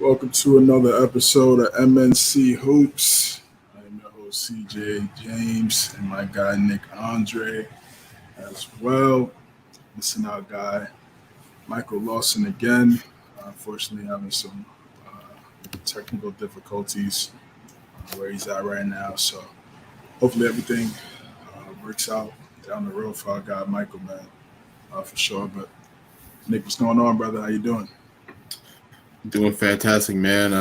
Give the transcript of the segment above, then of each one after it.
Welcome to another episode of MNC Hoops. I'm your host CJ James and my guy Nick Andre as well. Listen out, guy. Michael Lawson again. Unfortunately, having some technical difficulties where he's at right now. So hopefully everything works out down the road for our guy Michael, man, for sure. But Nick, what's going on, brother? How you doing? Doing fantastic, man.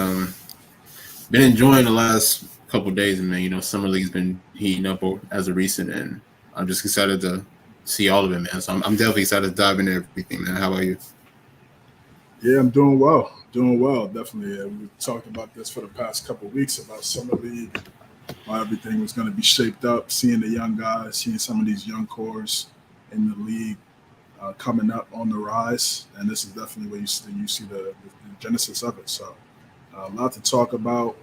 Been enjoying the last couple of days, man. You know, summer league's been heating up as of recent, and I'm just excited to see all of it, man. So I'm definitely excited to dive into everything, man. How about you? Yeah, I'm doing well. Definitely. We talked about this for the past couple of weeks about summer league, how everything was going to be shaped up, seeing the young guys, seeing some of these young cores in the league coming up on the rise, and this is definitely where you see the genesis of it. So a lot to talk about,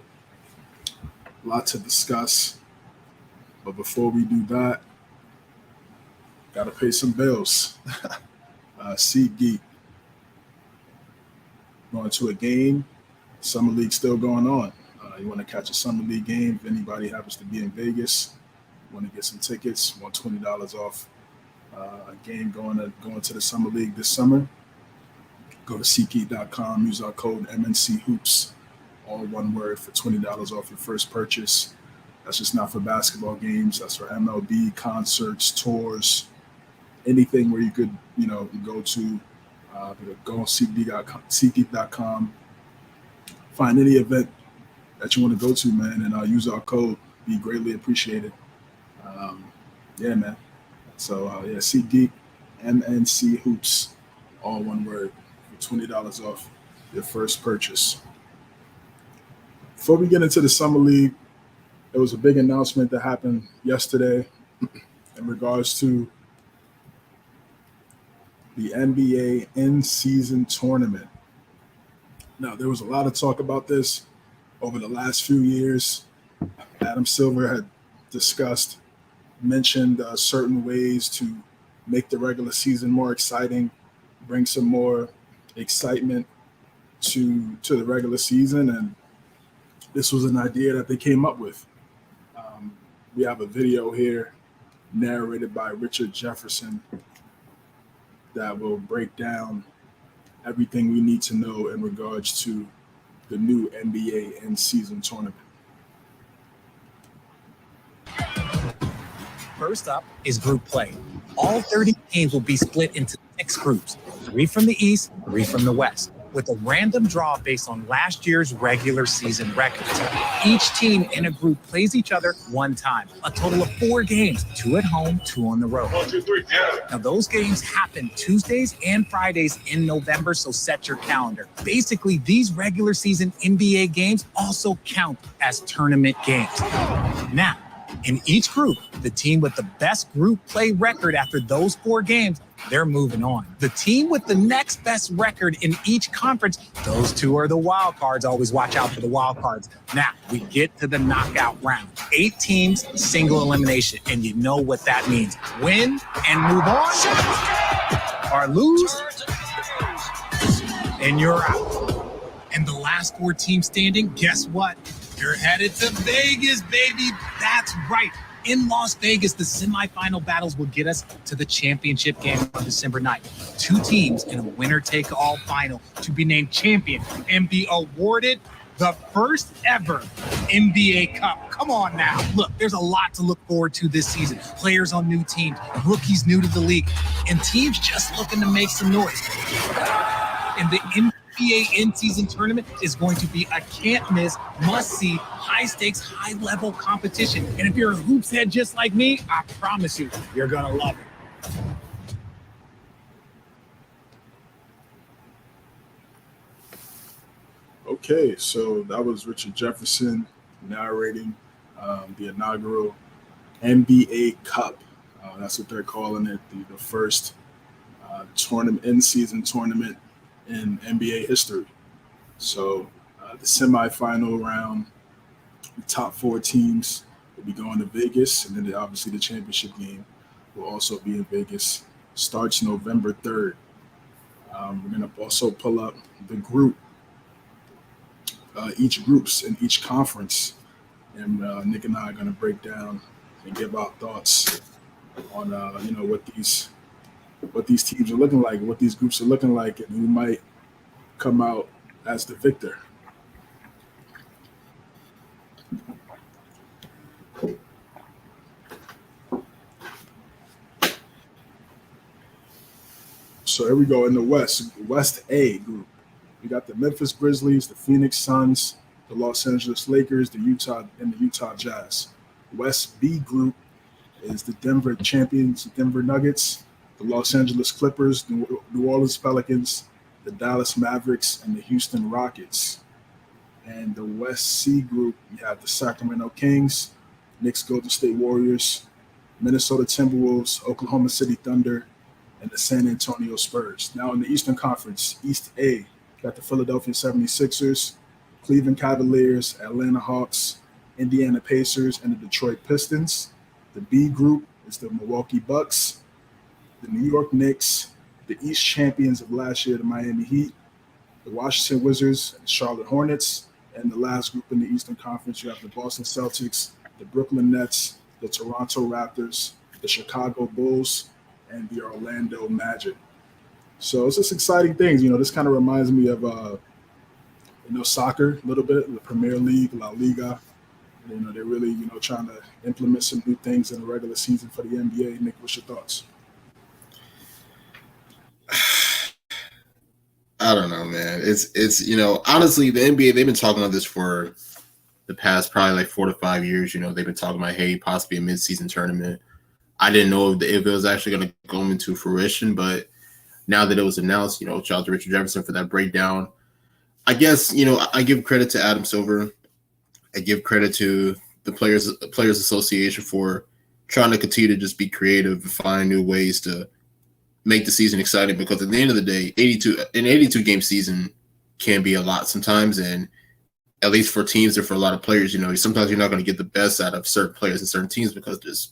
a lot to discuss, but before we do that, got to pay some bills. SeatGeek, going to a game, summer league still going on. You want to catch a summer league game, if anybody happens to be in Vegas, want to get some tickets, want $20 off a game going to the summer league this summer, go to SeatGeek.com, use our code MNC Hoops, all one word, for $20 off your first purchase. That's just not for basketball games. That's for MLB, concerts, tours, anything where you could, go to go on SeatGeek.com, find any event that you want to go to, man, and use our code. Be greatly appreciated. Yeah, man. So, SeatGeek, MNC Hoops, all one word, for $20 off your first purchase. Before we get into the Summer League, there was a big announcement that happened yesterday in regards to the NBA in-season tournament. Now, there was a lot of talk about this over the last few years. Adam Silver had mentioned certain ways to make the regular season more exciting, bring some more excitement to the regular season, and this was an idea that they came up with. We have a video here narrated by Richard Jefferson that will break down everything we need to know in regards to the new NBA in-season tournament. First up is group play. All 30 teams will be split into 6 groups, 3 from the East, 3 from the West, with a random draw based on last year's regular season records. Each team in a group plays each other one time, a total of 4 games, 2 at home, 2 on the road. 1, 2, 3, yeah. Now, those games happen Tuesdays and Fridays in November, so set your calendar. Basically, these regular season NBA games also count as tournament games. Now, in each group, the team with the best group play record after those 4 games, they're moving on. The team with the next best record in each conference, those 2 are the wild cards. Always watch out for the wild cards. Now, we get to the knockout round. 8 teams, single elimination, and you know what that means. Win and move on, or lose, and you're out. And the last 4 teams standing, guess what? You're headed to Vegas, baby. That's right. In Las Vegas, the semifinal battles will get us to the championship game on December 9th. 2 teams in a winner-take-all final to be named champion and be awarded the first ever NBA Cup. Come on now. Look, there's a lot to look forward to this season. Players on new teams, rookies new to the league, and teams just looking to make some noise. And the NBA in-season tournament is going to be a can't-miss, must-see, high-stakes, high-level competition. And if you're a hoops head just like me, I promise you, you're going to love it. Okay, so that was Richard Jefferson narrating the inaugural NBA Cup. That's what they're calling it, the first tournament, in-season tournament in NBA history. So the semifinal round, the top 4 teams will be going to Vegas, and then obviously the championship game will also be in Vegas. Starts November 3rd. We're going to also pull up the group each groups in each conference, and Nick and I are going to break down and give our thoughts on what these teams are looking like, what these groups are looking like, and who might come out as the victor. So here we go in the West A group. We got the Memphis Grizzlies, the Phoenix Suns, the Los Angeles Lakers, the Utah Jazz. West B group is the Denver champions, the Denver Nuggets, the Los Angeles Clippers, New Orleans Pelicans, the Dallas Mavericks, and the Houston Rockets. And the West C group, you have the Sacramento Kings, Knicks, Golden State Warriors, Minnesota Timberwolves, Oklahoma City Thunder, and the San Antonio Spurs. Now in the Eastern Conference, East A, got the Philadelphia 76ers, Cleveland Cavaliers, Atlanta Hawks, Indiana Pacers, and the Detroit Pistons. The B group is the Milwaukee Bucks, the New York Knicks, the East champions of last year, the Miami Heat, the Washington Wizards, and the Charlotte Hornets. And the last group in the Eastern Conference, you have the Boston Celtics, the Brooklyn Nets, the Toronto Raptors, the Chicago Bulls, and the Orlando Magic. So it's just exciting things. This kind of reminds me of, soccer a little bit, the Premier League, La Liga. They're really, trying to implement some new things in the regular season for the NBA. Nick, what's your thoughts? I don't know, man. It's honestly, the NBA, they've been talking about this for the past probably like 4 to 5 years. They've been talking about, hey, possibly a mid-season tournament. I didn't know if it was actually going to go into fruition, but now that it was announced, shout out to Richard Jefferson for that breakdown. I guess, I give credit to Adam Silver. I give credit to the Players Association for trying to continue to just be creative and find new ways to make the season exciting, because at the end of the day, 82 game season can be a lot sometimes, and at least for teams or for a lot of players, sometimes you're not going to get the best out of certain players and certain teams because there's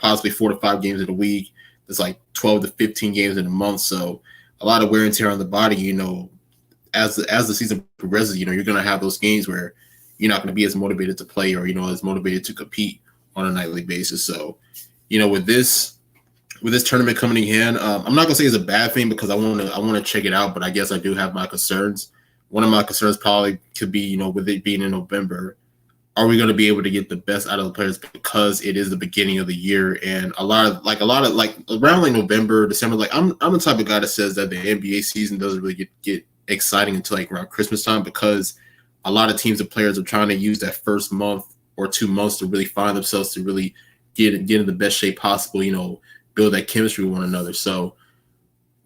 possibly 4 to 5 games in a week. There's like 12 to 15 games in a month, so a lot of wear and tear on the body. As the season progresses, you're going to have those games where you're not going to be as motivated to play or as motivated to compete on a nightly basis. So, with this tournament coming in hand, I'm not going to say it's a bad thing because I want to check it out, but I guess I do have my concerns. One of my concerns probably could be, with it being in November, are we going to be able to get the best out of the players because it is the beginning of the year, and a lot of around like November, December, I'm the type of guy that says that the NBA season doesn't really get exciting until like around Christmas time, because a lot of teams and players are trying to use that first month or 2 months to really find themselves, to really get in the best shape possible, build that chemistry with one another. So,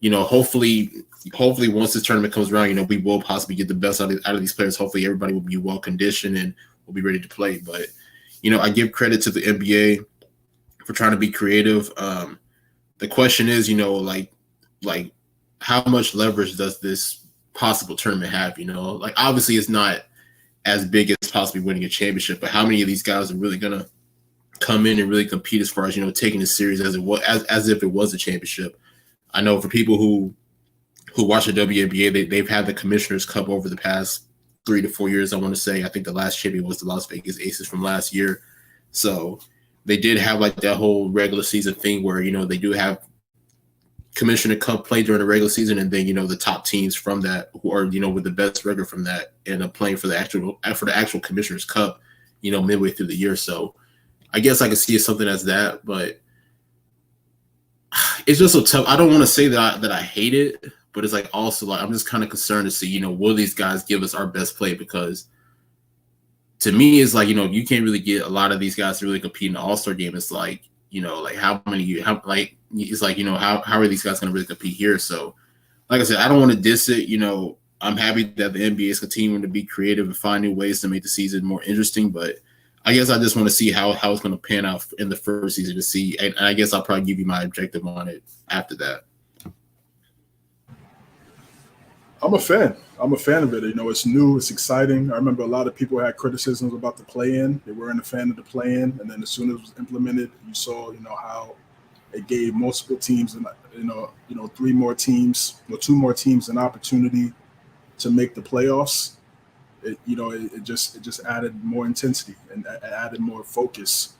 hopefully once this tournament comes around, we will possibly get the best out of these players. Hopefully everybody will be well conditioned and will be ready to play. But, I give credit to the NBA for trying to be creative. The question is, like how much leverage does this possible tournament have? Obviously it's not as big as possibly winning a championship, but how many of these guys are really going to come in and really compete as far as, taking this series as if it was a championship? I know for people who watch the WNBA, they've had the Commissioner's Cup over the past 3 to 4 years. I want to say, I think the last champion was the Las Vegas Aces from last year. So they did have like that whole regular season thing where, they do have Commissioner Cup play during the regular season, and then the top teams from that who are with the best record from that end up playing for the actual Commissioner's Cup midway through the year. So I guess I can see something as that, but it's just so tough. I don't want to say that I hate it, but it's like also like I'm just kind of concerned to see will these guys give us our best play, because to me it's like you can't really get a lot of these guys to really compete in the All-Star game. It's like like how are these guys going to really compete here? So, like I said, I don't want to diss it. I'm happy that the NBA is continuing to be creative and find new ways to make the season more interesting. But I guess I just want to see how it's going to pan out in the first season to see. And I guess I'll probably give you my objective on it after that. I'm a fan. I'm a fan of it. It's new. It's exciting. I remember a lot of people had criticisms about the play-in. They weren't a fan of the play-in. And then as soon as it was implemented, you saw, how it gave multiple teams and, 3 more teams, 2 more teams an opportunity to make the playoffs. it just added more intensity and added more focus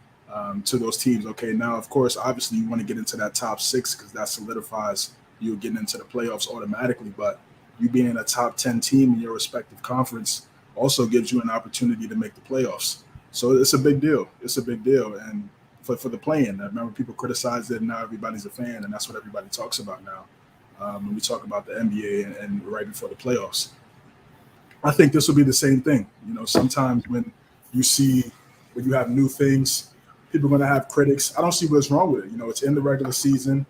to those teams. Okay, now of course, obviously, you want to get into that top six because that solidifies you getting into the playoffs automatically. But you being a top 10 team in your respective conference also gives you an opportunity to make the playoffs. So it's a big deal. It's a big deal, and for the play-in, I remember people criticized it, and now everybody's a fan, and that's what everybody talks about now. When we talk about the NBA and right before the playoffs. I think this will be the same thing. Sometimes when you have new things, people are going to have critics. I don't see what's wrong with it. It's in the regular season.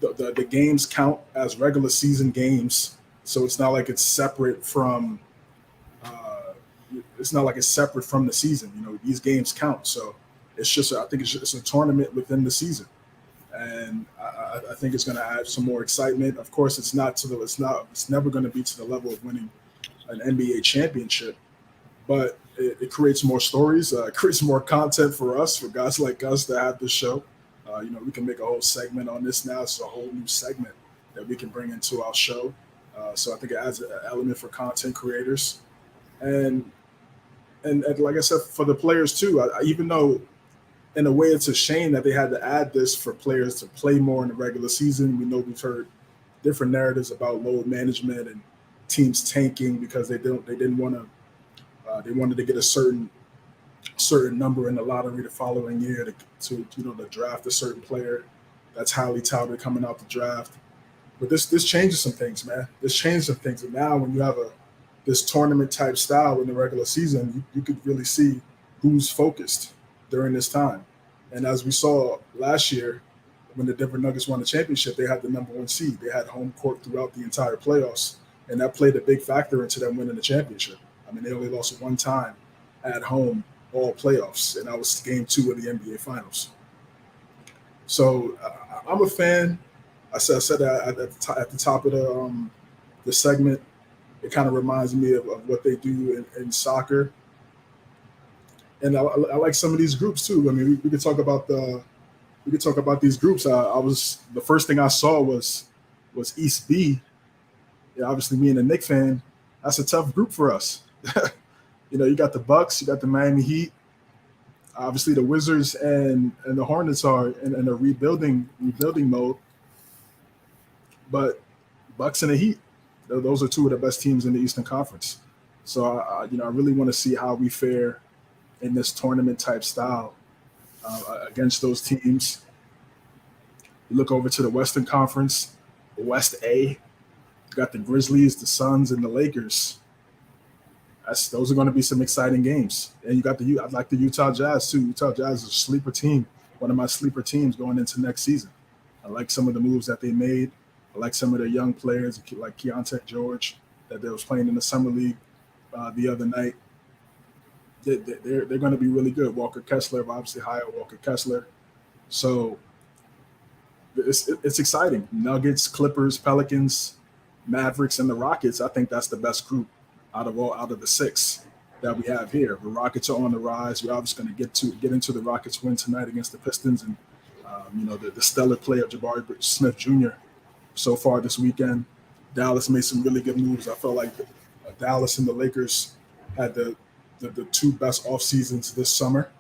The games count as regular season games, so it's not like it's separate from. It's not like it's separate from the season. These games count, so I think it's a tournament within the season, and I think it's going to add some more excitement. Of course, it's never going to be to the level of winning an NBA championship, but it creates more stories, it creates more content for us, for guys like us to have this show. We can make a whole segment on this now. It's a whole new segment that we can bring into our show. So I think it adds an element for content creators, and like I said, for the players too. Even though, in a way, it's a shame that they had to add this for players to play more in the regular season. We know we've heard different narratives about load management and teams tanking because they didn't want to. They wanted to get a certain number in the lottery the following year to draft a certain player that's highly touted coming out the draft. But this changes some things, man. This changes some things. And now when you have this tournament type style in the regular season, you could really see who's focused during this time. And as we saw last year, when the Denver Nuggets won the championship, they had the number one seed. They had home court throughout the entire playoffs, and that played a big factor into them winning the championship. I mean, they only lost one time at home all playoffs, and that was Game 2 of the NBA Finals. So I'm a fan. I said that at the top of the segment. It kind of reminds me of what they do in soccer. And I like some of these groups too. I mean, we could talk about these groups. The first thing I saw was East B. Yeah, obviously, me and a Knicks fan, that's a tough group for us. You got the Bucks, you got the Miami Heat. Obviously, the Wizards and the Hornets are in a rebuilding mode. But Bucks and the Heat, those are two of the best teams in the Eastern Conference. So I really want to see how we fare in this tournament type style against those teams. You look over to the Western Conference, West A. You got the Grizzlies, the Suns, and the Lakers. Those are going to be some exciting games. And you got I like the Utah Jazz too. Utah Jazz is a sleeper team, one of my sleeper teams going into next season. I like some of the moves that they made. I like some of the young players like Keontae George that they was playing in the summer league the other night. They're going to be really good. Walker Kessler, obviously higher Walker Kessler. So it's exciting. Nuggets, Clippers, Pelicans, Mavericks, and the Rockets. I think that's the best group out of the six that we have here. The Rockets are on the rise. We're obviously going to get into the Rockets win tonight against the Pistons, and the stellar play of Jabari Smith Jr. so far this weekend. Dallas made some really good moves. I felt like Dallas and the Lakers had the two best off seasons this summer.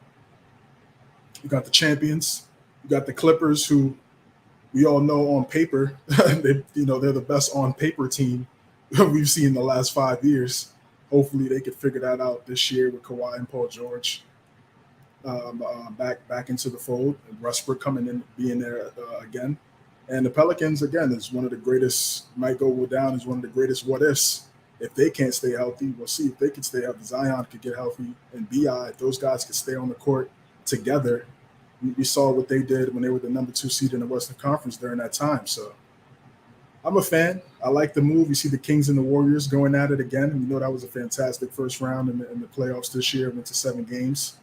You got the champions. You got the Clippers, who we all know on paper, they're the best on paper team we've seen in the last 5 years. Hopefully they could figure that out this year with Kawhi and Paul George back into the fold, and Westbrook coming in, being there again. And the Pelicans, again, is one of the greatest, might go down as one of the greatest what ifs. If they can't stay healthy, we'll see if they can stay healthy. Zion could get healthy, and B.I., if those guys could stay on the court together. We saw what they did when they were the number 2 seed in the Western Conference during that time. So I'm a fan. I like the move. You see the Kings and the Warriors going at it again. And that was a fantastic first round in the playoffs this year. Went to 7 games.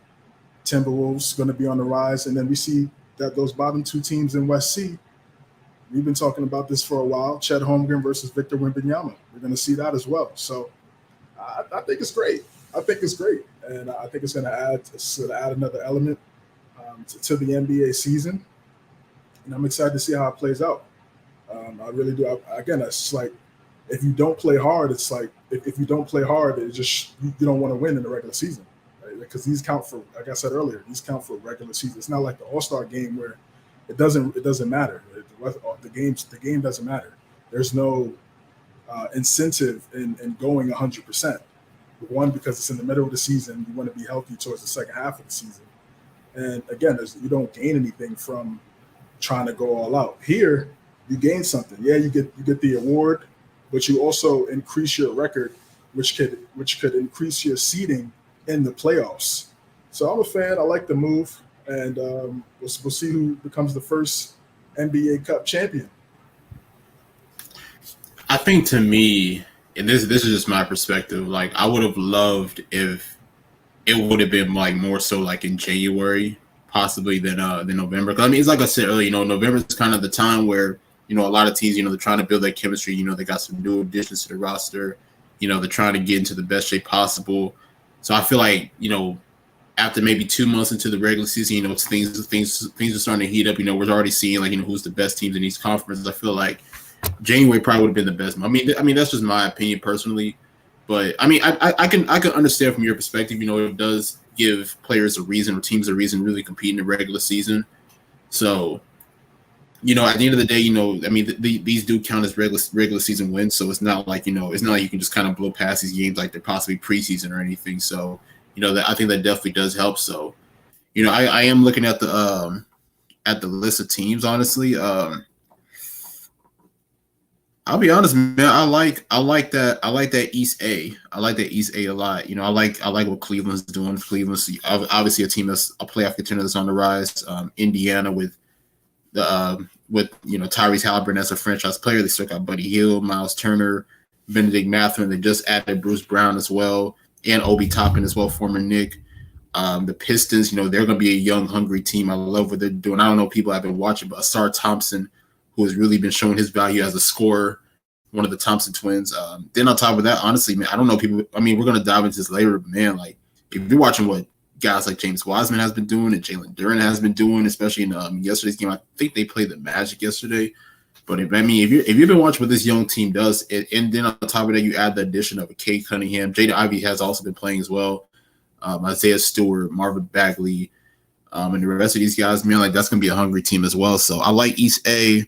Timberwolves going to be on the rise. And then we see that those bottom 2 teams in West C, we've been talking about this for a while. Chet Holmgren versus Victor Wembanyama. We're going to see that as well. So I think it's great. And I think it's going to add another element to the NBA season. And I'm excited to see how it plays out. I really do. Again, it's just like if you don't play hard, it's like if you don't play hard, it just you don't want to win in the regular season, right? Because these count for, like I said earlier, these count for regular season. It's not like the All-Star game where it doesn't matter. The game doesn't matter. There's no incentive in going 100%. One, because it's in the middle of the season, you want to be healthy towards the second half of the season. And again, you don't gain anything from trying to go all out. Here, you gain something. Yeah, you get the award, but you also increase your record, which could increase your seeding in the playoffs. So I'm a fan. I like the move, and we'll see who becomes the first NBA Cup champion. I think to me, and this is just my perspective, like I would have loved if it would have been like more so like in January, possibly than November. Because I mean, it's like I said earlier, November is kind of the time where a lot of teams, they're trying to build their chemistry. They got some new additions to the roster. They're trying to get into the best shape possible. So I feel like after maybe 2 months into the regular season, things are starting to heat up. We're already seeing like who's the best teams in each conference. I feel like January probably would have been the best. I mean that's just my opinion personally, but I mean I can understand from your perspective. It does give players a reason or teams a reason to really compete in the regular season. So at the end of the day, I mean these do count as regular season wins. So it's not like it's not like you can just kind of blow past these games like they're possibly preseason or anything. So I think that definitely does help. So I am looking at the list of teams honestly. I'll be honest, man. I like that East A. I like that East A a lot. I like what Cleveland's doing. Cleveland's obviously a team that's a playoff contender that's on the rise. Indiana with Tyrese Halliburton as a franchise player. They still got Buddy Hield, Miles Turner, Benedict Mathurin. They just added Bruce Brown as well, and Obi Toppin as well, former Knick. The Pistons, they're going to be a young, hungry team. I love what they're doing. I don't know if people have been watching, but Asar Thompson, who has really been showing his value as a scorer, one of the Thompson twins. Then on top of that, honestly, man, I don't know people. I mean, we're going to dive into this later, but man, like if you're watching what guys like James Wiseman has been doing and Jalen Duren has been doing, especially in yesterday's game, I think they played the Magic yesterday. But if you've been watching what this young team does, and then on top of that, you add the addition of a Cade Cunningham, Jaden Ivey has also been playing as well. Isaiah Stewart, Marvin Bagley, and the rest of these guys, man, like that's going to be a hungry team as well. So I like East A.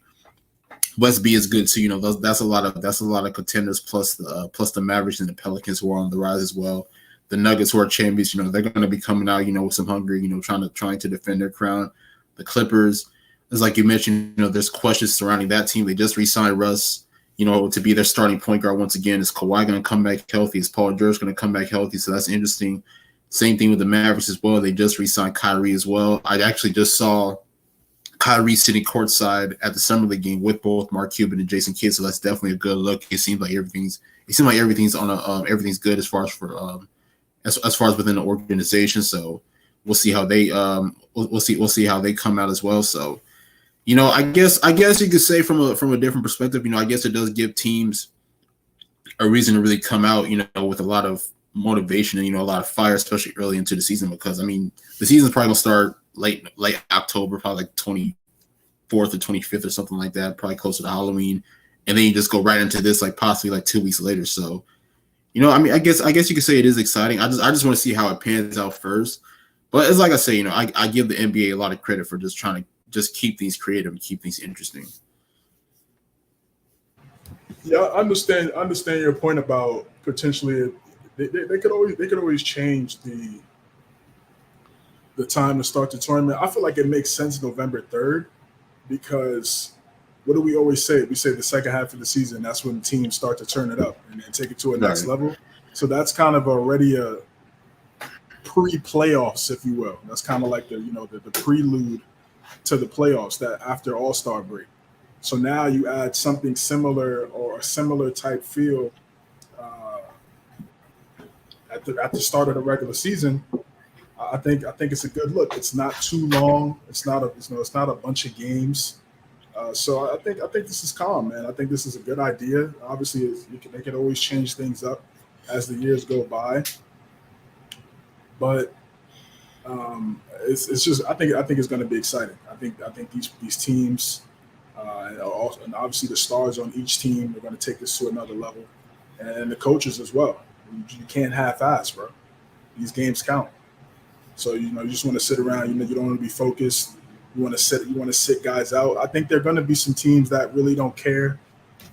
West B is good too. That's a lot of contenders plus the Mavericks and the Pelicans who are on the rise as well. The Nuggets who are champions, they're going to be coming out, with some hunger, trying to defend their crown. The Clippers, as like you mentioned, there's questions surrounding that team. They just re-signed Russ, to be their starting point guard once again. Is Kawhi going to come back healthy? Is Paul George going to come back healthy? So that's interesting. Same thing with the Mavericks as well. They just re-signed Kyrie as well. I actually just saw Kyrie sitting courtside at the Summer League game with both Mark Cuban and Jason Kidd, so that's definitely a good look. It seems like everything's good as far as within the organization. So we'll see how they we'll see how they come out as well. So I guess you could say from a different perspective, I guess it does give teams a reason to really come out, with a lot of motivation and a lot of fire, especially early into the season, because I mean the season's probably gonna start late October, probably like 24th or 25th or something like that, probably closer to Halloween, and then you just go right into this like possibly like 2 weeks later. So I mean I guess you could say it is exciting. I just want to see how it pans out first, but it's like I say, I give the NBA a lot of credit for just trying to just keep things creative and keep things interesting. Yeah, I understand your point about potentially they could always change the time to start the tournament. I feel like it makes sense November 3rd because what do we always say? We say the second half of the season, that's when teams start to turn it up and take it to a next level. So that's kind of already a pre-playoffs, if you will. That's kind of like the prelude to the playoffs, that after All-Star break. So now you add something similar or a similar type feel at the start of the regular season. I think it's a good look. It's not too long. It's not a bunch of games. So I think this is calm, man. I think this is a good idea. Obviously, they can always change things up as the years go by. But it's just I think it's going to be exciting. I think these teams And obviously the stars on each team are going to take this to another level, and the coaches as well. You can't half-ass, bro. These games count. So you just want to sit around. You don't want to be focused. You want to sit guys out. I think there are going to be some teams that really don't care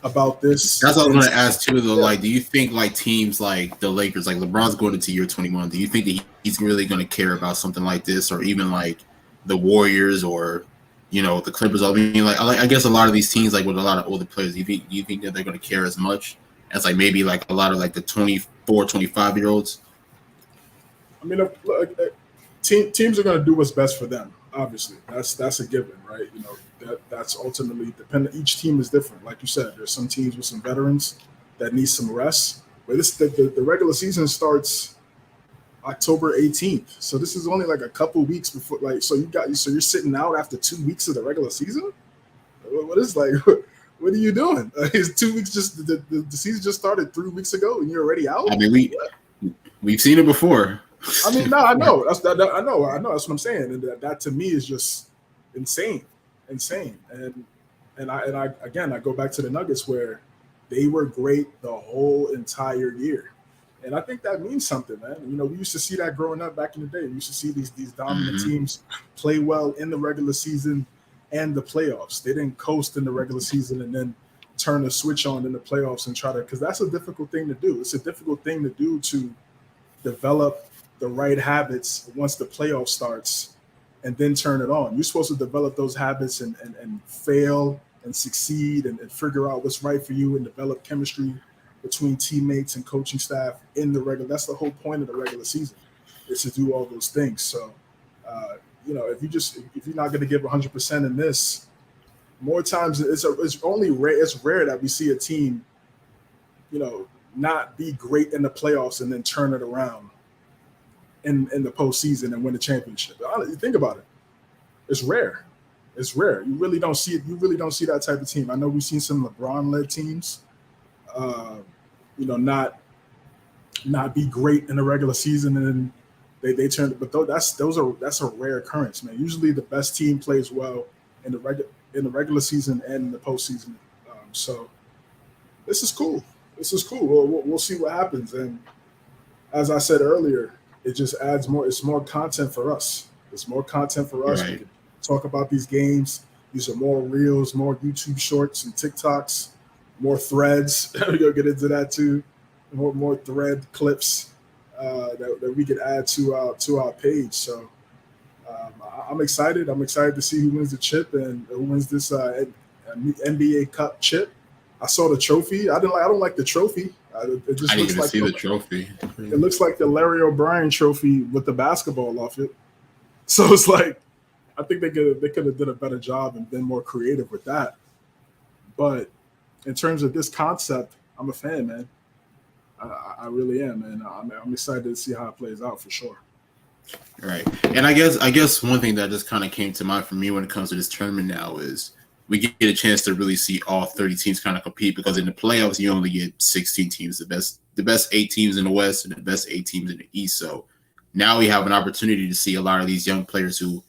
about this. That's what I was going to ask too, though. Yeah. Like, do you think like teams like the Lakers, like LeBron's going into year 21, do you think that he's really going to care about something like this, or even like the Warriors or the Clippers? I mean, like I guess a lot of these teams, like with a lot of older players, do you think that they're going to care as much as like maybe like a lot of like the 24, 25-year-olds? I mean, teams are going to do what's best for them. Obviously, that's a given, right? That's ultimately dependent. Each team is different. Like you said, there's some teams with some veterans that need some rest. But the regular season starts October 18th, so this is only like a couple weeks before. Like, so you're sitting out after 2 weeks of the regular season. What is like? What are you doing? It's 2 weeks. Just the season just started 3 weeks ago, and you're already out. I mean, we've seen it before. I mean, no, I know. I know. That's what I'm saying. And that to me is just insane. And I again, I go back to the Nuggets where they were great the whole entire year, and I think that means something, man. We used to see that growing up back in the day. We used to see these dominant teams play well in the regular season and the playoffs. They didn't coast in the regular season and then turn the switch on in the playoffs and try to, because that's a difficult thing to do. It's a difficult thing to do to develop the right habits once the playoff starts and then turn it on. You're supposed to develop those habits and fail and succeed and figure out what's right for you and develop chemistry between teammates and coaching staff in the regular. That's the whole point of the regular season, is to do all those things. So, if you're not going to give 100% in this, more times it's rare that we see a team, not be great in the playoffs and then turn it around in the postseason and win the championship. Think about it. It's rare. You really don't see it. You really don't see that type of team. I know we've seen some LeBron-led teams, not be great in the regular season and they turn. But that's a rare occurrence, man. Usually the best team plays well in the regular season and in the postseason. So this is cool. We'll see what happens. And as I said earlier, it just adds more. It's more content for us. Right. We can talk about these games. These are more reels, more YouTube shorts and TikToks, more threads. We're gonna get into that too. More thread clips that we could add to our page. So I'm excited. I'm excited to see who wins the chip and who wins this NBA Cup chip. I saw the trophy. I don't like the trophy. It just I didn't looks even like see the trophy. It looks like the Larry O'Brien trophy with the basketball off it. So it's like, I think they could have done a better job and been more creative with that. But in terms of this concept, I'm a fan, man. I really am, man. I'm excited to see how it plays out for sure. Right. And I guess one thing that just kind of came to mind for me when it comes to this tournament now is we get a chance to really see all 30 teams kind of compete, because in the playoffs you only get 16 teams, the best 8 teams in the West and the best 8 teams in the East. So now we have an opportunity to see a lot of these young players who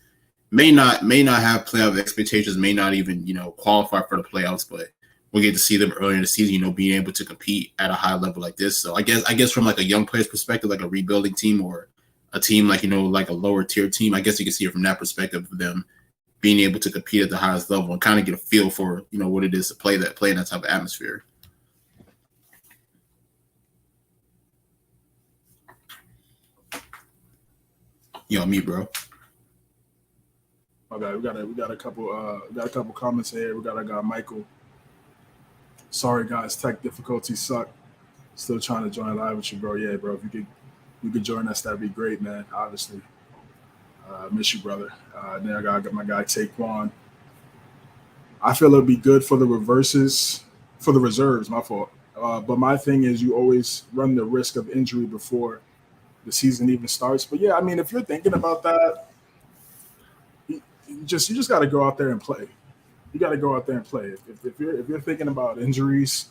may not have playoff expectations, may not even qualify for the playoffs, but we'll get to see them early in the season, being able to compete at a high level like this. So I guess from like a young player's perspective, like a rebuilding team or a team like like a lower tier team, I guess you can see it from that perspective of them being able to compete at the highest level and kind of get a feel for what it is to play in that type of atmosphere. You on mute, bro. My bad. We got a couple comments here. We got a guy Michael. Sorry guys, tech difficulties suck. Still trying to join live with you, bro. Yeah, bro. If you could join us, that'd be great, man. Obviously. Miss you, brother. Then I got my guy Taquan. I feel it'll be good for the reserves, my fault. But my thing is, you always run the risk of injury before the season even starts. But yeah, I mean, if you're thinking about that, you just got to go out there and play. You got to go out there and play. If you're thinking about injuries,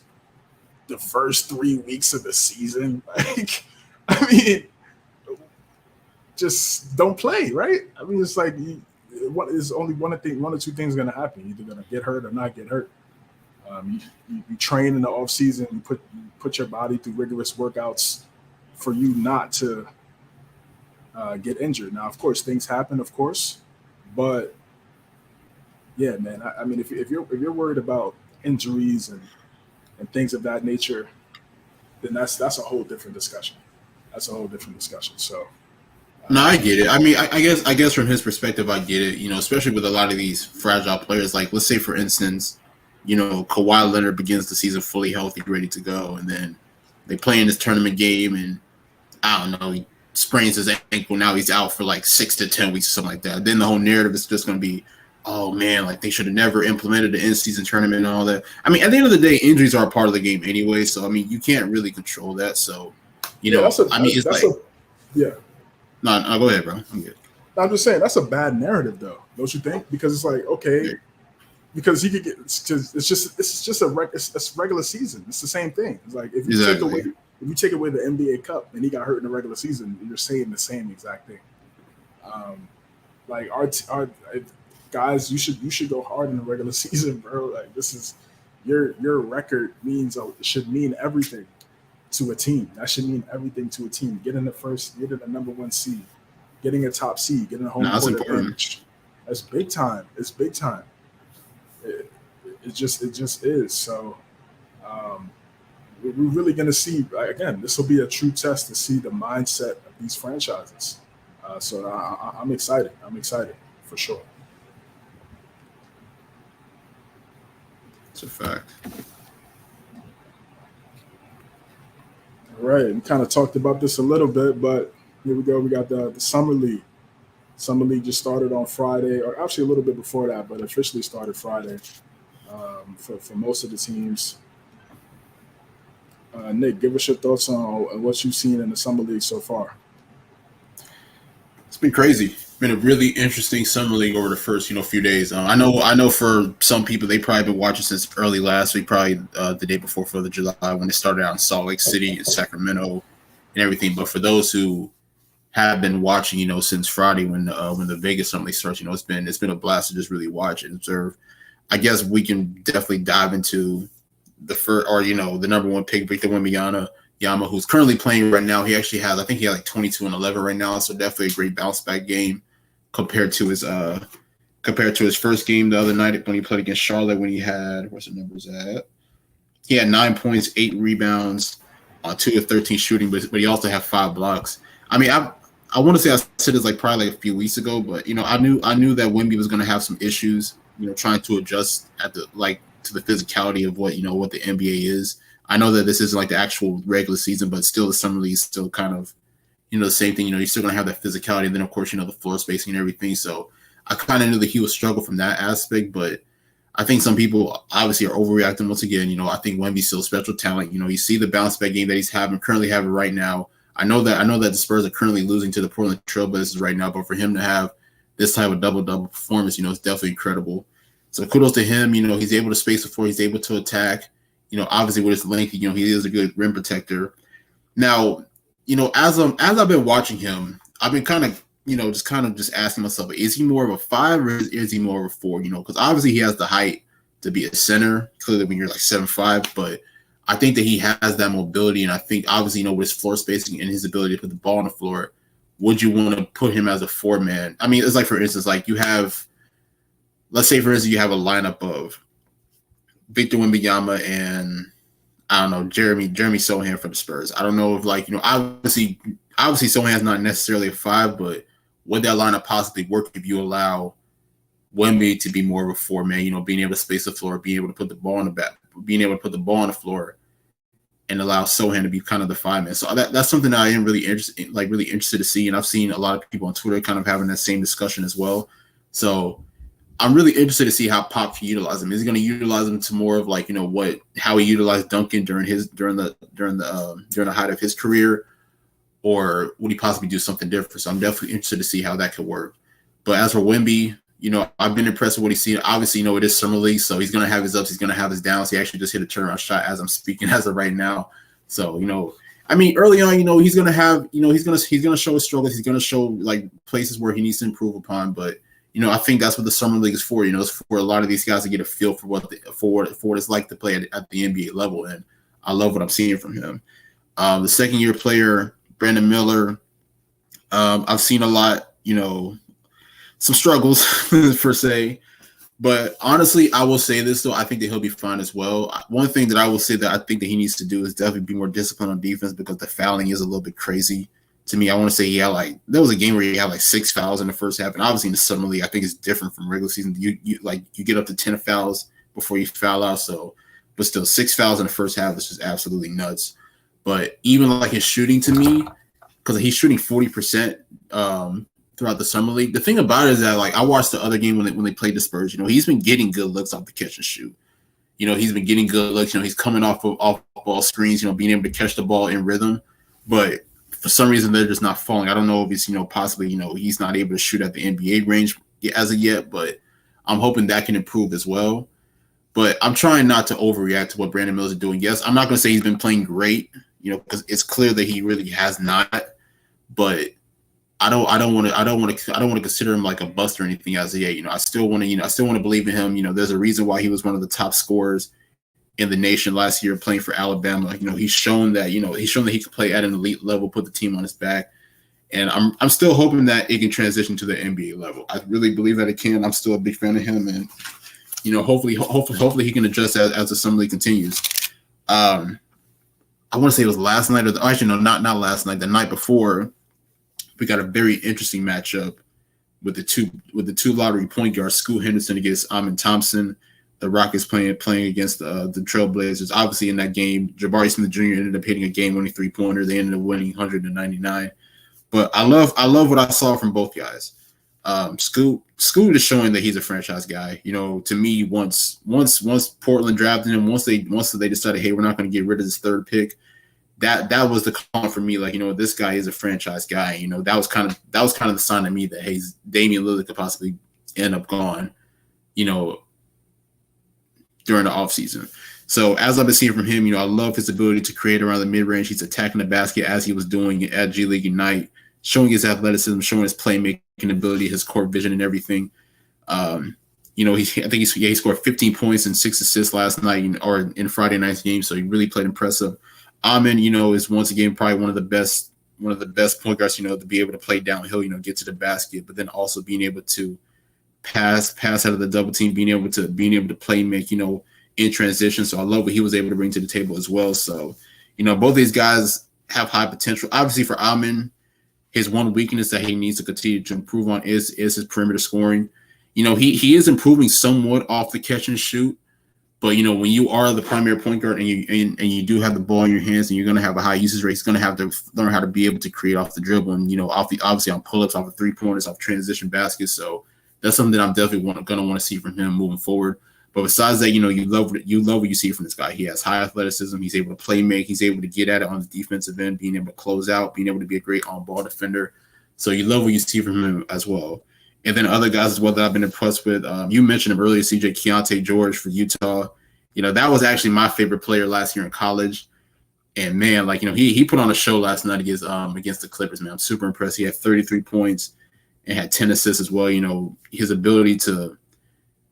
the first 3 weeks of the season, like, I mean, just don't play, right? I mean, it's like is only one or two things going to happen. You're either going to get hurt or not get hurt. You train in the off season. You put your body through rigorous workouts for you not to get injured. Now, of course, things happen, of course, but yeah, man. I mean, if you're worried about injuries and things of that nature, then that's a whole different discussion. That's a whole different discussion. So. No, I get it. I mean, I guess from his perspective, I get it. Especially with a lot of these fragile players. Like, let's say, for instance, Kawhi Leonard begins the season fully healthy, ready to go, and then they play in this tournament game, and I don't know, he sprains his ankle. Now he's out for like 6 to 10 weeks or something like that. Then the whole narrative is just going to be, oh man, like they should have never implemented the in-season tournament and all that. I mean, at the end of the day, injuries are a part of the game anyway. So I mean, you can't really control that. So No, go ahead, bro. I'm good. I'm just saying that's a bad narrative, though, don't you think? Because it's like, okay, because he could get, because it's just a regular season. It's the same thing. It's like if you take away the NBA Cup and he got hurt in the regular season, you're saying the same exact thing. Like our guys, you should go hard in the regular season, bro. Like this is your record should mean everything to a team. That should mean everything to a team. Getting the number 1 seed, getting a top seed, getting a home court advantage. That's big time. It's big time. It just is. So we're really going to see, again, this will be a true test to see the mindset of these franchises. So I'm excited. I'm excited for sure. It's a fact. All right. We kind of talked about this a little bit, but here we go. We got the Summer League. Summer League just started on Friday, or actually a little bit before that, but officially started Friday for most of the teams. Nick, give us your thoughts on what you've seen in the Summer League so far. It's been crazy. It's been a really interesting Summer League over the first few days. I know for some people they probably been watching since early last week, probably the day before 4th of July when it started out in Salt Lake City and Sacramento and everything. But for those who have been watching, since Friday when the Vegas Summer League starts, it's been a blast to just really watch and observe. I guess we can definitely dive into the first, or the number 1 pick, Victor Wembanyama, who's currently playing right now. He actually has, I think he had like 22 and 11 right now, so definitely a great bounce back game compared to his first game the other night when he played against Charlotte. When he had, what's the numbers at? He had 9 points, 8 rebounds, 2 of 13 shooting, but he also had 5 blocks. I mean, I want to say I said this probably a few weeks ago, but I knew that Wemby was going to have some issues, trying to adjust to the physicality of what the NBA is. I know that this isn't like the actual regular season, but still the Summer League is still kind of, the same thing. You're still going to have that physicality. And then, of course, the floor spacing and everything. So I kind of knew that he would struggle from that aspect. But I think some people obviously are overreacting once again. I think Wemby's still a special talent. You see the bounce back game that he's currently having right now. I know that the Spurs are currently losing to the Portland Trailblazers right now. But for him to have this type of double-double performance, it's definitely incredible. So kudos to him. He's able to space the floor. He's able to attack. Obviously with his length, he is a good rim protector. Now, as I've been watching him, I've been kind of just asking myself, is he more of a 5 or is he more of a 4? Because obviously he has the height to be a center, clearly when you're like 7'5", but I think that he has that mobility, and I think obviously, with his floor spacing and his ability to put the ball on the floor, would you want to put him as a 4-man? I mean, it's like, for instance, like you have, let's say for instance, you have a lineup of Victor Wembanyama and I don't know, Jeremy Sohan for the Spurs. I don't know if obviously Sohan's not necessarily a 5, but would that lineup possibly work if you allow Wemby to be more of a 4-man? Being able to space the floor, being able to put the ball on the back, being able to put the ball on the floor, and allow Sohan to be kind of the 5-man. So that's something that I am really interested to see, and I've seen a lot of people on Twitter kind of having that same discussion as well. So I'm really interested to see how Pop can utilize him. Is he going to utilize him to more of how he utilized Duncan during the height of his career, or would he possibly do something different? So I'm definitely interested to see how that could work. But as for Wemby, I've been impressed with what he's seen. Obviously, it is Summer League, so he's going to have his ups, he's going to have his downs. He actually just hit a turnaround shot as I'm speaking as of right now. So I mean, early on, he's going to have, he's going to show his struggles. He's going to show places where he needs to improve upon, but I think that's what the summer league is for. It's for a lot of these guys to get a feel for what it's like to play at the NBA level, and I love what I'm seeing from him. The second year player, Brandon Miller, I've seen a lot, some struggles per se. But honestly, I will say this, though. I think that he'll be fine as well. One thing that I will say that I think that he needs to do is definitely be more disciplined on defense because the fouling is a little bit crazy. To me, I want to say there was a game where he had 6 fouls in the first half. And obviously in the summer league, I think it's different from regular season. You get up to 10 fouls before you foul out. But still 6 fouls in the first half is just absolutely nuts. But even his shooting to me, because he's shooting 40%, throughout the summer league. The thing about it is that I watched the other game when they played the Spurs. He's been getting good looks off the catch and shoot. He's been getting good looks. He's coming off ball screens. Being able to catch the ball in rhythm. But for some reason, they're just not falling. I don't know if it's possibly he's not able to shoot at the NBA range as of yet. But I'm hoping that can improve as well. But I'm trying not to overreact to what Brandon Mills is doing. Yes, I'm not going to say he's been playing great. Because it's clear that he really has not. But I don't want to consider him like a bust or anything as of yet. I still want to believe in him. There's a reason why he was one of the top scorers in the nation last year playing for Alabama. He's shown that he can play at an elite level, put the team on his back. And I'm still hoping that it can transition to the NBA level. I really believe that it can. I'm still a big fan of him, and hopefully he can adjust as the summer league continues. I want to say it was last night, not last night, the night before. We got a very interesting matchup with the two lottery point guards, Scoot Henderson against Amin Thompson. The Rockets playing against the Trailblazers. Obviously, in that game, Jabari Smith Jr. ended up hitting a game-winning three-pointer. They ended up winning 100-99. But I love what I saw from both guys. Scoot is showing that he's a franchise guy. To me, once Portland drafted him, once they decided, hey, we're not going to get rid of this third pick. That was the call for me. This guy is a franchise guy. That was kind of the sign to me that, hey, Damian Lillard could possibly end up gone, during the offseason. So as I've been seeing from him, I love his ability to create around the mid-range. He's attacking the basket as he was doing at G League Ignite, showing his athleticism, showing his playmaking ability, his court vision, and everything. He scored 15 points and 6 assists last night, or in Friday night's game. So he really played impressive. Amin, is once again probably one of the best point guards, to be able to play downhill, get to the basket, but then also being able to pass out of the double team, being able to play make, in transition. So I love what he was able to bring to the table as well. So, both these guys have high potential. Obviously for Amin, his one weakness that he needs to continue to improve on is his perimeter scoring. He is improving somewhat off the catch and shoot. But when you are the primary point guard and you do have the ball in your hands and you're going to have a high usage rate, you're going to have to learn how to be able to create off the dribble and obviously on pull-ups, off of 3-pointers, off transition baskets. So that's something that I'm definitely going to want to see from him moving forward. But besides that, you love what you see from this guy. He has high athleticism. He's able to play make. He's able to get at it on the defensive end, being able to close out, being able to be a great on-ball defender. So you love what you see from him as well. And then other guys as well that I've been impressed with. You mentioned him earlier, CJ Keontae George for Utah. That was actually my favorite player last year in college. And man, he put on a show last night against the Clippers, man. I'm super impressed. He had 33 points and had 10 assists as well. His ability to,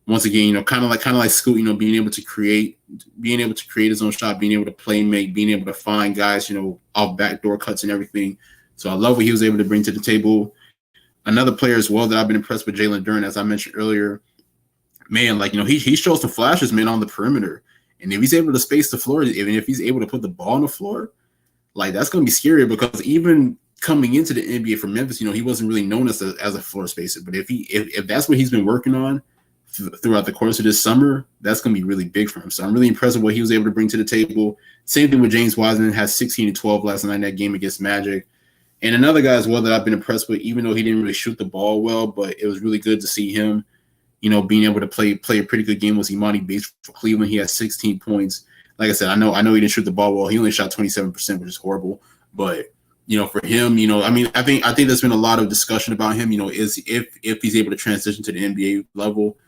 once again, kind of like Scoot, being able to create his own shot, being able to play make, being able to find guys, off backdoor cuts and everything. So I love what he was able to bring to the table. Another player as well that I've been impressed with, Jalen Duren, as I mentioned earlier. Man, he shows some flashes, man, on the perimeter. And if he's able to space the floor, even if he's able to put the ball on the floor, that's going to be scary because even coming into the NBA for Memphis, he wasn't really known as a floor spacer. But if that's what he's been working on throughout the course of this summer, that's going to be really big for him. So I'm really impressed with what he was able to bring to the table. Same thing with James Wiseman, had 16 and 12 last night in that game against Magic. And another guy as well that I've been impressed with, even though he didn't really shoot the ball well, but it was really good to see him, being able to play a pretty good game, was Imani Bates for Cleveland. He had 16 points. Like I said, I know he didn't shoot the ball well. He only shot 27%, which is horrible. But for him, I think there's been a lot of discussion about him. Is if he's able to transition to the NBA level.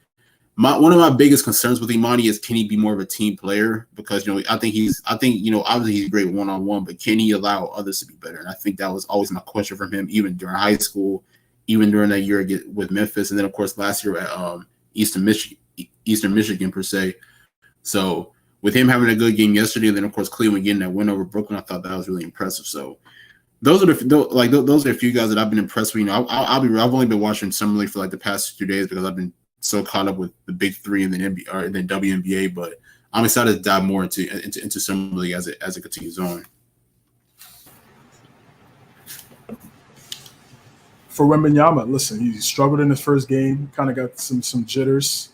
One of my biggest concerns with Imani is, can he be more of a team player? Because I think obviously he's great one-on-one, but can he allow others to be better? And I think that was always my question from him, even during high school, even during that year with Memphis, and then of course last year at Eastern Michigan per se. So with him having a good game yesterday, and then of course Cleveland getting that win over Brooklyn, I thought that was really impressive. So those are those are a few guys that I've been impressed with. You know, I've only been watching Summer League for like the past 2 days because I've been so caught up with the big three and then NBA or then WNBA. But I'm excited to dive more into Summer League as it continues on. For Wembanyama, listen, he struggled in his first game, kind of got some jitters,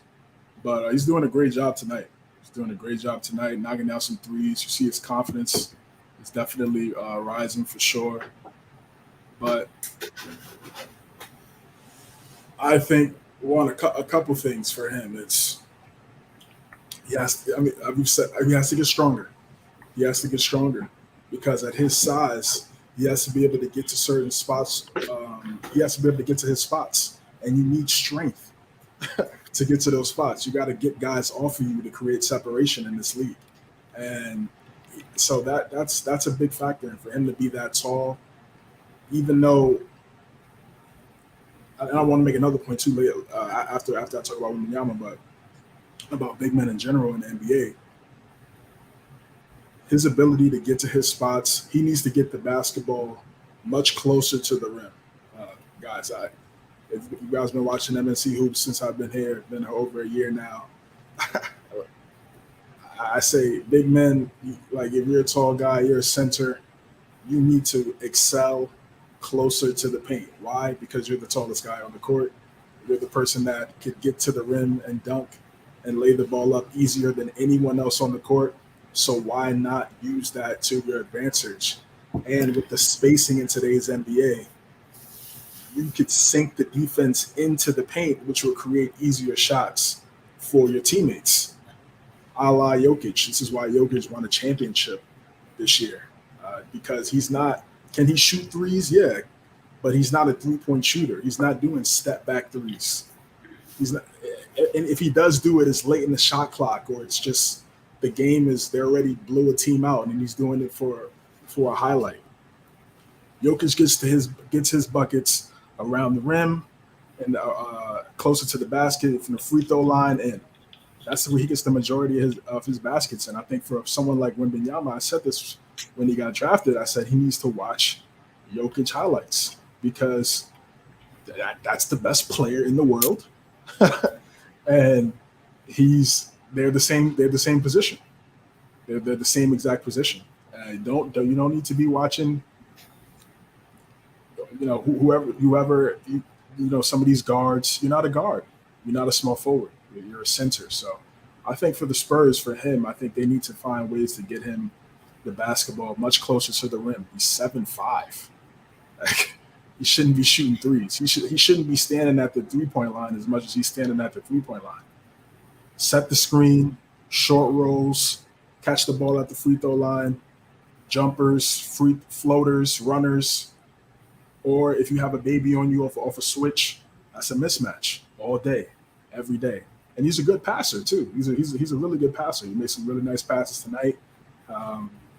but he's doing a great job tonight. Knocking down some threes. You see his confidence is definitely rising for sure. But I think a couple things for him. It's he has to get stronger. He has to get stronger because at his size, he has to be able to get to certain spots. He has to be able to get to his spots, and you need strength to get to those spots. You got to get guys off of you to create separation in this league, and so that's a big factor. And for him to be that tall, even though, and I want to make another point too later after I talk about Wembanyama, but about big men in general in the NBA. His ability to get to his spots, he needs to get the basketball much closer to the rim. Guys, if you guys been watching MNC Hoops since I've been here, been over a year now, I say big men, like if you're a tall guy, you're a center, you need to excel closer to the paint. Why? Because you're the tallest guy on the court. You're the person that could get to the rim and dunk and lay the ball up easier than anyone else on the court. So why not use that to your advantage? And with the spacing in today's NBA, you could sink the defense into the paint, which will create easier shots for your teammates. A la Jokic. This is why Jokic won a championship this year. Because he's not – can he shoot threes? Yeah. But he's not a three-point shooter. He's not doing step-back threes. He's not – and if he does do it, it's late in the shot clock or it's just – the game is they already blew a team out and he's doing it for a highlight. Jokic gets his buckets around the rim and closer to the basket from the free throw line, and that's where he gets the majority of his baskets. And I think for someone like Wembanyama, I said this when he got drafted, I said he needs to watch Jokic highlights because that's the best player in the world, and they're the same position. They're the same exact position. You don't need to be watching, whoever some of these guards. You're not a guard. You're not a small forward. You're a center. So I think for the Spurs, for him, I think they need to find ways to get him the basketball much closer to the rim. He's 7'5". Like, he shouldn't be shooting threes. He shouldn't be standing at the 3-point line as much as he's standing at the 3-point line. Set the screen, short rolls, catch the ball at the free throw line, jumpers, free floaters, runners, or if you have a baby on you off a switch, that's a mismatch all day, every day. And he's a good passer too. He's a really good passer. He made some really nice passes tonight.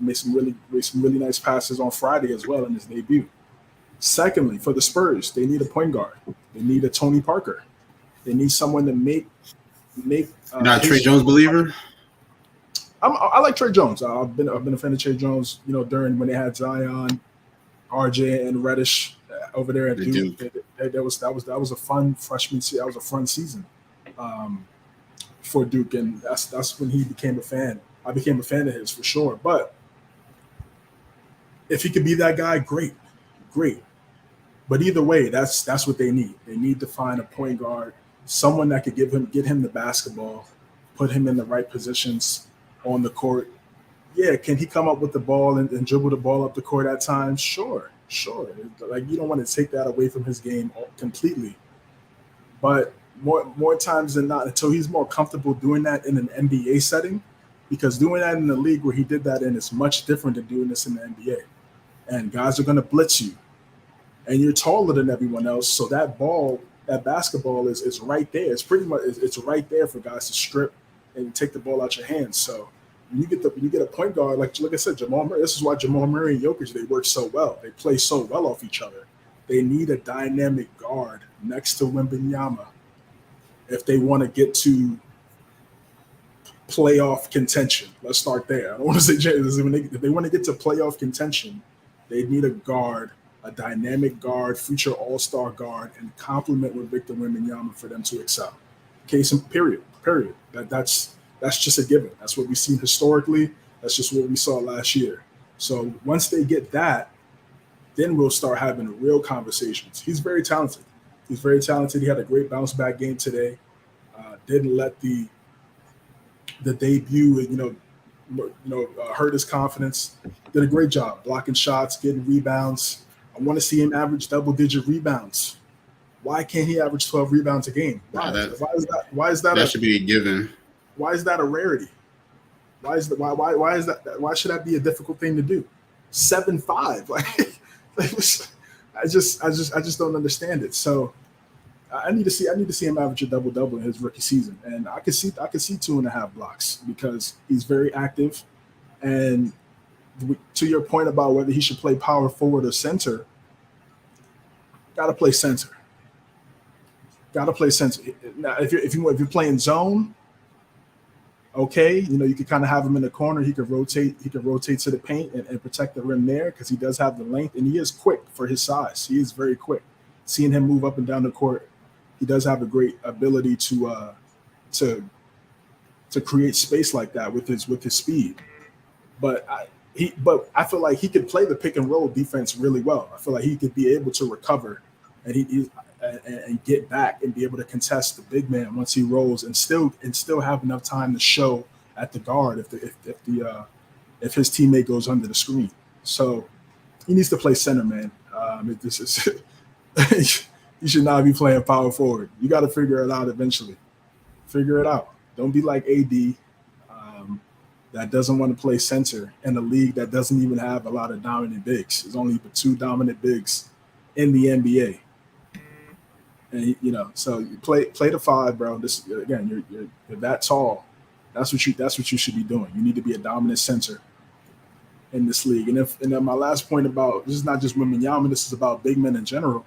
Made some really nice passes on Friday as well in his debut. Secondly, for the Spurs, they need a point guard. They need a Tony Parker. They need someone to make. Not Trey Jones believer. I like Trey Jones. I've been a fan of Trey Jones. During when they had Zion, RJ, and Reddish over there at Duke. That was a fun freshman season. That was a fun season for Duke, and that's when he became a fan. I became a fan of his for sure. But if he could be that guy, great. But either way, that's what they need. They need to find a point guard. Someone that could get him the basketball, put him in the right positions on the court. Yeah, can he come up with the ball and dribble the ball up the court at times? Sure. Like, you don't want to take that away from his game completely. But more times than not, until he's more comfortable doing that in an NBA setting, because doing that in the league where he did that in is much different than doing this in the NBA. And guys are going to blitz you. And you're taller than everyone else, so that basketball is right there. It's pretty much it's right there for guys to strip and take the ball out your hands. So when you get a point guard like I said, Jamal Murray. This is why Jamal Murray and Jokic, they work so well. They play so well off each other They need a dynamic guard next to Wembanyama if they want to get to playoff contention. Let's start there. I don't want to say if they want to get to playoff contention, they need a guard, a dynamic guard, future all-star guard, and complement with Victor Wembanyama for them to excel. Case in period. That's just a given. That's what we've seen historically. That's just what we saw last year. So once they get that, then we'll start having real conversations. He's very talented. He had a great bounce back game today. Didn't let the debut, hurt his confidence. Did a great job blocking shots, getting rebounds. I want to see him average double-digit rebounds. Why can't he average 12 rebounds a game? Why is that? That should be a given. Why is that a rarity? Why is that? Why should that be a difficult thing to do? 7'5", I just don't understand it. So I need to see him average a double-double in his rookie season, and I could see 2.5 blocks because he's very active. And to your point about whether he should play power forward or center, got to play center. Now, if you're playing zone, okay, you could kind of have him in the corner. He could rotate to the paint and protect the rim there because he does have the length and he is quick for his size. He is very quick. Seeing him move up and down the court, he does have a great ability to create space like that with his speed. But I feel like he could play the pick and roll defense really well. I feel like he could be able to recover and get back and be able to contest the big man once he rolls and still have enough time to show at the guard if his teammate goes under the screen. So he needs to play center, man. You should not be playing power forward. You got to figure it out eventually. Figure it out. Don't be like AD that doesn't want to play center in a league that doesn't even have a lot of dominant bigs. There's only 2 dominant bigs in the NBA. And so you play the 5, bro. This again, you're that tall. That's what you should be doing. You need to be a dominant center in this league. And then my last point about this is not just Wembanyama, this is about big men in general.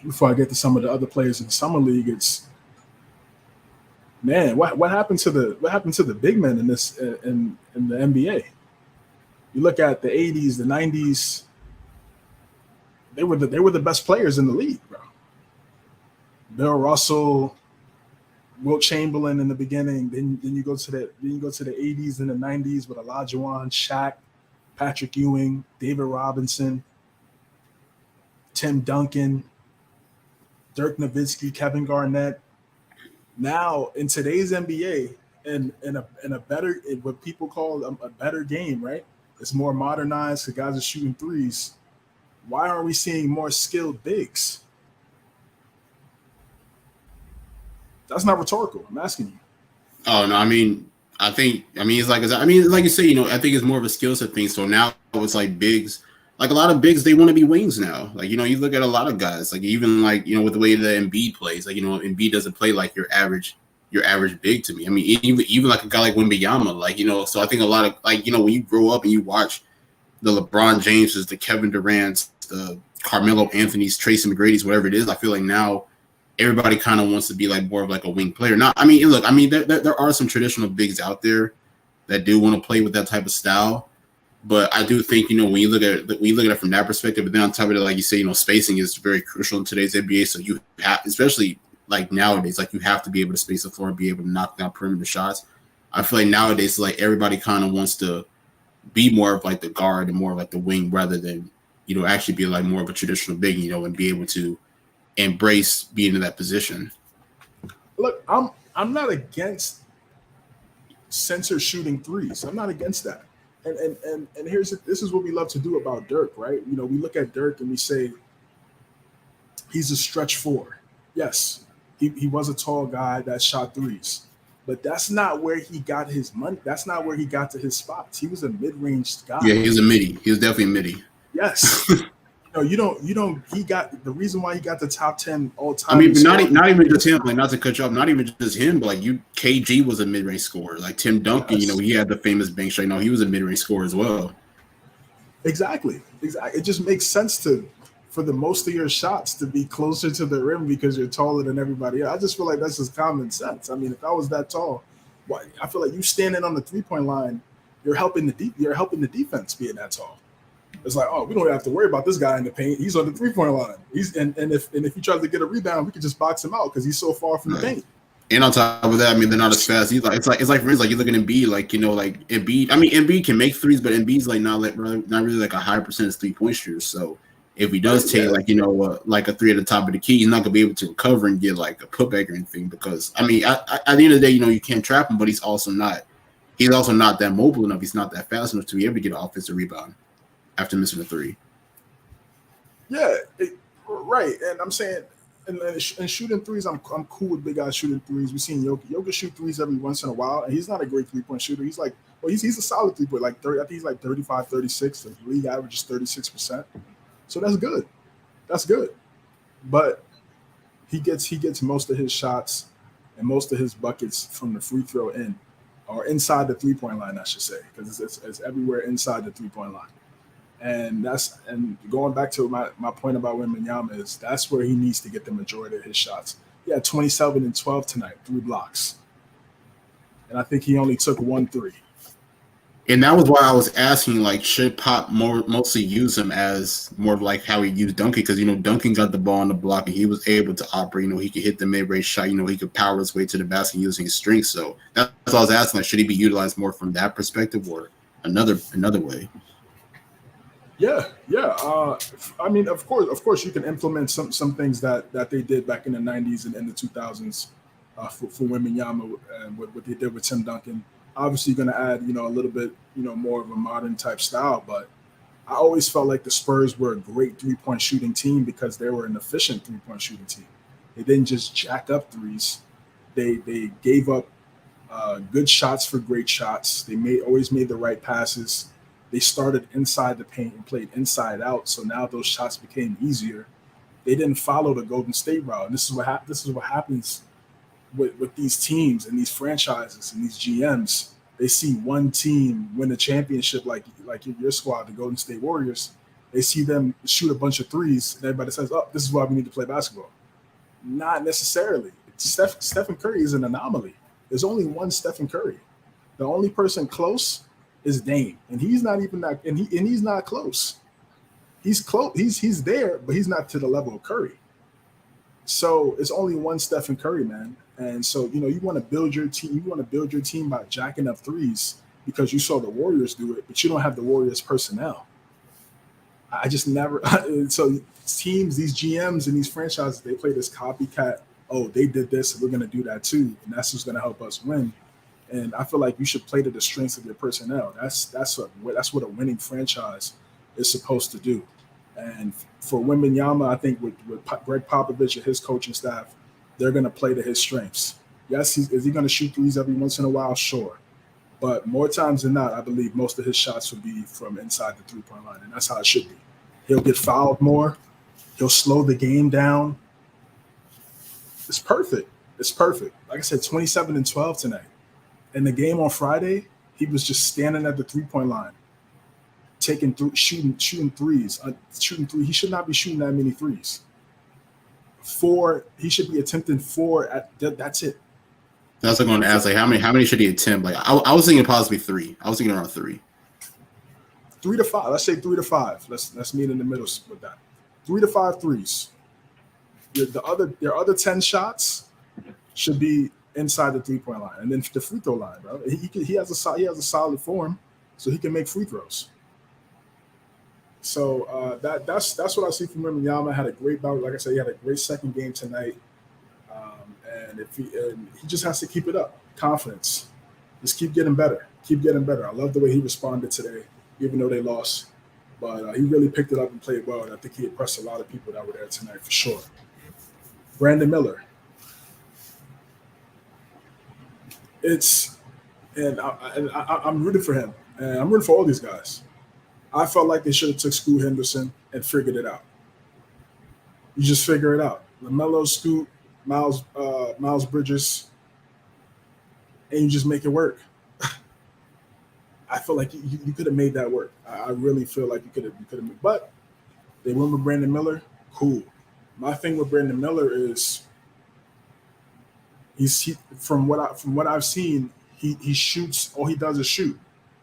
Before I get to some of the other players in the summer league, it's man, what happened to the big men in this in the NBA? You look at the 80s, the 90s, they were the best players in the league, bro. Bill Russell, Wilt Chamberlain in the beginning. Then you go to the 80s and the 90s with Olajuwon, Shaq, Patrick Ewing, David Robinson, Tim Duncan, Dirk Nowitzki, Kevin Garnett. Now in today's NBA, in a better, what people call a better game, right? It's more modernized. The guys are shooting threes. Why aren't we seeing more skilled bigs? That's not rhetorical. I'm asking you. Oh no, it's like you say, I think it's more of a skill set thing. So now it's like bigs, like a lot of bigs, they want to be wings now. Like, you look at a lot of guys, like even like, with the way that Embiid plays, like, Embiid doesn't play like your average big to me. I mean, even like a guy like Wembanyama, like, so I think a lot of like, when you grow up and you watch the LeBron Jameses, the Kevin Durant's, the Carmelo Anthony's, Tracy McGrady's, whatever it is, I feel like now everybody kind of wants to be like more of like a wing player. Now, there are some traditional bigs out there that do want to play with that type of style, but I do think when you look at it from that perspective, but then on top of it, like you say, spacing is very crucial in today's NBA. So you have, especially like nowadays, like you have to be able to space the floor and be able to knock down perimeter shots. I feel like nowadays, like everybody kind of wants to be more of like the guard and more of like the wing rather than actually be like more of a traditional big, and be able to embrace being in that position. Look, I'm not against center shooting threes. I'm not against that. And this is what we love to do about Dirk, right? We look at Dirk and we say he's a stretch 4. Yes, he was a tall guy that shot threes, but that's not where he got his money. That's not where he got to his spots. He was a mid-range guy. Yeah, he was a midi. He was definitely a midi. Yes. He got the reason why he got the top 10 all time. I mean, but not even just him, like not to cut you off, not even just him, but like KG was a mid-range scorer. Like Tim Duncan, yes. He had the famous bank shot. He was a mid-range scorer as well. Exactly. It just makes sense to for the most of your shots to be closer to the rim because you're taller than everybody else. I just feel like that's just common sense. I mean, if I was that tall, I feel like you standing on the 3-point line, you're helping the defense being that tall. It's like, oh, we don't have to worry about this guy in the paint. He's on the 3-point line. If he tries to get a rebound, we can just box him out because he's so far from the paint. And on top of that, I mean, they're not as fast. He's like, it's like for instance, like you're looking at Embiid, like like Embiid. I mean, Embiid can make threes, but Embiid's like not really like a high percentage 3-point shooter. So if he does take like a three at the top of the key, he's not gonna be able to recover and get like a putback or anything. Because I mean, at the end of the day, you can't trap him, but he's also not that mobile enough. He's not that fast enough to be able to get an offensive rebound after missing a three. Yeah, right. And I'm saying. And shooting threes, I'm cool with big guys shooting threes. We've seen Jokic shoot threes every once in a while, and he's not a great 3-point shooter. He's like, he's a solid 3-point, like 30. I think he's like 35, 36. The league average is 36%. So that's good. That's good. But he gets most of his shots and most of his buckets from the free throw end or inside the 3-point line, I should say, because it's everywhere inside the 3-point line. And going back to my point about Wembanyama is that's where he needs to get the majority of his shots. He had 27 and 12 tonight, 3 blocks. And I think he only took 1 3. And that was why I was asking, like, should Pop mostly use him as more of like how he used Duncan? Because, Duncan got the ball on the block and he was able to operate. He could hit the mid-range shot. He could power his way to the basket using his strength. So that's what I was asking. Like, should he be utilized more from that perspective or another way? Yeah. I mean, of course, you can implement some things that they did back in the 90s and in the 2000s for Wembanyama and what they did with Tim Duncan. Obviously, you're going to add, a little bit, more of a modern type style. But I always felt like the Spurs were a great 3-point shooting team because they were an efficient 3-point shooting team. They didn't just jack up threes. They gave up good shots for great shots. They always made the right passes. They started inside the paint and played inside out. So now those shots became easier. They didn't follow the Golden State route. And this is what happens with these teams and these franchises and these GMs. They see one team win a championship like your squad, the Golden State Warriors. They see them shoot a bunch of threes, and everybody says, "Oh, this is why we need to play basketball." Not necessarily. Stephen Curry is an anomaly. There's only one Stephen Curry. The only person close is Dame, and he's not even that, and he's not close. He's close. He's there, but he's not to the level of Curry. So it's only one Stephen Curry, man. And so you want to build your team. You want to build your team by jacking up threes because you saw the Warriors do it, but you don't have the Warriors personnel. I just never. So teams, these GMs and these franchises, they play this copycat. Oh, they did this, so we're going to do that too, and that's what's going to help us win. And I feel like you should play to the strengths of your personnel. That's what a winning franchise is supposed to do. And for Wembanyama, I think with Greg Popovich and his coaching staff, they're going to play to his strengths. Yes, is he going to shoot threes every once in a while? Sure. But more times than not, I believe most of his shots will be from inside the 3-point line, and that's how it should be. He'll get fouled more. He'll slow the game down. It's perfect. Like I said, 27 and 12 tonight. In the game on Friday, he was just standing at the 3-point line, shooting threes. He should not be shooting that many threes. 4, he should be attempting 4 that's it. That's what I'm going to ask. Like, how many should he attempt? Like, I was thinking possibly 3. I was thinking around 3. 3 to 5. Let's say 3 to 5. Let's meet in the middle with that. 3 to 5 threes. Your other 10 shots should be inside the 3-point line, and then the free throw line, bro. He has a solid form, so he can make free throws. So that's what I see from Wembanyama. Had a great bout. Like I said, he had a great second game tonight, and he just has to keep it up. Confidence, just keep getting better. I love the way he responded today, even though they lost. But he really picked it up and played well, and I think he impressed a lot of people that were there tonight for sure. Brandon Miller. I'm rooting for him, and I'm rooting for all these guys. I felt like they should have took Scoot Henderson and figured it out. You just figure it out. LaMelo, Scoot, Miles Bridges, and you just make it work. I feel like you could have made that work. I really feel like you could have made, but They win with Brandon Miller. Cool. My thing with Brandon Miller is from what I've seen, he shoots. All he does is shoot.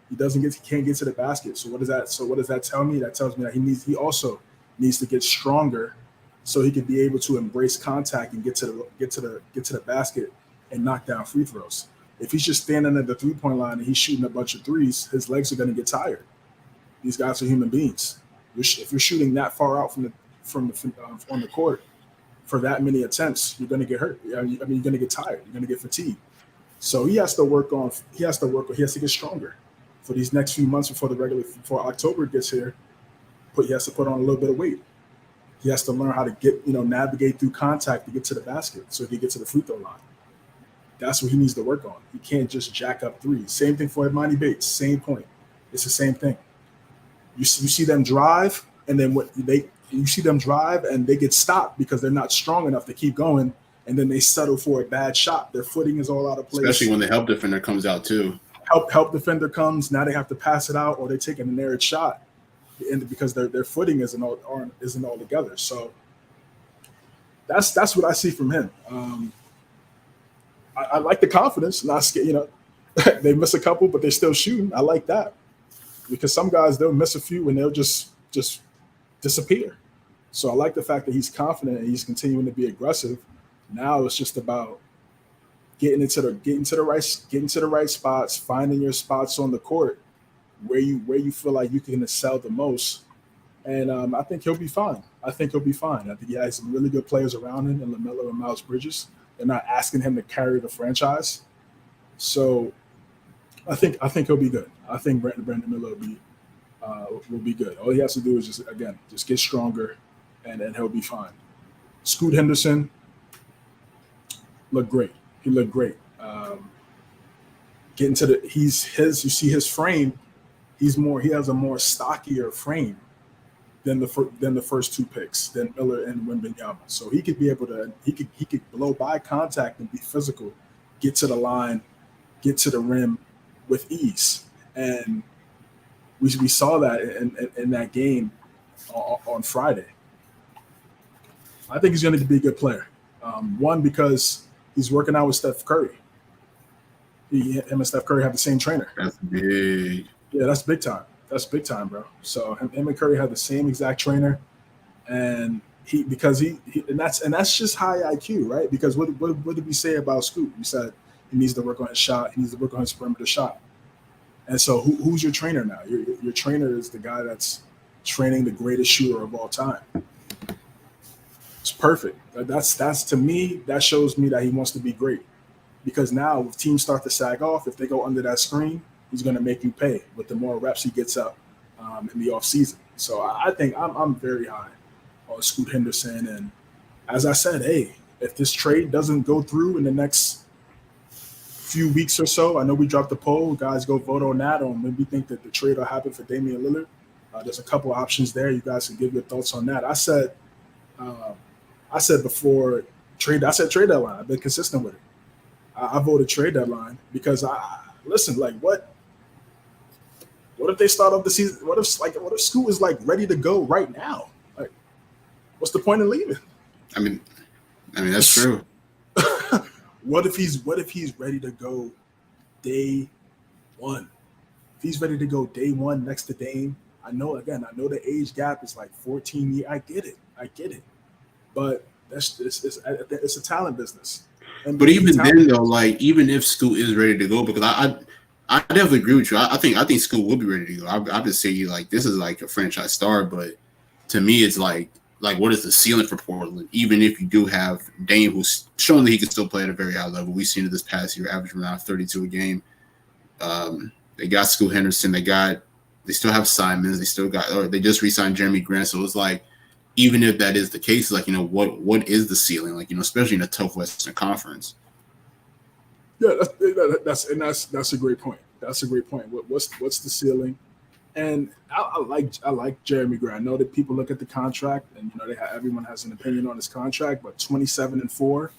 He can't get to the basket. So what does that tell me? That tells me that he also needs to get stronger, so he can be able to embrace contact and get to the basket and knock down free throws. If he's just standing at the 3-point line and he's shooting a bunch of threes, his legs are going to get tired. These guys are human beings. If you're shooting that far out on the court for that many attempts, you're going to get hurt. I mean, you're going to get tired. You're going to get fatigued. So he has to get stronger for these next few months before October gets here. He has to put on a little bit of weight. He has to learn how to navigate through contact to get to the basket so he can get to the free throw line. That's what he needs to work on. He can't just jack up threes. Same thing for Emoni Bates. Same point. It's the same thing. You see them drive, and then you see them drive, and they get stopped because they're not strong enough to keep going, and then they settle for a bad shot. Their footing is all out of place. Especially when the help defender comes out too. Help defender comes. Now they have to pass it out, or they're taking an errant shot, and because their footing isn't all together. So that's what I see from him. I like the confidence. Not scared. They miss a couple, but they're still shooting. I like that, because some guys, they'll miss a few and they'll just disappear. So I like the fact that he's confident and he's continuing to be aggressive. Now it's just about getting to the right spots, finding your spots on the court where you feel like you can excel the most. And I think he'll be fine. I think he has some really good players around him, and LaMelo and Miles Bridges. They're not asking him to carry the franchise. So I think he'll be good. I think Brandon Miller will be good. All he has to do is just get stronger, and he'll be fine. Scoot Henderson looked great. He looked great. You see his frame. He has a more stockier frame than the first two picks, than Miller and Wembanyama. So he could be able to he could blow by contact and be physical, get to the line, get to the rim with ease. And we saw that in that game on Friday. I think he's going to be a good player. One, because he's working out with Steph Curry. Him and Steph Curry have the same trainer. That's big. Yeah, that's big time. That's big time, bro. So him and Curry have the same exact trainer, and that's just high IQ, right? Because what did we say about Scoot? We said he needs to work on his shot. He needs to work on his perimeter shot. And so who's your trainer now? Your trainer is the guy that's training the greatest shooter of all time. It's perfect. That's to me, that shows me that he wants to be great. Because now if teams start to sag off, if they go under that screen, he's going to make you pay with the more reps he gets up in the offseason. So I think I'm very high on Scoot Henderson. And as I said, hey, if this trade doesn't go through in the next few weeks or so, I know we dropped the poll. Guys, go vote on that. On maybe think that the trade will happen for Damian Lillard. There's a couple of options there. You guys can give your thoughts on that. I said before trade. I said trade deadline. I've been consistent with it. I voted trade deadline because what if they start off the season? What if Scoot is ready to go right now? Like, what's the point of leaving? I mean that's true. What if he's ready to go day one? If he's ready to go day one next to Dame, I know the age gap is 14 years. I get it, but it's a talent business. But even then, though, even if Scoot is ready to go, because I definitely agree with you. I think Scoot will be ready to go. I just say this is a franchise star, but to me, it's like what is the ceiling for Portland? Even if you do have Dame, who's shown that he can still play at a very high level. We've seen it this past year, averaging around 32 a game. They got Scoot Henderson. They still have Simons. They just re-signed Jeremy Grant. So it's even if that is the case, what is the ceiling? Especially in a tough Western Conference. Yeah, that's a great point. That's a great point. What's the ceiling? And I like Jeremy Grant. I know that people look at the contract, and everyone has an opinion on his contract, but 27-4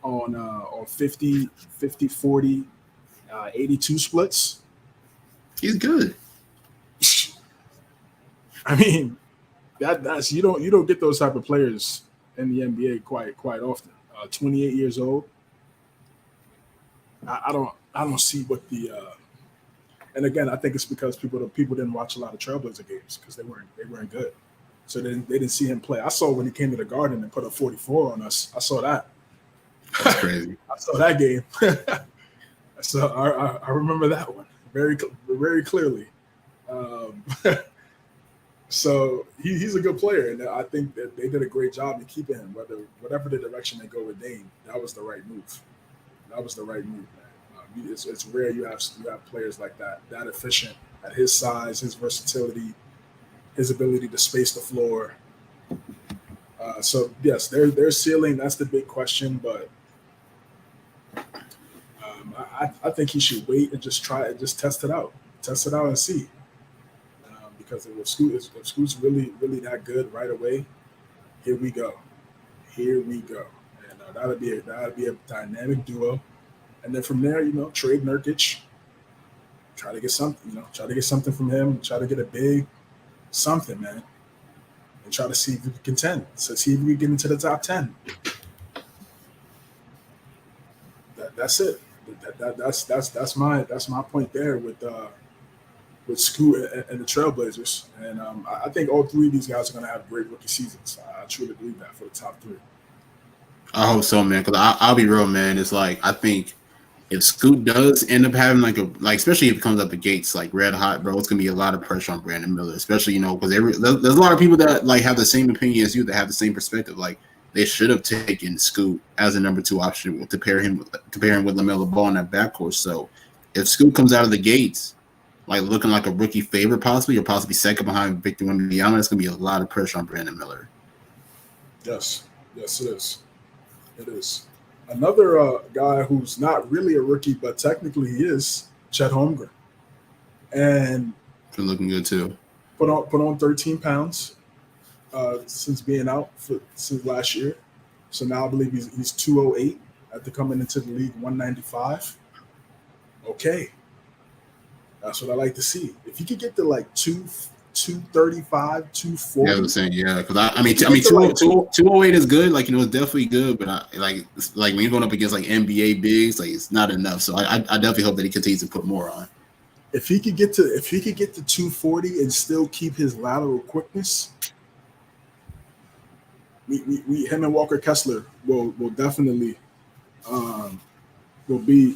on 50, 40, 82 splits. He's good. I mean, that's you don't get those type of players in the NBA quite often. 28 years old. I don't see what the and again I think it's because people didn't watch a lot of Trailblazer games because they weren't good. So they didn't see him play. I saw when he came to the Garden and put a 44 on us. I saw that. That's crazy. I saw that game. So I remember that one very clearly. Um, so he's a good player, and I think that they did a great job in keeping him. Whatever the direction they go with Dame, that was the right move. That was the right move, man. It's rare you have players like that efficient at his size, his versatility, his ability to space the floor. So yes, their ceiling, that's the big question, but I think he should wait and just test it out and see. Because if Scoot's really that good right away, here we go, and that'll be a dynamic duo, and then from there, trade Nurkic, try to get something from him, try to get a big something, man, and try to see if we can contend. So see if we get into the top 10. That's it. That's my point there with Scoot and the Trailblazers, and I think all three of these guys are going to have great rookie seasons. I truly believe that for the top three. I hope so, man. Because I'll be real, man. It's like I think if Scoot does end up having especially if it comes up the gates like red hot, bro, it's gonna be a lot of pressure on Brandon Miller, especially because there's a lot of people that have the same opinion as you, that have the same perspective. Like they should have taken Scoot as a number 2 option to pair him with LaMelo Ball in that backcourt. So if Scoot comes out of the gates looking like a rookie favorite, possibly second behind Victor Wembanyama, it's gonna be a lot of pressure on Brandon Miller. Yes, it is. It is. Another guy who's not really a rookie, but technically he is, Chet Holmgren, and been looking good too. Put on 13 pounds since being out since last year. So now I believe he's 208 after coming into the league 195. Okay, that's what I like to see. If you could get to 235, 240. Yeah, I'm saying, yeah, because I mean, 208 is good. It's definitely good, but when you're going up against NBA bigs, it's not enough. So I definitely hope that he continues to put more on. If he could get to 240 and still keep his lateral quickness, him and Walker Kessler will definitely will be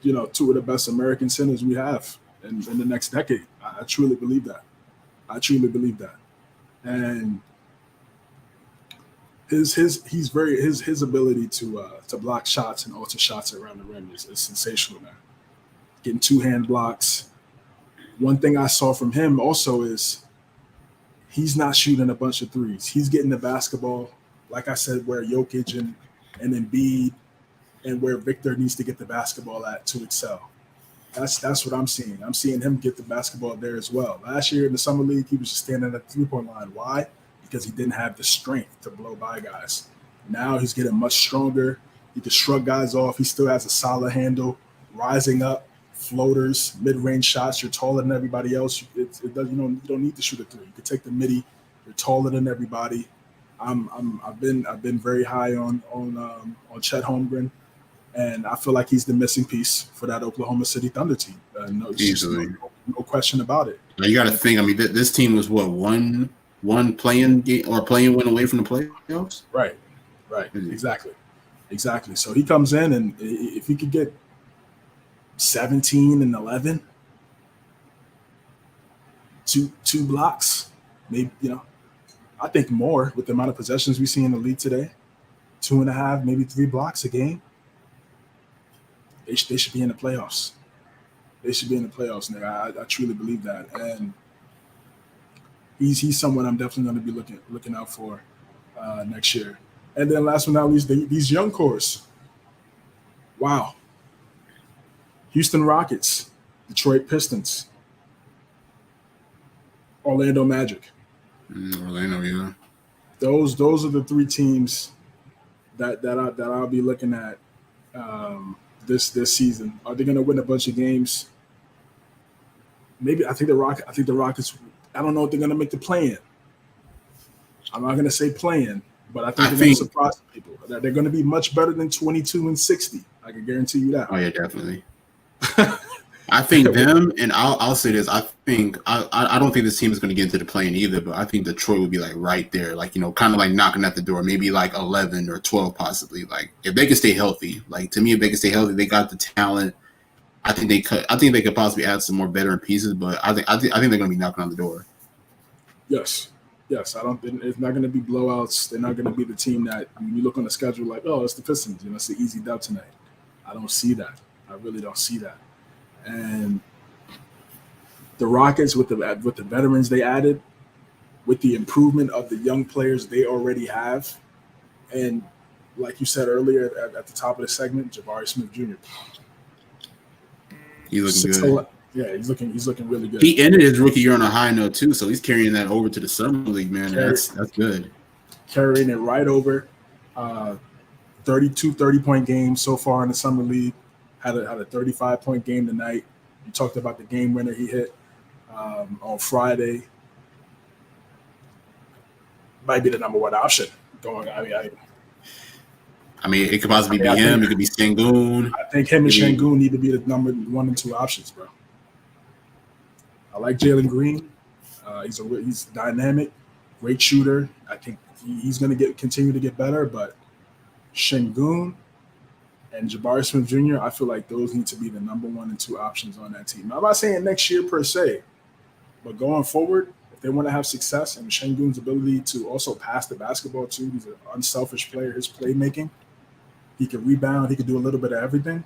two of the best American centers we have in the next decade. I truly believe that. And his ability to block shots and alter shots around the rim is sensational, man. Getting 2-hand blocks. One thing I saw from him also is he's not shooting a bunch of threes. He's getting the basketball, like I said, where Jokic and Embiid and where Victor needs to get the basketball at to excel. That's what I'm seeing. I'm seeing him get the basketball there as well. Last year in the summer league, he was just standing at the 3-point line. Why? Because he didn't have the strength to blow by guys. Now he's getting much stronger. He can shrug guys off. He still has a solid handle, rising up, floaters, mid-range shots. You're taller than everybody else. You don't need to shoot a 3. You can take the midi. You're taller than everybody. I've been very high on Chet Holmgren. And I feel like he's the missing piece for that Oklahoma City Thunder team. Easily. No question about it. Now you got to think. I mean, this team was one playing win away from the playoffs. Right. Exactly. So he comes in, and if he could get 17 and 11, two blocks, maybe I think more with the amount of possessions we see in the league today, 2.5, maybe 3 blocks a game. They should be in the playoffs. Nick. I truly believe that, and he's someone I'm definitely going to be looking out for next year. And then last but not least, these young cores. Wow. Houston Rockets, Detroit Pistons, Orlando Magic. Orlando, yeah. Those are the 3 teams that I'll be looking at. This season. Are they going to win a bunch of games? Maybe. I think the Rockets. I don't know if they're going to make the play-in. I'm not going to say playing, but I think they're going to surprise people. They're going to be much better than 22-60. I can guarantee you that. Oh yeah, definitely. I think them, and I'll say this. I think I don't think this team is going to get into the play-in either, but I think Detroit would be like right there, like kind of like knocking at the door, maybe like 11 or 12 possibly. Like if they can stay healthy, like to me, if they can stay healthy, they got the talent. I think they could possibly add some more veteran pieces, but I think they're going to be knocking on the door. Yes. I don't. It's not going to be blowouts. They're not going to be the team that when you look on the schedule, like, oh, it's the Pistons. It's an easy dub tonight. I don't see that. I really don't see that. And the Rockets, with the veterans they added, with the improvement of the young players they already have, and like you said earlier at the top of the segment, Jabari Smith Jr. He's looking good. Yeah, he's looking really good. He ended his rookie year on a high note too, so he's carrying that over to the summer league, man. That's good. Carrying it right over. 30-point game so far in the summer league. Had a 35-point game tonight. You talked about the game winner he hit on Friday. Might be the number one option going. I mean, it could possibly be him. It could be Sengun. I think him and Sengun need to be the number 1 and 2 options, bro. I like Jalen Green. He's dynamic, great shooter. I think he's going to continue to get better. But Sengun and Jabari Smith Jr., I feel like those need to be the number 1 and 2 options on that team. Now, I'm not saying next year per se, but going forward, if they want to have success, and Sengun's ability to also pass the basketball too, he's an unselfish player. His playmaking, he can rebound. He can do a little bit of everything.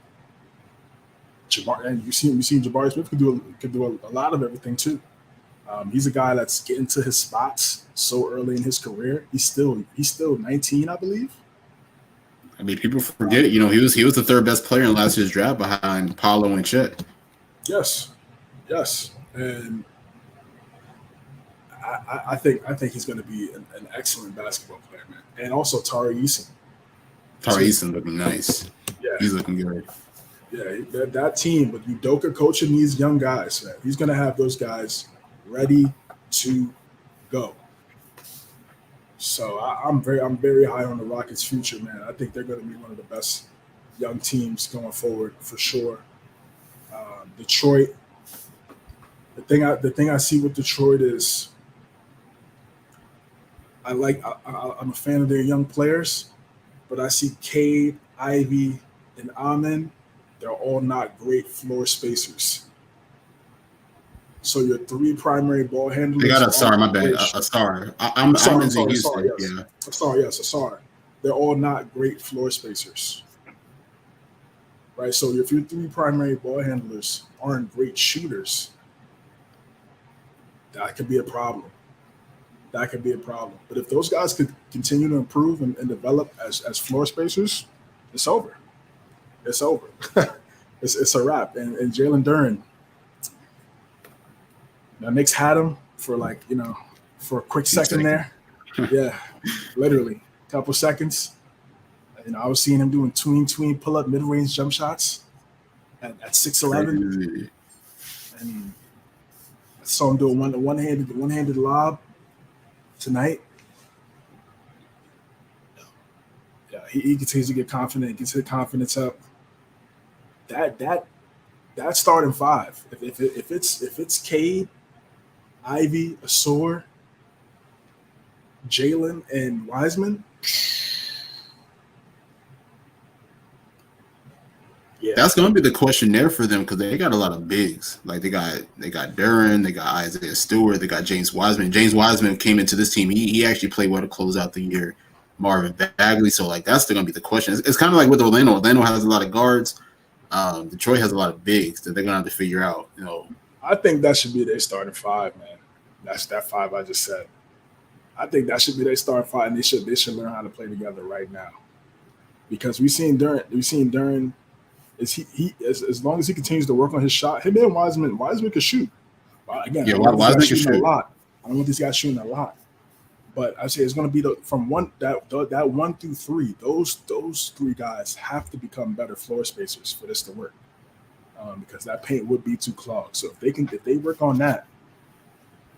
And you see Jabari Smith could do a lot of everything too. He's a guy that's getting to his spots so early in his career. He's still 19, I believe. I mean, people forget it. He was the third best player in last year's draft behind Paolo and Chet. Yes, and I think he's going to be an excellent basketball player, man. And also Tari Eason. Tari Eason looking nice. Yeah, he's looking good. Yeah, that team with Udoka coaching these young guys, man, he's going to have those guys ready to go. So I'm very high on the Rockets' future, man. I think they're going to be one of the best young teams going forward for sure. Detroit. The thing I see with Detroit is I'm a fan of their young players, but I see Cade, Ivy, and Amen. They're all not great floor spacers. So your 3 primary ball handlers. They got Asar, my bad. Asar. I'm in Houston. Yeah. Asar. They're all not great floor spacers. Right? So if your 3 primary ball handlers aren't great shooters, that could be a problem. But if those guys could continue to improve and develop as floor spacers, it's over. It's a wrap. And Jalen Duren, the Knicks had him for for a quick second there. Yeah, literally a couple seconds. I was seeing him doing tween pull-up mid-range jump shots at 6'11", and I saw him do a one-handed lob tonight. Yeah, he continues to get confident, gets his confidence up. That starting 5. If it's Cade, Ivy, Asor, Jalen, and Wiseman. Yeah, that's going to be the question there for them because they got a lot of bigs. Like they got Duren, they got Isaiah Stewart, they got James Wiseman. James Wiseman came into this team. He actually played well to close out the year. Marvin Bagley. So that's still going to be the question. It's kind of like with Orlando. Orlando has a lot of guards. Detroit has a lot of bigs that they're going to have to figure out. I think that should be their starting 5, man. That's that 5 I just said. I think that should be their starting 5, and they should learn how to play together right now. Because we've seen Duren. As long as he continues to work on his shot, him and Wiseman can shoot. Again, Wiseman can shoot a lot. I don't want these guys shooting a lot, but I say it's going to be from 1 through 3. Those 3 guys have to become better floor spacers for this to work, because that paint would be too clogged. So if they work on that,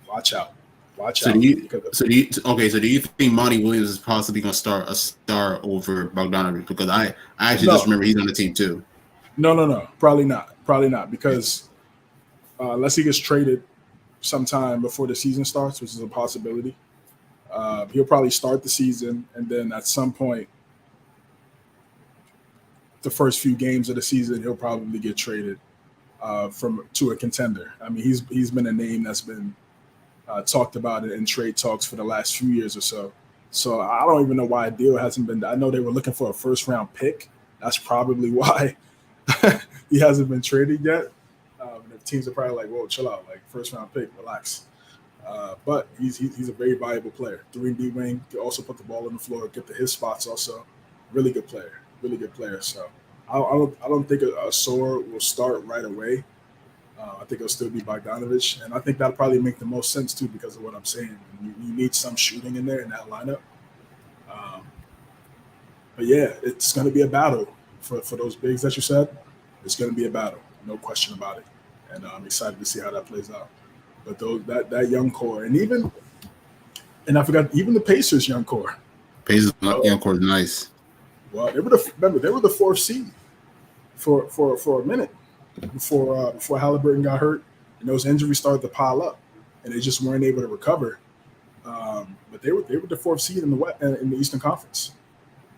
watch out. Watch So out. do you? So do you? Okay. So do you think Monty Williams is possibly going to start a star over Bogdanovich? Because I actually just remember he's on the team too. No. Probably not because unless he gets traded sometime before the season starts, which is a possibility, he'll probably start the season, and then at some point, the first few games of the season, he'll probably get traded to a contender. I mean, he's been a name that's been talked about in trade talks for the last few years or so. So I don't even know why a deal hasn't been. I know they were looking for a first round pick. That's probably why he hasn't been traded yet. The teams are probably like, "Whoa, chill out! Like first round pick, relax." But he's a very valuable player. 3D wing, can also put the ball on the floor, get to his spots. Also, really good player. So I don't think a Soar will start right away. I think it'll still be Bogdanovich, and I think that'll probably make the most sense too because of what I'm saying. You need some shooting in there in that lineup. But yeah, it's going to be a battle for those bigs that you said. It's going to be a battle, no question about it. And I'm excited to see how that plays out. But that young core, and I forgot even the Pacers young core. Pacers young core is nice. Well, they were the fourth seed for a minute before Halliburton got hurt, and those injuries started to pile up, and they just weren't able to recover. But they were the fourth seed in the Eastern Conference,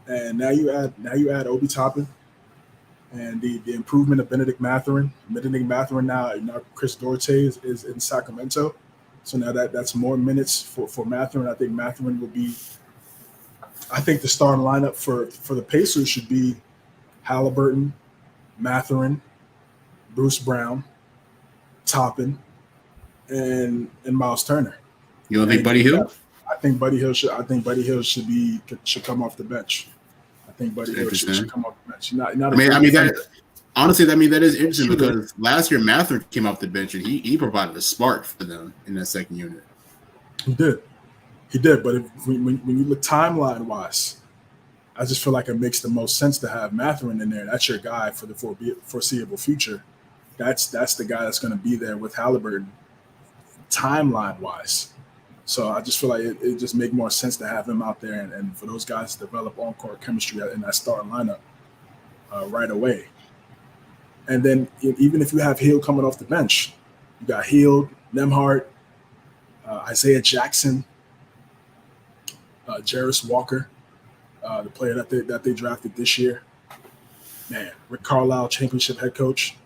and now you add Obi Toppin and the improvement of Benedict Mathurin. Now Chris Duarte is in Sacramento, so now that's more minutes for Mathurin. I think Mathurin will be. I think the starting lineup for the Pacers should be Halliburton, Mathurin, Bruce Brown, Toppin, and Miles Turner. You don't think Buddy Hield? I think Buddy Hield should come off the bench. I think Buddy Hield should come off the bench. Honestly, that is interesting because last year Mathurin came off the bench and he provided a spark for them in that second unit. He did. But when you look timeline wise, I just feel like it makes the most sense to have Mathurin in there. That's your guy for the foreseeable future. That's the guy that's going to be there with Halliburton timeline wise. So I just feel like it just make more sense to have him out there and for those guys to develop on-court chemistry in that starting lineup right away. And then even if you have Hield coming off the bench, you got Hield, Nembhard, Isaiah Jackson, Jarris Walker, the player that they drafted this year. Man, Rick Carlisle, championship head coach,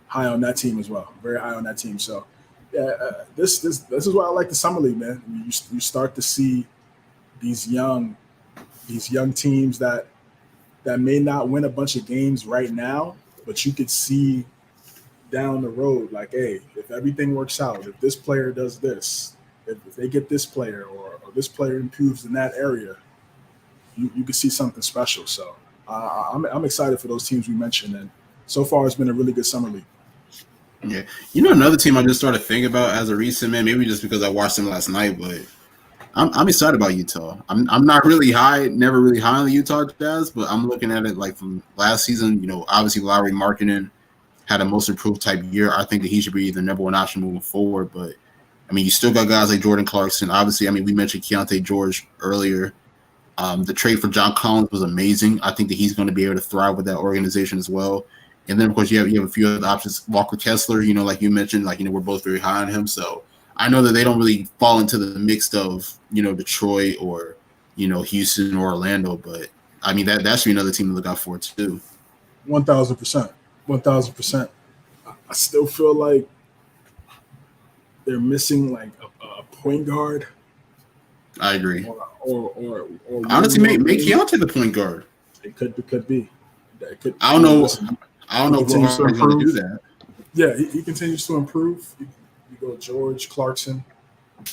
high on that team as well. Very high on that team. So, yeah, this is why I like the summer league, man. You start to see these young teams that may not win a bunch of games right now, but you could see down the road, like, hey, if everything works out, if this player does this, if they get this player or this player improves in that area, you can see something special. So I'm excited for those teams we mentioned, and so far it's been a really good summer league. Yeah, another team I just started thinking about as a recent man, maybe just because I watched them last night, but I'm excited about Utah. I'm not really never really high on the Utah Jazz, but I'm looking at it like from last season. Obviously Lauri Markkanen had a most improved type year. I think that he should be the number one option moving forward. But I mean, you still got guys like Jordan Clarkson. Obviously, I mean, we mentioned Keontae George earlier. The trade for John Collins was amazing. I think that he's going to be able to thrive with that organization as well. And then, of course, you have a few other options. Walker Kessler, like you mentioned, we're both very high on him. So I know that they don't really fall into the mix of, Detroit or, Houston or Orlando. But, I mean, that should be another team to look out for, too. 1,000%. 1,000%. I still feel like they're missing, like, a point guard. I agree. Or honestly, make Keontae the point guard. It could be. I don't know if he's going to do that. Yeah, he continues to improve. You go George, Clarkson,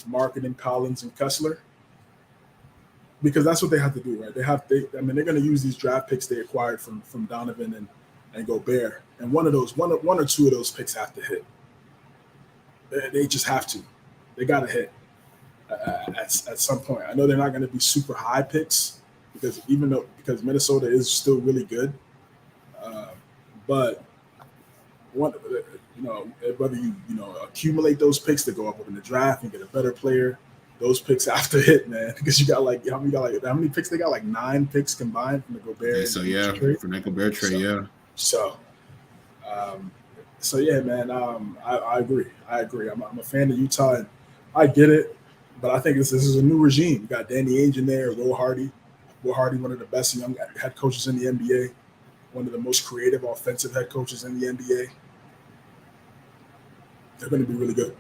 Markkanen, Collins, and Kessler, because that's what they have to do, right? They're going to use these draft picks they acquired from Donovan and Gobert, and one or two of those picks have to hit. They just have to. They got to hit at some point. I know they're not going to be super high picks because Minnesota is still really good. But whether you accumulate those picks to go up in the draft and get a better player, those picks after hit, man, because you got like how many picks they got? Like 9 picks combined from the Gobert trade. For that Gobert trade, So, um, yeah, man, I agree. I'm a fan of Utah, and I get it, but I think this is a new regime. You got Danny Ainge in there, Will Hardy. Will Hardy, one of the best young head coaches in the NBA, one of the most creative offensive head coaches in the NBA. They're going to be really good.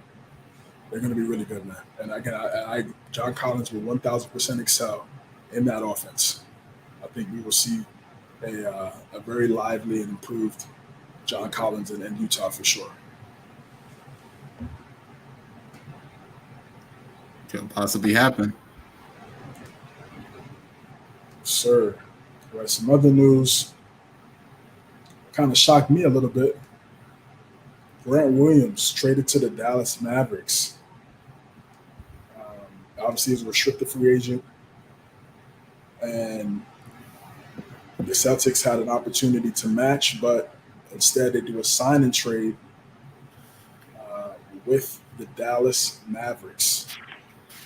They're going to be really good, man. And again, John Collins will 1,000% excel in that offense. I think we will see a very lively and improved John Collins in Utah for sure. Could possibly happen. Sir. All right, some other news kind of shocked me a little bit. Grant Williams traded to the Dallas Mavericks. Obviously, he's a restricted free agent. And the Celtics had an opportunity to match, but instead they do a sign and trade with the Dallas Mavericks.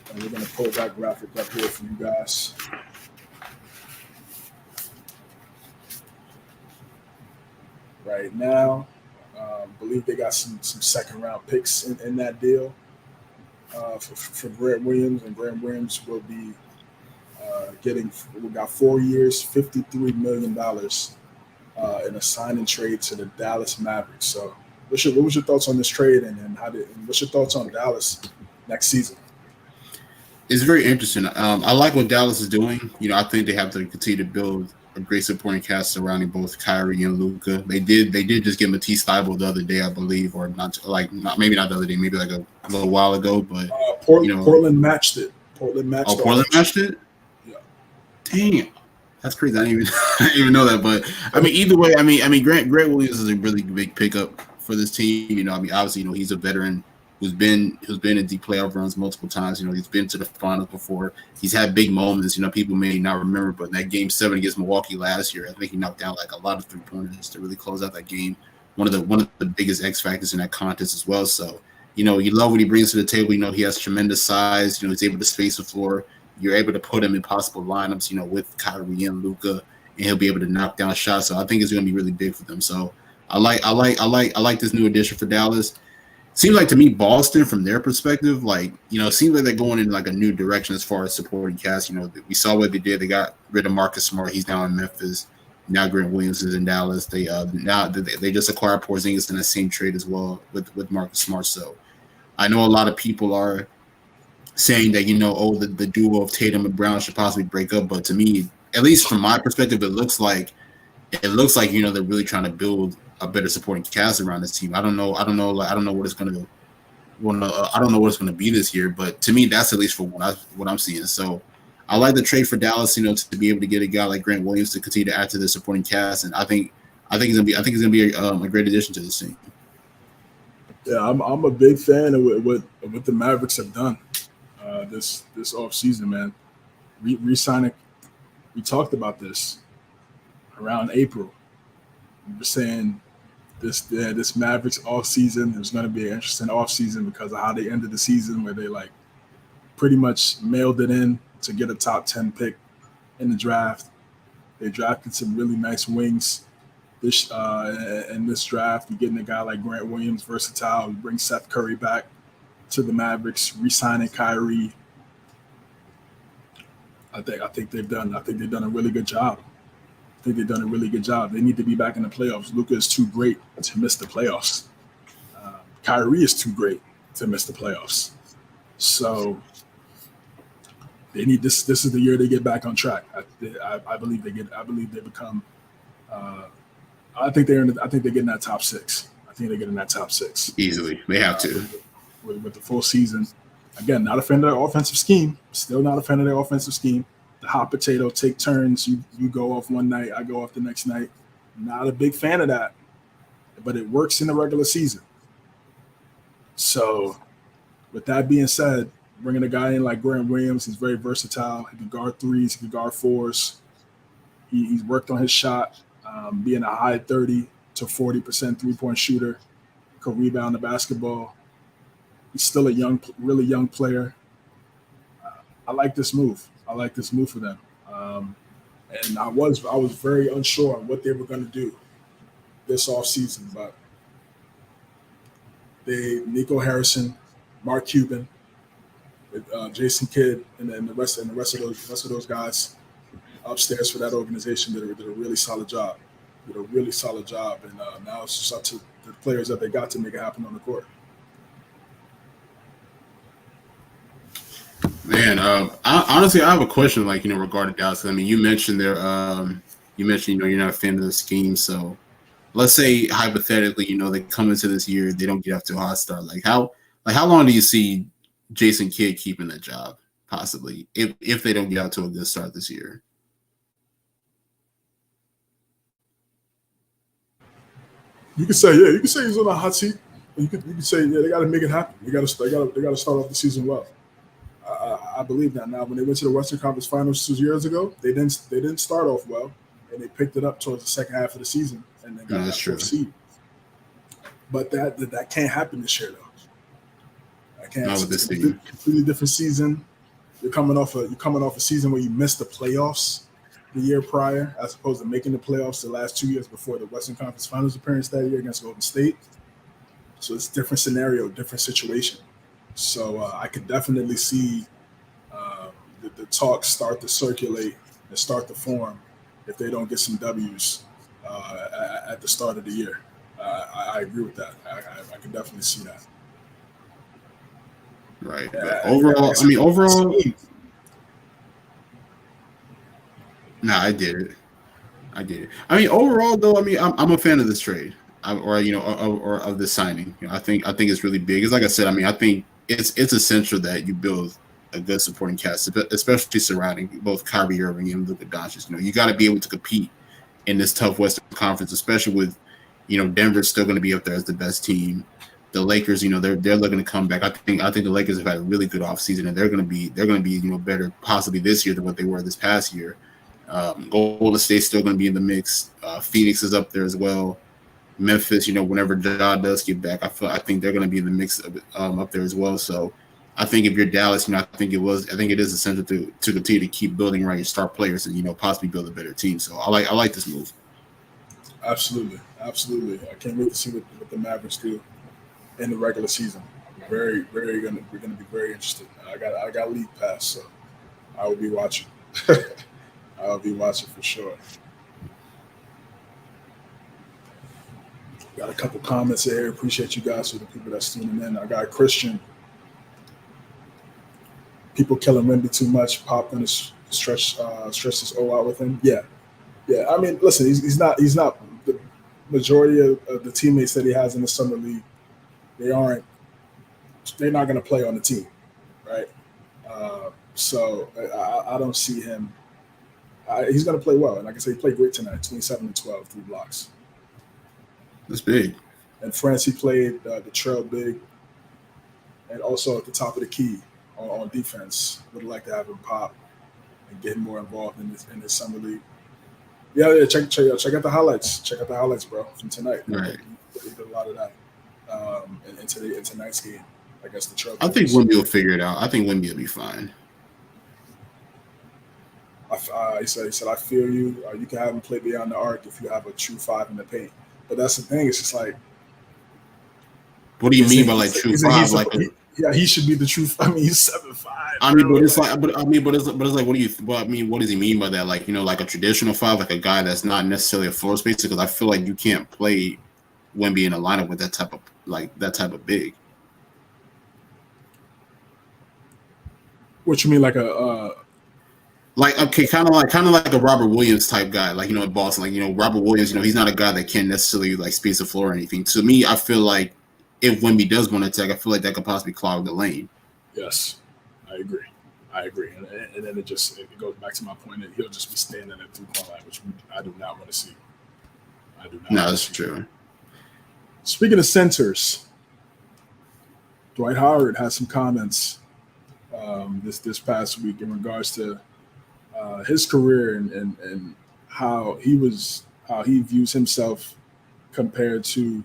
And we're going to pull that graphic up here for you guys. Right now, I believe they got some second round picks in that deal for Grant Williams, and Grant Williams will be we got 4 years, $53 million in a sign and trade to the Dallas Mavericks. So, what was your thoughts on this trade, and what's your thoughts on Dallas next season? It's very interesting. I like what Dallas is doing. I think they have to continue to build a great supporting cast surrounding both Kyrie and Luka. They did just get Matisse Thybulle the other day, I believe, or maybe not the other day, maybe like a little while ago. But Portland matched it. Portland matched it. Yeah. Damn, that's crazy. I didn't even know that. But I mean, either way, I mean, Grant Williams is a really big pickup for this team. Obviously, he's a veteran who's been in deep playoff runs multiple times. He's been to the finals before. He's had big moments. People may not remember, but in that Game 7 against Milwaukee last year, I think he knocked down like a lot of 3-pointers to really close out that game. One of the biggest X factors in that contest as well. So, you love what he brings to the table. He has tremendous size. He's able to space the floor. You're able to put him in possible lineups, with Kyrie and Luka, and he'll be able to knock down shots. So I think it's going to be really big for them. So I like this new addition for Dallas. Seems like to me, Boston, from their perspective, seems like they're going in like a new direction as far as supporting cast. We saw what they did. They got rid of Marcus Smart. He's now in Memphis. Now Grant Williams is in Dallas. They just acquired Porzingis in the same trade as well with Marcus Smart. So I know a lot of people are saying that the duo of Tatum and Brown should possibly break up. But to me, at least from my perspective, it looks like they're really trying to build a better supporting cast around this team. I don't know what it's going to. I don't know what it's going to be this year, but to me, that's at least for what I'm seeing. So I like the trade for Dallas, to be able to get a guy like Grant Williams to continue to add to the supporting cast, and I think he's gonna be a great addition to this team. Yeah, I'm a big fan of what the Mavericks have done this offseason, man. Re-signing, we talked about this around April. We were saying this Mavericks offseason, there's going to be an interesting offseason because of how they ended the season, where they pretty much mailed it in to get a top 10 pick in the draft. They drafted some really nice wings in this draft. You're getting a guy like Grant Williams, versatile. You bring Seth Curry back to the Mavericks, re-signing Kyrie. I think they've done a really good job. They need to be back in the playoffs. Luka is too great to miss the playoffs. Kyrie is too great to miss the playoffs. So they need this. This is the year they get back on track. I believe they become. I think they're getting that top 6. I think they're getting that top 6 easily. They have to with the full season. Again, not a fan of their offensive scheme. Still not a fan of their offensive scheme. The hot potato, take turns. You go off one night, I go off the next night. Not a big fan of that, but it works in the regular season. So, with that being said, bringing a guy in like Grant Williams, he's very versatile. He can guard threes, he can guard fours. He's worked on his shot, being a high 30 to 40% 3-point shooter, could rebound the basketball. He's still a really young player. I like this move. I like this move for them. And I was very unsure on what they were going to do this offseason, but Nico Harrison, Mark Cuban, Jason Kidd, and then the rest of those guys upstairs for that organization did a really solid job. And now it's just up to the players that they got to make it happen on the court. Man, honestly, I have a question, regarding Dallas. I mean, you mentioned you're not a fan of the scheme. So let's say hypothetically, they come into this year, they don't get off to a hot start. How long do you see Jason Kidd keeping that job, possibly, if they don't get out to a good start this year? You could say he's on a hot seat. You could say they got to make it happen. They got to start off the season well. I believe that. Now, when they went to the Western Conference Finals 2 years ago, they didn't start off well, and they picked it up towards the second half of the season, and then got that fourth seed. But that can't happen this year, though. That can't. It's a completely different season. You're coming off a season where you missed the playoffs the year prior, as opposed to making the playoffs the last 2 years before the Western Conference Finals appearance that year against Golden State. So it's a different scenario, different situation. So I could definitely see the talks start to circulate and start to form if they don't get some W's at the start of the year. I agree with that. I can definitely see that. Right. But overall. Nah, I did it. I mean, overall, though, I'm a fan of this trade, or of this signing. I think it's really big. It's like I said. I think it's essential that you build a good supporting cast, especially surrounding both Kyrie Irving and Luka Doncic. You got to be able to compete in this tough Western Conference, especially with, Denver's still going to be up there as the best team. The Lakers, they're looking to come back. I think the Lakers have had a really good offseason, and they're going to be better possibly this year than what they were this past year. Golden State's still going to be in the mix. Phoenix is up there as well. Memphis, whenever Ja does get back, I think they're going to be in the mix up there as well. So I think if you're Dallas, I think it is essential to continue to keep building around your star players and possibly build a better team. So I like this move. Absolutely. I can't wait to see what the Mavericks do in the regular season. We're gonna be very interested. I got league pass, so I will be watching. I'll be watching for sure. Got a couple comments here. Appreciate you guys for the people that's tuning in. I got Christian. People killing Wemby too much. Pop gonna stretch his O out with him. Yeah. I mean, listen, he's not the majority of the teammates that he has in the summer league. They're not going to play on the team, right? So I don't see him. He's going to play well, and like I said, he played great tonight. 27 and 12, 3 blocks. That's big. And France, he played the trail big, and also at the top of the key on defense. Would like to have him pop and get more involved in this summer league. Yeah. Check out the highlights. Check out the highlights, bro, from tonight. Right. He did a lot of that in tonight's game. I guess the trail. I think Wemby will figure it out. I think Wemby will be fine. He said, I feel you. You can have him play beyond the arc if you have a true 5 in the paint. But that's the thing. It's just like, what do you mean by true 5? He should be the true. I mean, he's 7'5". But it's like, what does he mean by that? Like a traditional 5, like a guy that's not necessarily a floor spacer. Because I feel like you can't play Wemby in a lineup with that type of big. What you mean, like kind of like a Robert Williams type guy, in Boston. Robert Williams, he's not a guy that can necessarily space the floor or anything. To me, I feel like if Wemby does want to attack, I feel like that could possibly clog the lane. Yes, I agree. And then it goes back to my point that he'll just be standing at 3-point line, which I do not want to see. No, that's true. Speaking of centers, Dwight Howard has some comments this past week in regards to his career and how he views himself compared to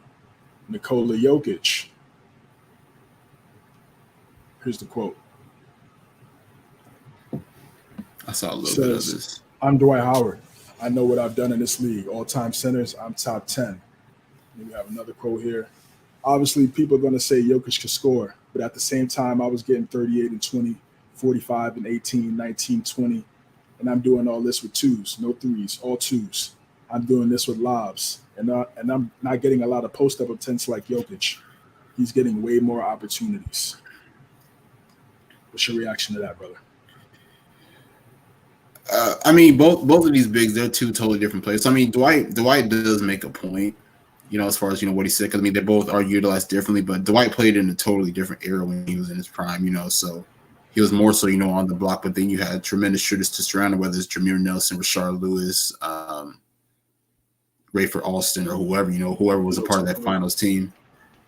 Nikola Jokic. Here's the quote. I saw a little bit of this. I'm Dwight Howard. I know what I've done in this league. All-time centers, I'm top 10. And we have another quote here. Obviously, people are going to say Jokic could score, but at the same time, I was getting 38 and 20, 45 and 18, 19, 20, and I'm doing all this with twos, no threes, all twos. I'm doing this with lobs, and I'm not getting a lot of post-up attempts like Jokic. He's getting way more opportunities. What's your reaction to that, brother? I mean, both of these bigs, they're two totally different players. So, I mean, Dwight does make a point, as far as, what he said. Because, I mean, they both are utilized differently, but Dwight played in a totally different era when he was in his prime, so he was more so, on the block. But then you had tremendous shooters to surround him, whether it's Jameer Nelson, Rashard Lewis, Rayford Alston, or whoever was a part of that finals team.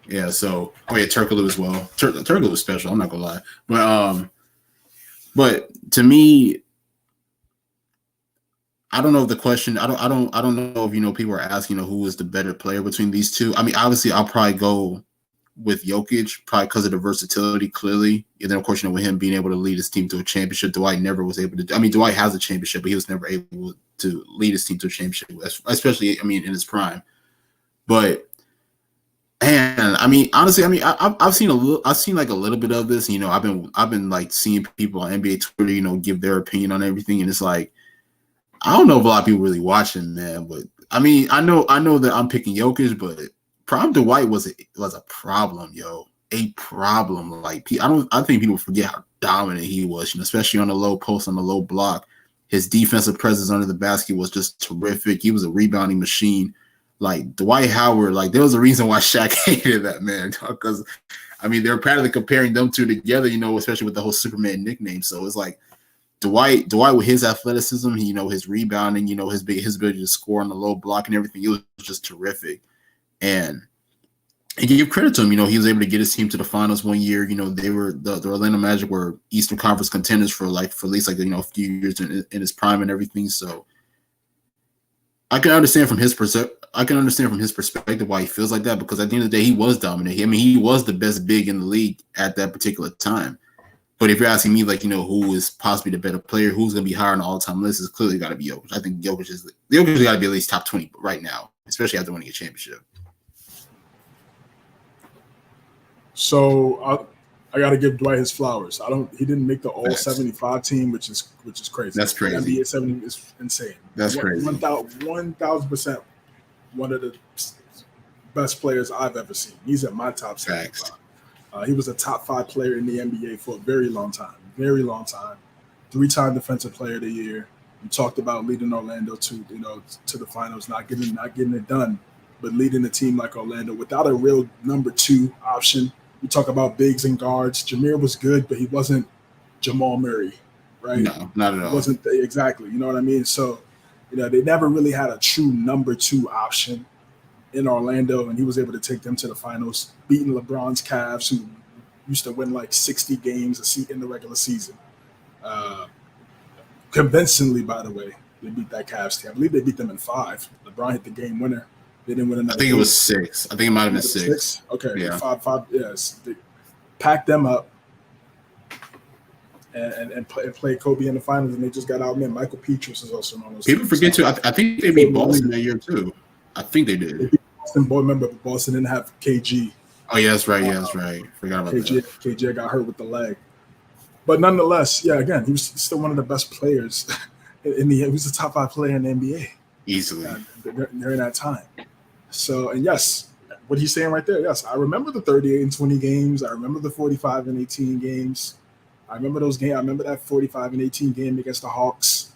Yeah, so, Turkoglu as well. Turkoglu was special, I'm not going to lie. But to me, I don't know if the question. I don't know if people are asking who is the better player between these two. I mean, obviously, I'll probably go with Jokic, probably because of the versatility. Clearly, and then of course, with him being able to lead his team to a championship, Dwight never was able to. I mean, Dwight has a championship, but he was never able to lead his team to a championship, especially in his prime. But and I mean, honestly, I've seen like a little bit of this. I've been like seeing people on NBA Twitter, give their opinion on everything, and it's like, I don't know if a lot of people really watching, man, but I mean, I know that I'm picking Jokic, but Prime Dwight was a problem, a problem. Like, I think people forget how dominant he was, especially on the low post, on the low block. His defensive presence under the basket was just terrific. He was a rebounding machine. Like Dwight Howard, like there was a reason why Shaq hated that man, because I mean they're practically comparing them two together, especially with the whole Superman nickname. So it's like, Dwight with his athleticism, his rebounding, his ability to score on the low block and everything, it was just terrific. And give credit to him, he was able to get his team to the finals one year. They were the Orlando Magic were Eastern Conference contenders for at least a few years in his prime and everything. So I can understand from his perspective why he feels like that, because at the end of the day, he was dominant. I mean, he was the best big in the league at that particular time. But if you're asking me, who is possibly the better player, who's going to be higher on the all-time list, it's clearly got to be Jokic. I think Jokic got to be at least top 20 right now, especially after winning a championship. So I got to give Dwight his flowers. He didn't make the All-75 team, which is crazy. That's crazy. The NBA 70 is insane. That's crazy. 1,000% one of the best players I've ever seen. He's at my top 75. He was a top 5 player in the NBA for a very long time. 3-time Defensive Player of the Year. We talked about leading Orlando to the finals, not getting it done, but leading a team like Orlando without a real number 2 option. We talk about bigs and guards. Jameer was good, but he wasn't Jamal Murray, right? No, not at all. He wasn't exactly. You know what I mean? So, they never really had a true number 2 option in Orlando, and he was able to take them to the finals, beating LeBron's Cavs, who used to win like 60 games in the regular season. Convincingly, by the way, they beat that Cavs team. I believe they beat them in 5. LeBron hit the game winner. They didn't win another. I think it was 6. I think it might have been 6. Okay, yeah. 5. Yes, they packed them up and play Kobe in the finals, and they just got out. Man, Michael Petras is also known as. People forget too. I think they beat Boston that year too. I think they did. They beat Boston, boy, remember Boston didn't have KG. Oh yeah, that's right. Yeah, that's right. Forgot about KG, that. KG got hurt with the leg, but nonetheless, yeah. Again, he was still one of the best players he was a top 5 player in the NBA easily during that time. So, and yes, what he's saying right there. Yes, I remember the 38 and 20 games. I remember the 45 and 18 games. I remember those games. I remember that 45 and 18 game against the Hawks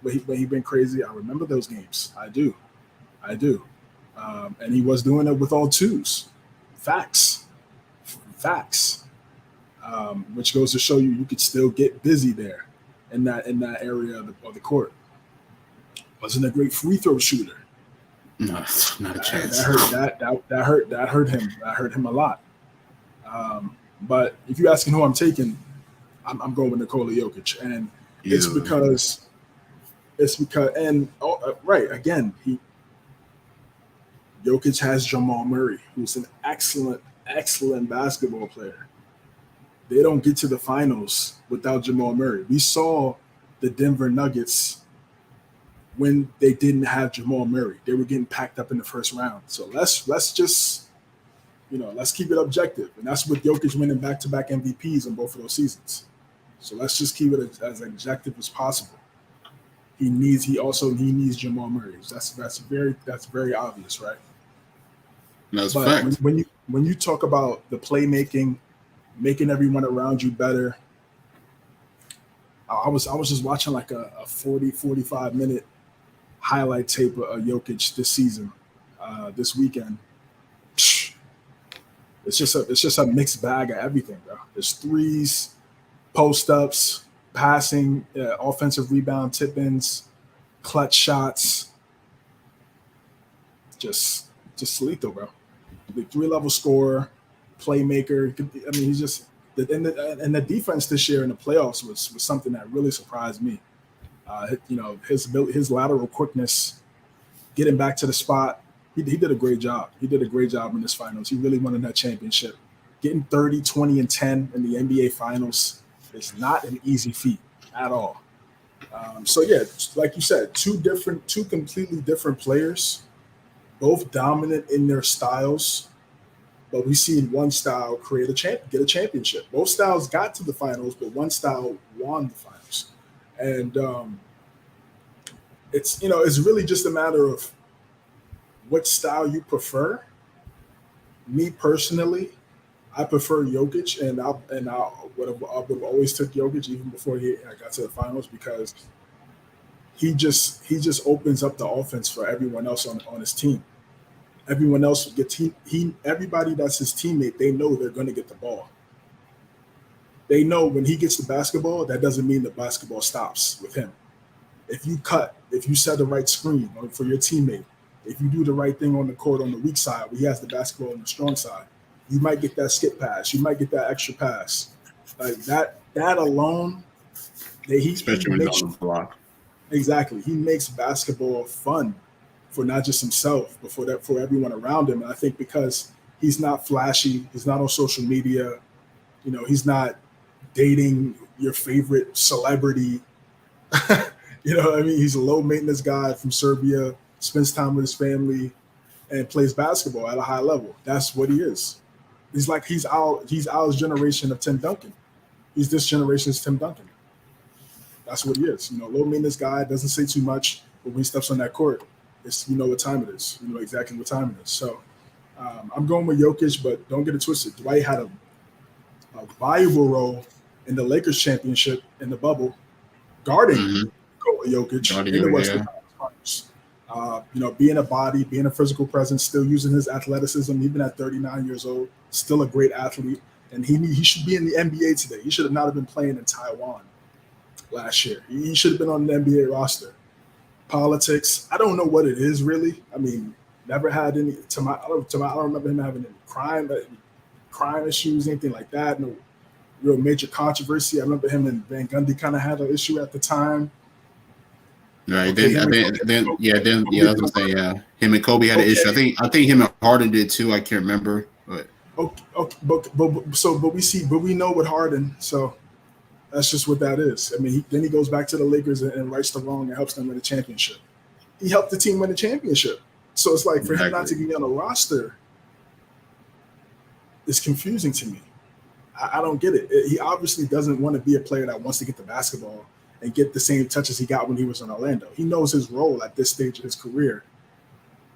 where he went crazy. I remember those games. I do. And he was doing it with all twos. Facts. Which goes to show you could still get busy there in that area of the court. Wasn't a great free throw shooter. No, not a chance. That hurt him. That hurt him a lot. But if you're asking who I'm taking, I'm going with Nikola Jokic, and it's because right again Jokic has Jamal Murray, who's an excellent, excellent basketball player. They don't get to the finals without Jamal Murray. We saw the Denver Nuggets when they didn't have Jamal Murray. They were getting packed up in the first round. So let's just, let's keep it objective. And that's with Jokic winning back-to-back MVPs in both of those seasons. So let's just keep it as objective as possible. He needs Jamal Murray. That's very obvious, right? That's but fact. When you talk about the playmaking, making everyone around you better, I was just watching like a 45 minute highlight tape of Jokic this season, this weekend. It's just a mixed bag of everything, bro. There's threes, post ups, passing, offensive rebound, tip-ins, clutch shots. Just lethal, bro. The 3-level scorer, playmaker. I mean, he's just and the defense this year in the playoffs was something that really surprised me. His lateral quickness, getting back to the spot. He did a great job. He did a great job in this finals. He really wanted that championship. Getting 30, 20, and 10 in the NBA finals is not an easy feat at all. So yeah, like you said, two completely different players, both dominant in their styles, but we seen one style get a championship. Both styles got to the finals, but one style won the finals. And it's really just a matter of what style you prefer. Me personally, I prefer Jokic, and I would have always took Jokic even before I got to the finals, because he just opens up the offense for everyone else on his team. Everyone else gets everybody that's his teammate. They know they're going to get the ball. They know when he gets the basketball, that doesn't mean the basketball stops with him. If you set the right screen for your teammate, if you do the right thing on the court on the weak side, where he has the basketball on the strong side, you might get that skip pass. You might get that extra pass. Like that alone, Especially when he's on the block. Exactly. He makes basketball fun for not just himself, but for everyone around him. And I think because he's not flashy, he's not on social media, he's not dating your favorite celebrity. What I mean? He's a low maintenance guy from Serbia, spends time with his family, and plays basketball at a high level. That's what he is. He's our generation of Tim Duncan. He's this generation's Tim Duncan. That's what he is. Low maintenance guy, doesn't say too much, but when he steps on that court, it's what time it is. You know exactly what time it is. So I'm going with Jokic, but don't get it twisted. Dwight had a valuable role in the Lakers championship in the bubble, guarding Jokic in the Western Conference Finals. Being a body, being a physical presence, still using his athleticism, even at 39 years old, still a great athlete. And he should be in the NBA today. He should have not been playing in Taiwan last year. He should have been on the NBA roster. Politics, I don't know what it is really. I mean, never had any. I don't remember him having any crime issues, anything like that. No real major controversy. I remember him and Van Gundy kind of had an issue at the time. Right. Okay, then I was gonna say, yeah. Him and Kobe had an issue. I think him and Harden did too. I can't remember, but but we know what Harden. So that's just what that is. I mean, then he goes back to the Lakers and rights the wrong and helps them win a championship. He helped the team win a championship. So it's like for him not to be on a roster is confusing to me. I don't get it. He obviously doesn't want to be a player that wants to get the basketball and get the same touches he got when he was in Orlando. He knows his role at this stage of his career.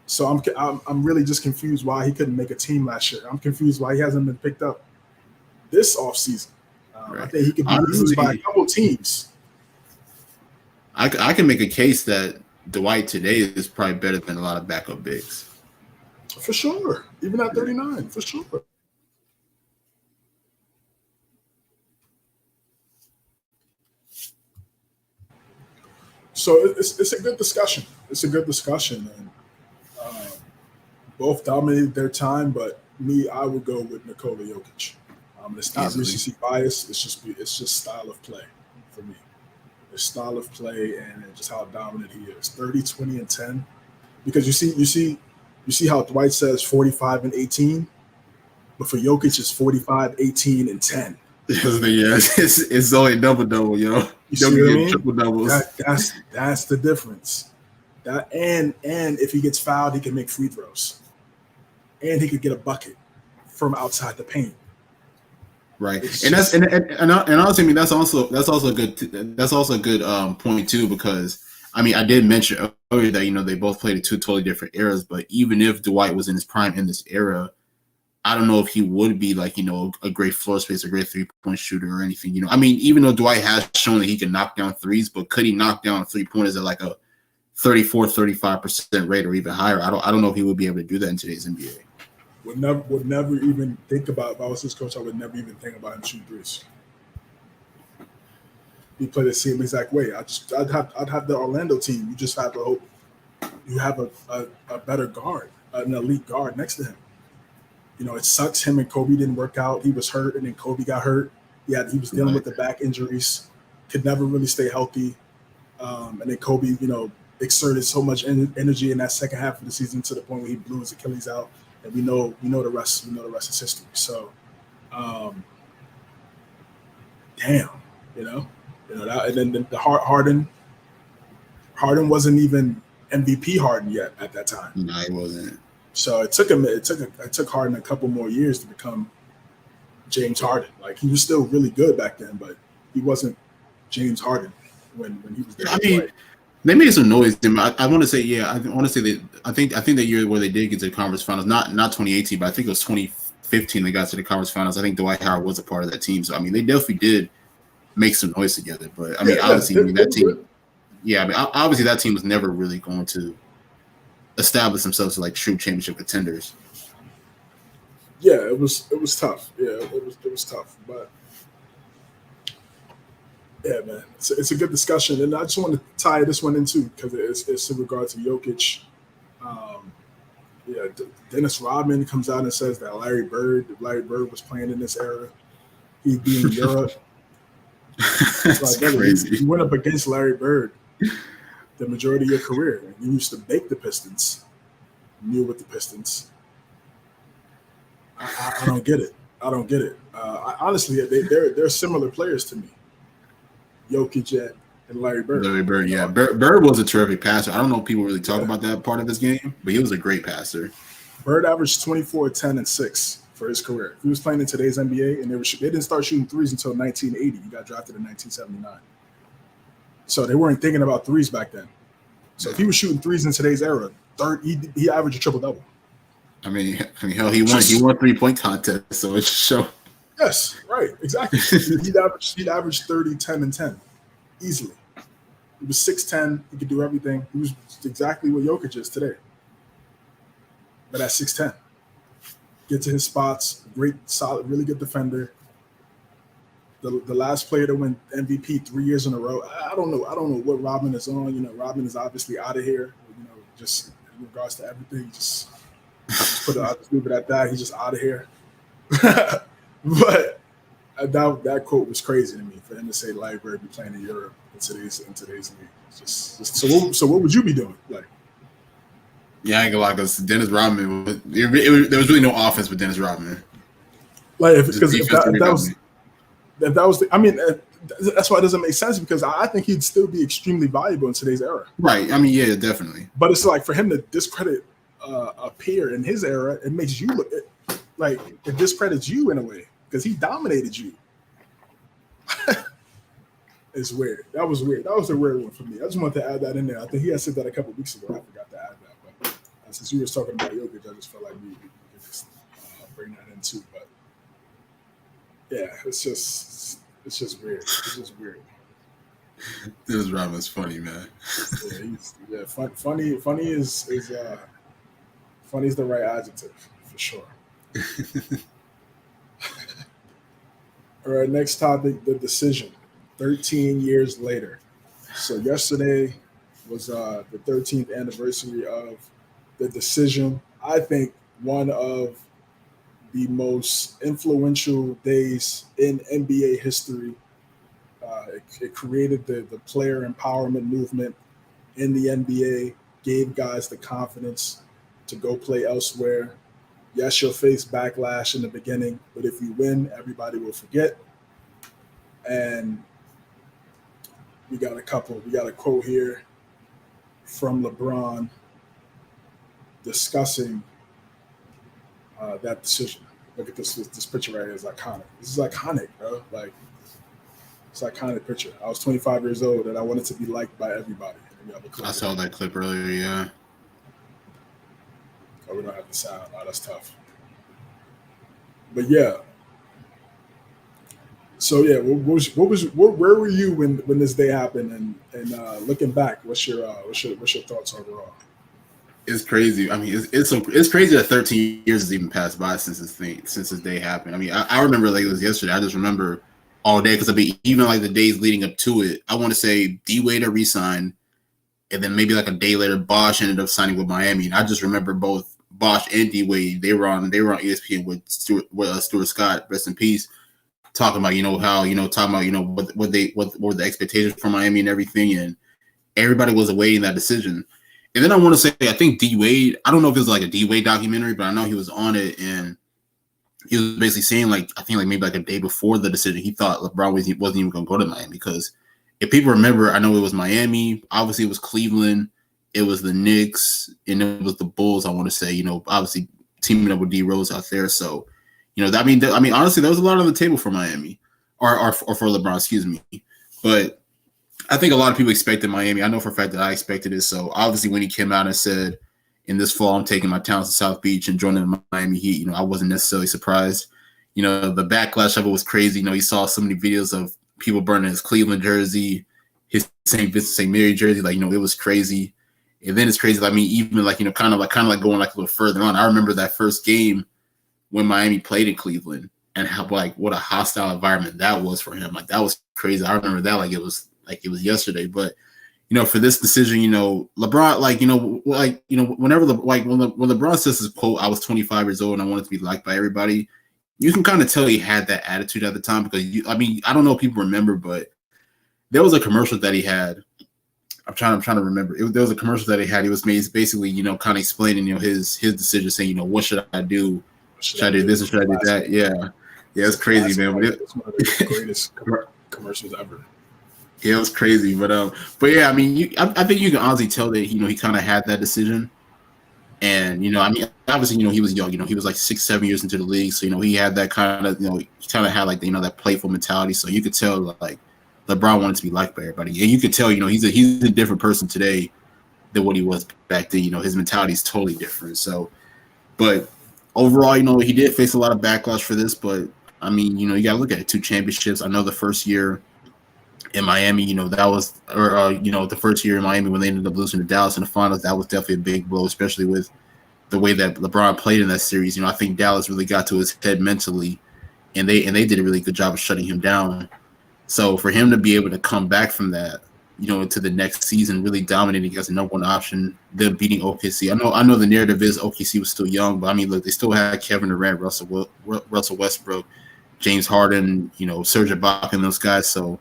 So I'm really just confused why he couldn't make a team last year. I'm confused why he hasn't been picked up this offseason. I think he could be used by a couple teams. I can make a case that Dwight today is probably better than a lot of backup bigs. For sure. Even at 39, for sure. So it's a good discussion. It's a good discussion. And both dominated their time, but I would go with Nikola Jokic. It's not recency bias. It's just style of play for me. It's style of play and just how dominant he is. 30, 20, and 10. Because you see You see how Dwight says 45 and 18, but for Jokic it's 45, 18, and 10. It's only double, yo. You see what I mean? Triple doubles. That's the difference. That and if he gets fouled, he can make free throws, and he could get a bucket from outside the paint. Right, and honestly, I mean that's also a good point too, because I mean I did mention earlier that they both played in two totally different eras, but even if Dwight was in his prime in this era, I don't know if he would be like a great floor spacer, a great 3-point shooter or anything. I mean, even though Dwight has shown that he can knock down threes, but could he knock down 3-pointers at like a 34-35% rate or even higher? I don't know if he would be able to do that in today's NBA. Would never even think about, if I was his coach, I would never even think about him shooting threes. He played the same exact way. I'd have the Orlando team. You just have to hope you have a better guard, an elite guard next to him. It sucks him and Kobe didn't work out. He was hurt, and then Kobe got hurt. He was dealing with the back injuries, could never really stay healthy. And then Kobe, exerted so much energy in that second half of the season to the point where he blew his Achilles out. And we know the rest. We know the rest is history. So, damn, that, and then the Harden wasn't even MVP Harden yet at that time. No, he wasn't. So it took Harden a couple more years to become James Harden. Like, he was still really good back then, but he wasn't James Harden when he was there. I mean, they made some noise. I want to say, that I think the year where they did get to the conference finals, not 2018, but I think it was 2015 they got to the conference finals. I think Dwight Howard was a part of that team. So I mean, they definitely did make some noise together. But I mean, obviously that team. Yeah, I mean, obviously that team was never really going to establish themselves as like true championship contenders. Yeah, it was tough. Yeah, it was tough, but. Yeah, man, it's a good discussion, and I just want to tie this one in too because it's in regard to Jokic. Dennis Rodman comes out and says that Larry Bird was playing in this era. He'd be in Europe. That's crazy. You went up against Larry Bird the majority of your career. You used to bake the Pistons. You knew with the Pistons. I don't get it. Honestly, they're similar players to me. Jokic and Larry Bird. Larry Bird, yeah. Bird was a terrific passer. I don't know if people really talk about that part of his game, but he was a great passer. Bird averaged 24, 10, and 6 for his career. He was playing in today's NBA, and they didn't start shooting threes until 1980. He got drafted in 1979. So they weren't thinking about threes back then. So if he was shooting threes in today's era, he averaged a triple-double. I mean, hell, he won 3-point contest, so it should show. Yes, right, exactly. He'd average 30, 10, and 10 easily. He was 6'10". He could do everything. He was exactly what Jokic is today. But at 6'10", get to his spots. Great, solid, really good defender. The last player to win MVP 3 years in a row. I don't know what Rodman is on. Rodman is obviously out of here. Just in regards to everything. Just I'll just leave it at that. He's just out of here. But that quote was crazy to me for him to say Larry Bird be playing in Europe in today's league. So what would you be doing? Like, yeah, I ain't gonna lie, because Dennis Rodman there was really no offense with Dennis Rodman. Like, if that was I mean, that's why it doesn't make sense, because I think he'd still be extremely valuable in today's era. Right. I mean, yeah, definitely. But it's like, for him to discredit a peer in his era, it makes you look like it discredits you in a way, because he dominated you. It's weird. That was weird. That was a weird one for me. I just wanted to add that in there. I think he had said that a couple weeks ago. I forgot to add that. But since you were talking about Jokic, I just felt like we could just bring that in too. But yeah, it's just weird. It's just weird. Dennis Rodman's funny, man. Funny is funny is the right adjective for sure. All right, next topic, the decision. 13 years later. So yesterday was the 13th anniversary of the decision. I think one of the most influential days in NBA history. It created the player empowerment movement in the NBA, gave guys the confidence to go play elsewhere. Yes, you'll face backlash in the beginning, but if you win, everybody will forget. And we got a quote here from LeBron discussing that decision. Look at this picture right here is iconic. This is iconic, bro. Like, it's an iconic picture. I was 25 years old and I wanted to be liked by everybody. I saw that clip earlier, yeah. Oh, we don't have the sound. Oh, that's tough. But yeah. So yeah, where were you when this day happened? And looking back, what's your thoughts overall? It's crazy. I mean, it's crazy that 13 years has even passed by since this day happened. I mean, I remember like it was yesterday. I just remember all day because I mean, even like the days leading up to it, I want to say D-Wade had re-signed, and then maybe like a day later, Bosh ended up signing with Miami. And I just remember both Bosh and D-Wade. They were on ESPN with Stuart Scott, rest in peace, talking about what were the expectations for Miami and everything, and everybody was awaiting that decision. And then I want to say, I think D-Wade, I don't know if it was like a D-Wade documentary, but I know he was on it, and he was basically saying, like, I think like maybe like a day before the decision, he thought LeBron wasn't even going to go to Miami because if people remember, I know it was Miami, obviously it was Cleveland, it was the Knicks, and it was the Bulls, I want to say, obviously teaming up with D Rose out there. So, I mean, honestly, there was a lot on the table for Miami or for LeBron, excuse me. But I think a lot of people expected Miami. I know for a fact that I expected it. So obviously when he came out and said, in this fall, I'm taking my talents to South Beach and joining the Miami Heat, I wasn't necessarily surprised. The backlash of it was crazy. You saw so many videos of people burning his Cleveland jersey, his St. Vincent St. Mary jersey. Like, it was crazy. And then it's crazy. I mean, even like, kind of like going like a little further on. I remember that first game when Miami played in Cleveland and how like what a hostile environment that was for him. Like, that was crazy. I remember that like it was yesterday. But for this decision, LeBron, whenever when LeBron says his quote, I was 25 years old and I wanted to be liked by everybody, you can kind of tell he had that attitude at the time because I don't know if people remember, but there was a commercial that he had. I'm trying to remember. There was a commercial that he had. He was basically, kind of explaining, his decision, saying, what should I do? Should I do this or should I do that? Yeah, it's crazy, man. It's one of the greatest commercials ever. Yeah, it was crazy, but yeah, I mean, I think you can honestly tell that he kind of had that decision, and I mean, obviously, he was young, he was like 6-7 years into the league, so he had that kind of, he kind of had like that playful mentality, so you could tell like LeBron wanted to be liked by everybody, and you could tell, he's a different person today than what he was back then. His mentality is totally different. So, but overall, he did face a lot of backlash for this, but I mean, you got to look at it. 2 championships. I know the first year in Miami, that was, the first year in Miami when they ended up losing to Dallas in the finals, that was definitely a big blow, especially with the way that LeBron played in that series. I think Dallas really got to his head mentally, and they did a really good job of shutting him down. So for him to be able to come back from that, into the next season, really dominating as a number one option, them beating OKC. I know the narrative is OKC was still young, but I mean, look, they still had Kevin Durant, Russell Westbrook, James Harden, Serge Ibaka, and those guys. So,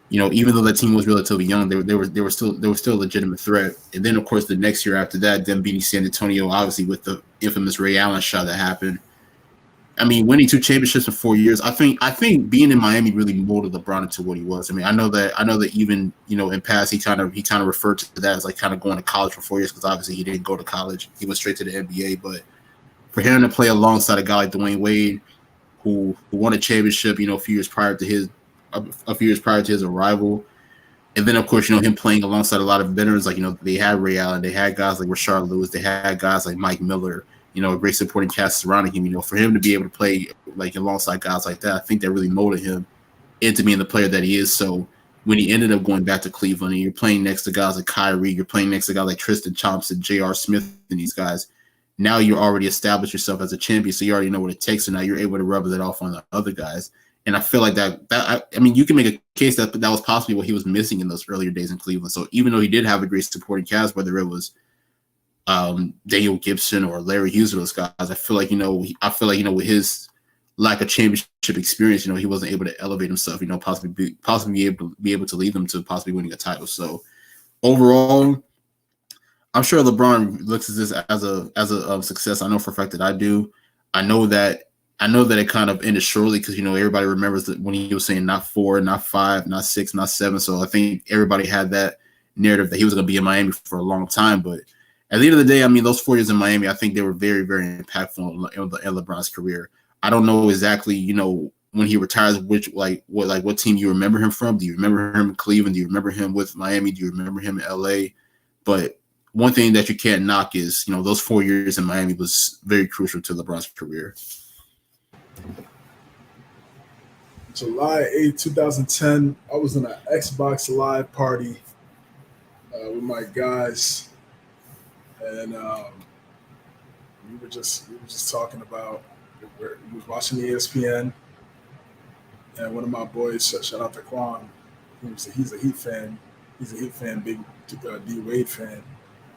even though that team was relatively young, they were still a legitimate threat. And then, of course, the next year after that, them beating San Antonio, obviously with the infamous Ray Allen shot that happened. I mean, winning 2 championships in 4 years. I think being in Miami really molded LeBron into what he was. I mean, I know that even in past he kind of referred to that as like kind of going to college for 4 years because obviously he didn't go to college. He went straight to the NBA. But for him to play alongside a guy like Dwayne Wade, who won a championship, a few years prior to his arrival, and then of course him playing alongside a lot of veterans like they had Ray Allen, they had guys like Rashard Lewis, they had guys like Mike Miller. A great supporting cast surrounding him. For him to be able to play like alongside guys like that, I think that really molded him into being the player that he is. So when he ended up going back to Cleveland, and you're playing next to guys like Kyrie, you're playing next to guys like Tristan Thompson, J.R. Smith, and these guys. Now you're already established yourself as a champion, so you already know what it takes. So now you're able to rub that off on the other guys. And I feel like that I mean, you can make a case that was possibly what he was missing in those earlier days in Cleveland. So even though he did have a great supporting cast, whether it was Daniel Gibson or Larry Hughes or those guys, I feel like with his lack of championship experience, he wasn't able to elevate himself, possibly be able to lead them to possibly winning a title. So overall, I'm sure LeBron looks at this as a success. I know for a fact that I do. I know that it kind of ended shortly because everybody remembers that when he was saying not 4, not 5, not 6, not 7. So I think everybody had that narrative that he was going to be in Miami for a long time. But at the end of the day, I mean, those 4 years in Miami, I think they were very, very impactful in LeBron's career. I don't know exactly, when he retires, what team you remember him from. Do you remember him in Cleveland? Do you remember him with Miami? Do you remember him in LA? But one thing that you can't knock is, those 4 years in Miami was very crucial to LeBron's career. July 8, 2010, I was in an Xbox Live party with my guys, and we were just talking about. We was watching ESPN, and one of my boys, shout out to Quan, he's a Heat fan. He's a Heat fan, big D Wade fan.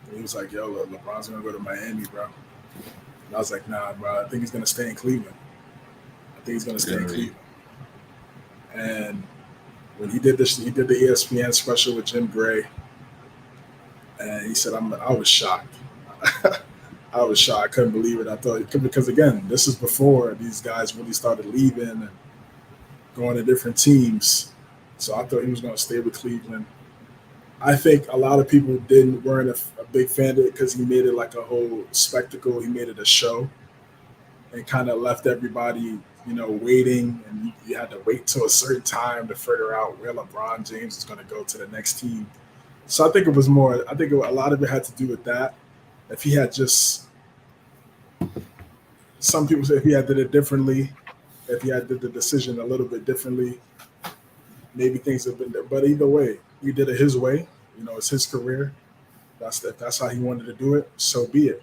And he was like, "Yo, LeBron's gonna go to Miami, bro." And I was like, "Nah, bro. I think he's gonna stay in Cleveland. I think he's gonna stay in Cleveland." And when he did this, he did the ESPN special with Jim Gray, and he said, I was shocked. I was shocked. I couldn't believe it. I thought, because again, this is before these guys really started leaving and going to different teams. So I thought he was going to stay with Cleveland. I think a lot of people weren't a big fan of it because he made it like a whole spectacle. He made it a show and kind of left everybody, waiting, and you had to wait till a certain time to figure out where LeBron James is going to go to the next team. So I think it was more. I think a lot of it had to do with that. If he had just, some people say if he had did it differently, if he had did the decision a little bit differently, maybe things have been there. But either way, he did it his way. It's his career. That's how he wanted to do it. So be it.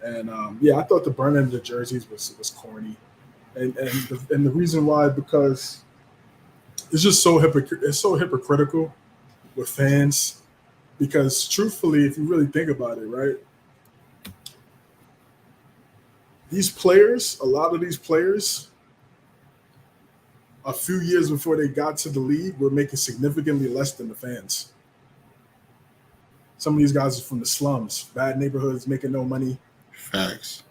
And I thought the burning of the jerseys was corny. And the reason why, because it's just so hypocritical with fans, because truthfully, if you really think about it, right, a lot of these players, a few years before they got to the league, were making significantly less than the fans. Some of these guys are from the slums, bad neighborhoods, making no money. Facts.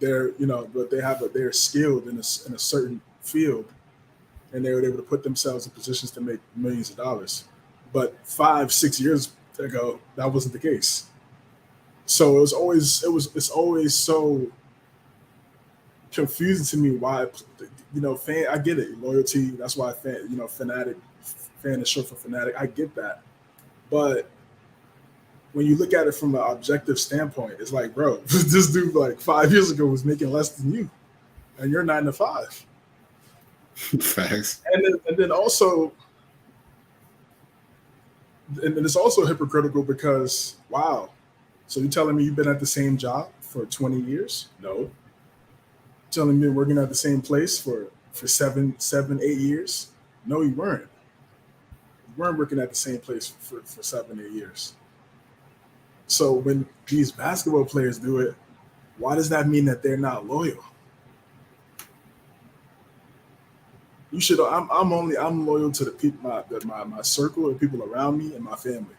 They're they're skilled in a certain field, and they were able to put themselves in positions to make millions of dollars. But 5-6 years ago, that wasn't the case. So it's always so confusing to me why, I get it, loyalty. That's why fanatic, fan is short for fanatic. I get that, but when you look at it from an objective standpoint, it's like, bro, this dude like 5 years ago was making less than you, and you're 9 to 5. Facts. And then also, and it's also hypocritical because, wow, so you're telling me you've been at the same job for 20 years? No. You're telling me you're working at the same place for 7, 8 years? No, you weren't. You weren't working at the same place for 7, 8 years. So when these basketball players do it, why does that mean that they're not loyal? You should. I'm loyal to the people, my circle of people around me and my family.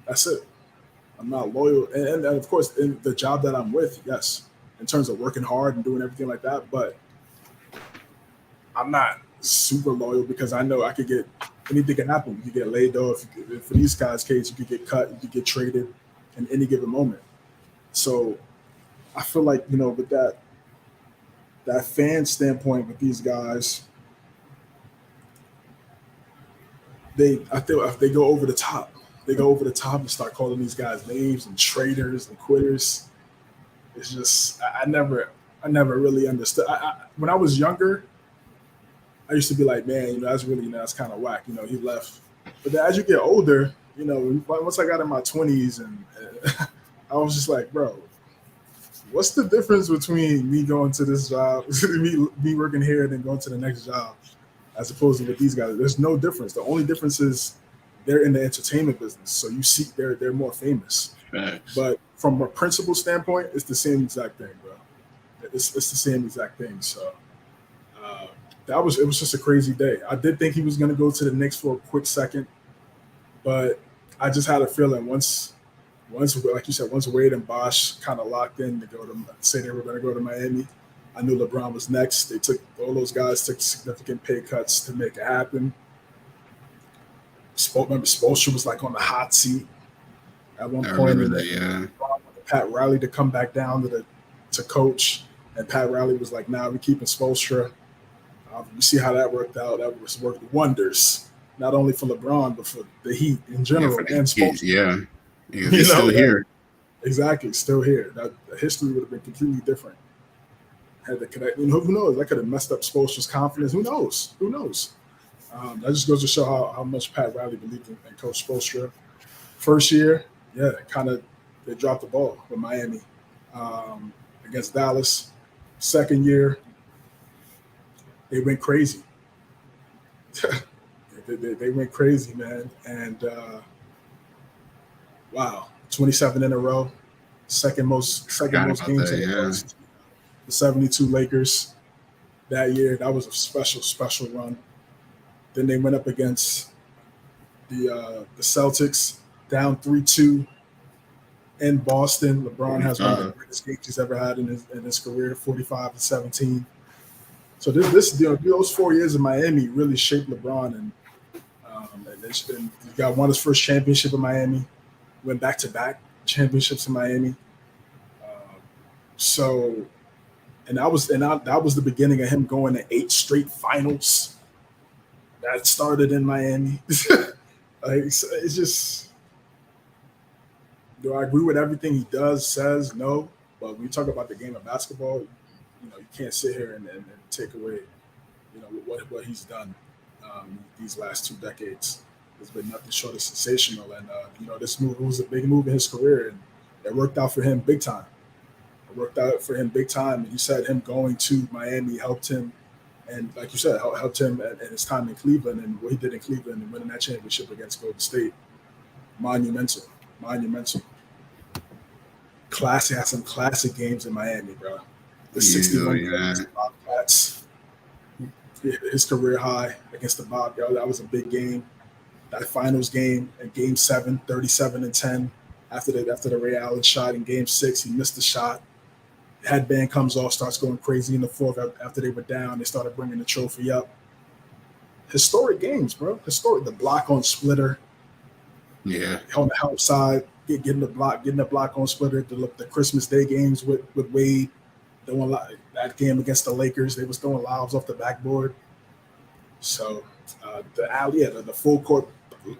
That's it. I'm not loyal, and of course, in the job that I'm with, yes, in terms of working hard and doing everything like that. But I'm not super loyal because I know I could get anything can happen. You could get laid off. For these guys' case, you could get cut. You could get traded in any given moment. So I feel like with that fan standpoint with these guys, I feel if they go over the top. They go over the top and start calling these guys names and traitors and quitters. It's just I never really understood. When I was younger, I used to be like, man, that's really that's kind of whack. He left. But then as you get older, once I got in my 20s, and I was just like, bro, what's the difference between me going to this job, me working here, and then going to the next job, as opposed to with these guys? There's no difference. The only difference is they're in the entertainment business, so you see they're more famous. Facts. But from a principle standpoint, it's the same exact thing, bro. It's the same exact thing. So it was just a crazy day. I did think he was going to go to the Knicks for a quick second, but I just had a feeling once once, like you said, once Wade and Bosh kind of locked in to say they were going to go to Miami, I knew LeBron was next. All those guys took significant pay cuts to make it happen. Remember, Spoelstra was like on the hot seat at one I point. remember that, yeah. Pat Riley to come back down to coach, and Pat Riley was like, "Nah, we're keeping Spoelstra." We see how that worked out. That worked wonders, not only for LeBron but for the Heat in general and Spoelstra. Yeah, he's still here. Exactly, still here. That history would have been completely different. Had to connect. Who knows? That could have messed up Spoelstra's confidence. Who knows? That just goes to show how much Pat Riley believed in Coach Spoelstra. First year, they dropped the ball with Miami against Dallas. Second year, they went crazy. they went crazy, man. And wow, 27 in a row. Second most games in a row. The 72 Lakers that year. That was a special run. Then they went up against the Celtics, down 3-2 in Boston. LeBron has one of the greatest games he's ever had in his career, 45-17. So those 4 years in Miami really shaped LeBron, and he won his first championship in Miami, went back-to-back championships in Miami. That was the beginning of him going to 8 straight finals. That started in Miami. It's just, do I agree with everything he does, says? No. But when you talk about the game of basketball, you can't sit here and take away, what he's done these last 2 decades. There's been nothing short of sensational. And, this move was a big move in his career, and it worked out for him big time. And he said him going to Miami helped him. And like you said, helped him at his time in Cleveland, and what he did in Cleveland and winning that championship against Golden State. Monumental. Classic, had some classic games in Miami, bro. The 61 games, Bobcats. His career high against the Bobcats. That was a big game. That finals game in Game 7, 37-10. After the Ray Allen shot in Game 6, he missed the shot. Headband comes off, starts going crazy in the fourth. After they were down, they started bringing the trophy up. Historic games, bro. The block on Splitter. Yeah. On the help side, getting the block on Splitter. The Christmas Day games with Wade. That game against the Lakers, they was throwing lobs off the backboard. So the full court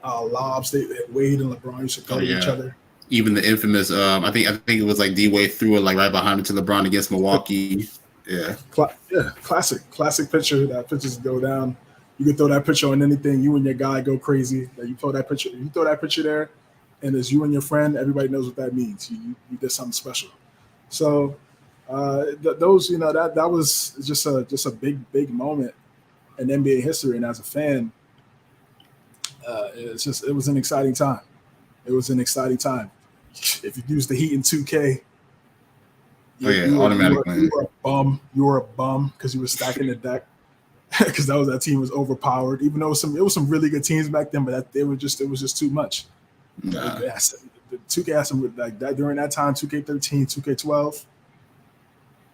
lobs, Wade and LeBron used to throw to each other. Even the infamous, I think it was like D-Wade threw it like right behind it to LeBron against Milwaukee. Yeah. Classic picture. That pictures go down. You can throw that picture on anything. You and your guy go crazy. You throw that picture there, and it's you and your friend. Everybody knows what that means. You did something special. So that was just a big moment in NBA history. And as a fan, it was an exciting time. If you use the Heat in 2K, automatically. You were a bum because you were stacking the deck because that team was overpowered. Even though it was some really good teams back then, but it was just too much. Nah. The 2K had some like that during that time. 2K13, 2K12,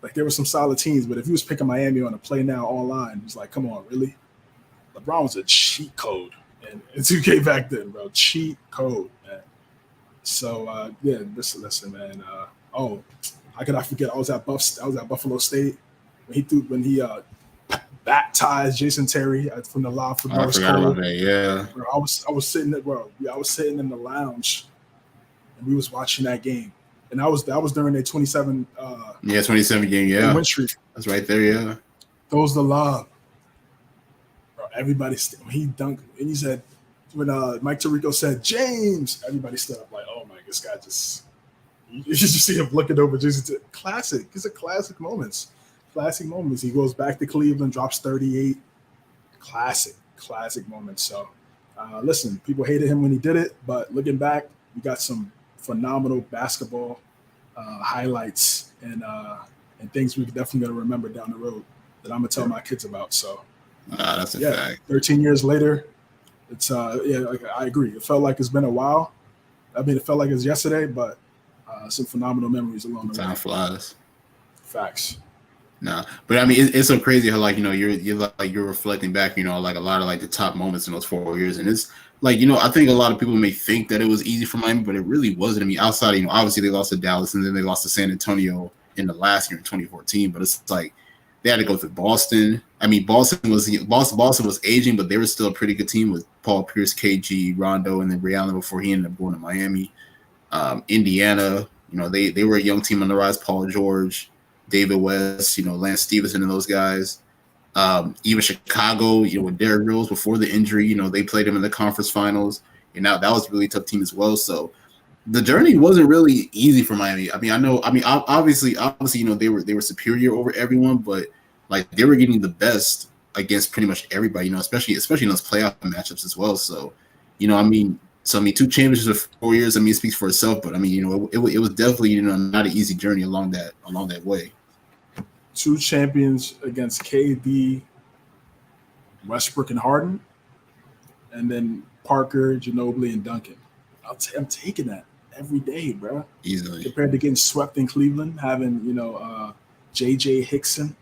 like there were some solid teams. But if you was picking Miami on a Play Now online, it's like, come on, really? LeBron was a cheat code in 2K back then, bro. Cheat code, man. So listen, man. How could I forget? I was at Buffalo State when he baptized Jason Terry from the lob for Norris Cole. About that, yeah. Bro, I was sitting in the lounge, and we was watching that game, and that was during their 27. 27 game, yeah. Win streak. That's right there, yeah. Throws the lob. Bro, everybody when he dunked, and he said when Mike Tirico said James, everybody stood up like, oh my, this guy just. You just see him looking over Jason. Classic. These are classic moments. He goes back to Cleveland, drops 38. Classic moments. So, listen, people hated him when he did it, but looking back, we got some phenomenal basketball highlights and things we're definitely going to remember down the road that I'm going to tell my kids about. So, that's a fact. 13 years later, it's I agree. It felt like it's been a while. I mean, it felt like it was yesterday, but some phenomenal memories along the Time way. flies. Facts. Nah, but I mean, it's so crazy how like you're reflecting back, like a lot of like the top moments in those 4 years, and it's like I think a lot of people may think that it was easy for Miami, but it really wasn't. I mean, outside obviously they lost to Dallas and then they lost to San Antonio in the last year in 2014, but it's like they had to go through Boston. I mean, Boston was aging, but they were still a pretty good team with Paul Pierce, KG, Rondo, and then Ray Allen before he ended up going to Miami. Indiana, they were a young team on the rise. Paul George, David West, Lance Stevenson and those guys. Even Chicago, with Derrick Rose before the injury, they played him in the conference finals. And now that was a really tough team as well. So the journey wasn't really easy for Miami. I mean, obviously, they were superior over everyone, but like they were getting the best against pretty much everybody, especially in those playoff matchups as well. So, I mean, 2 championships in 4 years, I mean, it speaks for itself. But I mean, it was definitely not an easy journey along that way. 2 champions against KD, Westbrook, and Harden, and then Parker, Ginobili, and Duncan. I'm taking that every day, bro. Easily. Compared to getting swept in Cleveland, having J.J. Hickson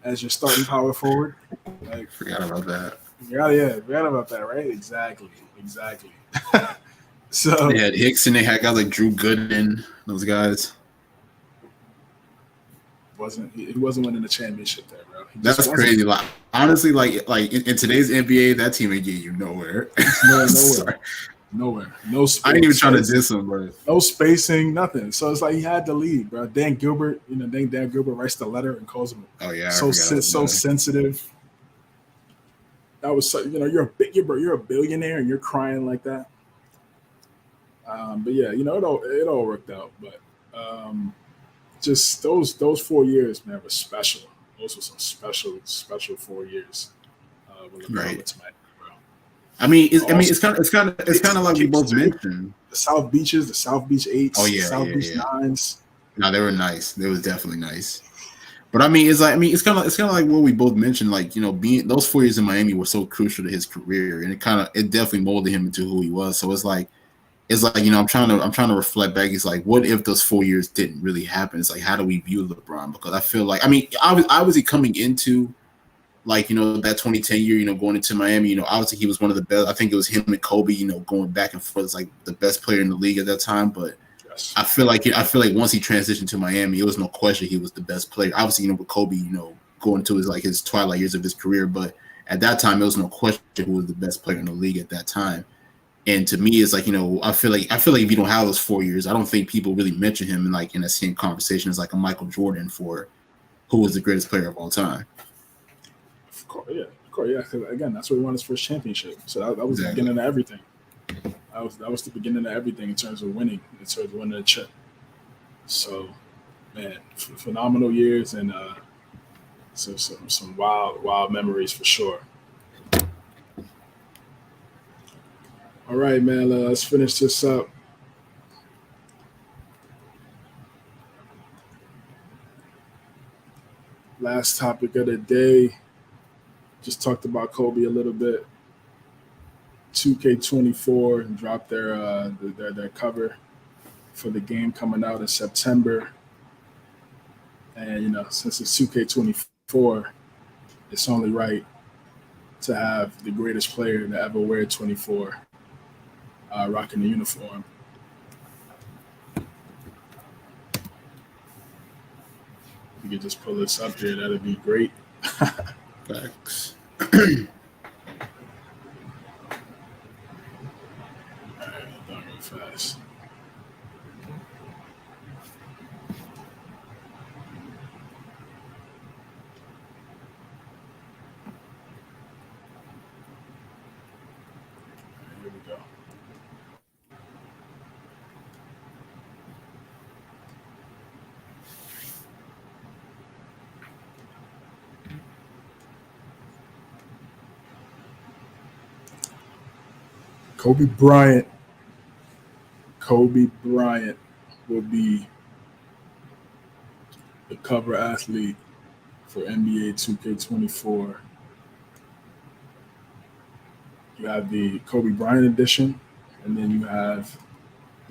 as your starting power forward. Like, forgot about that. Forgot about that, right? Exactly. So they had Hickson, they had guys like Drew Gooden, those guys. He wasn't winning the championship there, bro. That's crazy. Like honestly, like in today's NBA, that team ain't getting you nowhere. Nowhere. No space. I ain't even trying to diss him, bro. No spacing, nothing. So it's like he had to leave, bro. Dan Gilbert writes the letter and calls him. Oh yeah, so sensitive. That was you're a billionaire and you're crying like that. But yeah, it all worked out. But just those 4 years, man, were special. Those were some special 4 years. Right. I mean, it's kind of like we both mentioned the South Beaches, the South Beach 8s, oh yeah, the South Beach 9s. No, they were nice. They was definitely nice. But I mean, it's kind of like what we both mentioned. Like being those 4 years in Miami were so crucial to his career, and it definitely molded him into who he was. So it's like I'm trying to reflect back. It's like, what if those 4 years didn't really happen? It's like, how do we view LeBron? Because I feel like, I mean, obviously coming into that 2010 year, going into Miami, obviously he was one of the best. I think it was him and Kobe, going back and forth as like the best player in the league at that time. But yes. I feel like once he transitioned to Miami, it was no question he was the best player. Obviously, with Kobe, going to his twilight years of his career, but at that time, it was no question who was the best player in the league at that time. And to me, it's like, I feel like if you don't have those 4 years, I don't think people really mention him in the same conversation as like a Michael Jordan for who was the greatest player of all time. Of course, yeah. Because again, that's where he won his first championship. So that was the beginning of everything. That was the beginning of everything in terms of winning, in terms of winning a chip. So, man, phenomenal years and some wild memories for sure. All right, man, let's finish this up. Last topic of the day. Just talked about Kobe a little bit. 2K24 dropped their cover for the game coming out in September. And, since it's 2K24, it's only right to have the greatest player to ever wear 24 rocking the uniform. We could just pull this up here. That'd be great. Facts. All right, done real fast. Here we go. Kobe Bryant will be the cover athlete for NBA 2K24. You have the Kobe Bryant edition, and then you have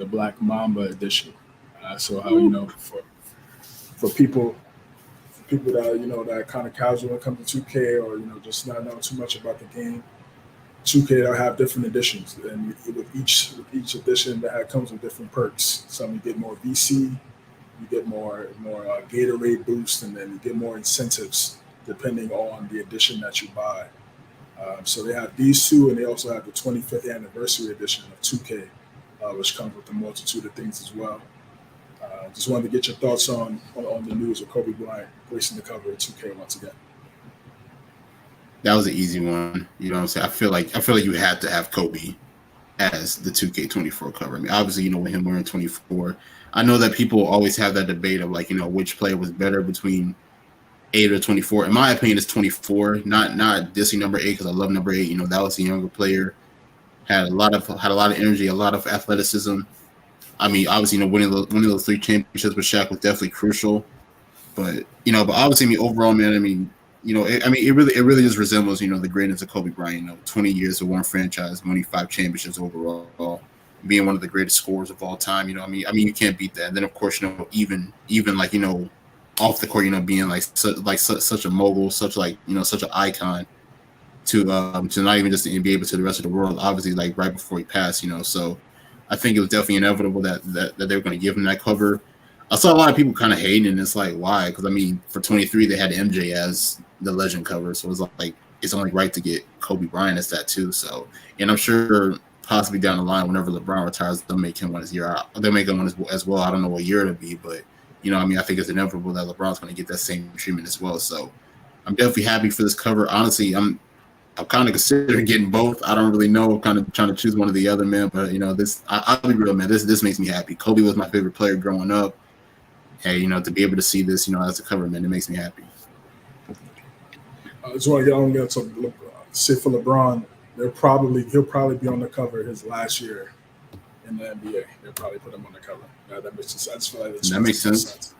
the Black Mamba edition. So how for people that kind of casual when it comes to 2K or just not know too much about the game. 2K will have different editions, and with each edition that comes with different perks. Some you get more VC, you get more Gatorade boost, and then you get more incentives depending on the edition that you buy. So they have these two, and they also have the 25th anniversary edition of 2K, which comes with a multitude of things as well. Just wanted to get your thoughts on the news of Kobe Bryant gracing the cover of 2K once again. That was an easy one. You know what I'm saying? I feel like you had to have Kobe as the 2K24 cover. I mean, obviously, with him wearing 24. I know that people always have that debate of which player was better between 8 or 24. In my opinion, it's 24. Not dissing number 8 because I love number 8. That was a younger player, had a lot of energy, a lot of athleticism. I mean, obviously, winning those 3 championships with Shaq was definitely crucial. But obviously, overall, man, it really just resembles, the greatness of Kobe Bryant. 20 years of one franchise, winning 5 championships overall, being one of the greatest scorers of all time. You can't beat that. And then, of course, even off the court, being such a mogul, such an icon to not even just the NBA, but to the rest of the world. Obviously, right before he passed, So I think it was definitely inevitable that they were going to give him that cover. I saw a lot of people kind of hating, and it's why? Because for 23 they had MJ as the legend cover, so it was it's only right to get Kobe Bryant as that too. So, and I'm sure possibly down the line, whenever LeBron retires, they'll make him one as year. They'll make him one as well. I don't know what year it'll be, but I think it's inevitable that LeBron's going to get that same treatment as well. So, I'm definitely happy for this cover. Honestly, I'm kind of considering getting both. I don't really know. I'm kind of trying to choose one or the other, man. But I'll be real, man. This makes me happy. Kobe was my favorite player growing up. Hey, to be able to see this, as a cover, man, it makes me happy. I just want to get to say for LeBron, he'll probably be on the cover his last year in the NBA. They'll probably put him on the cover. That makes sense. I just feel like that makes sense.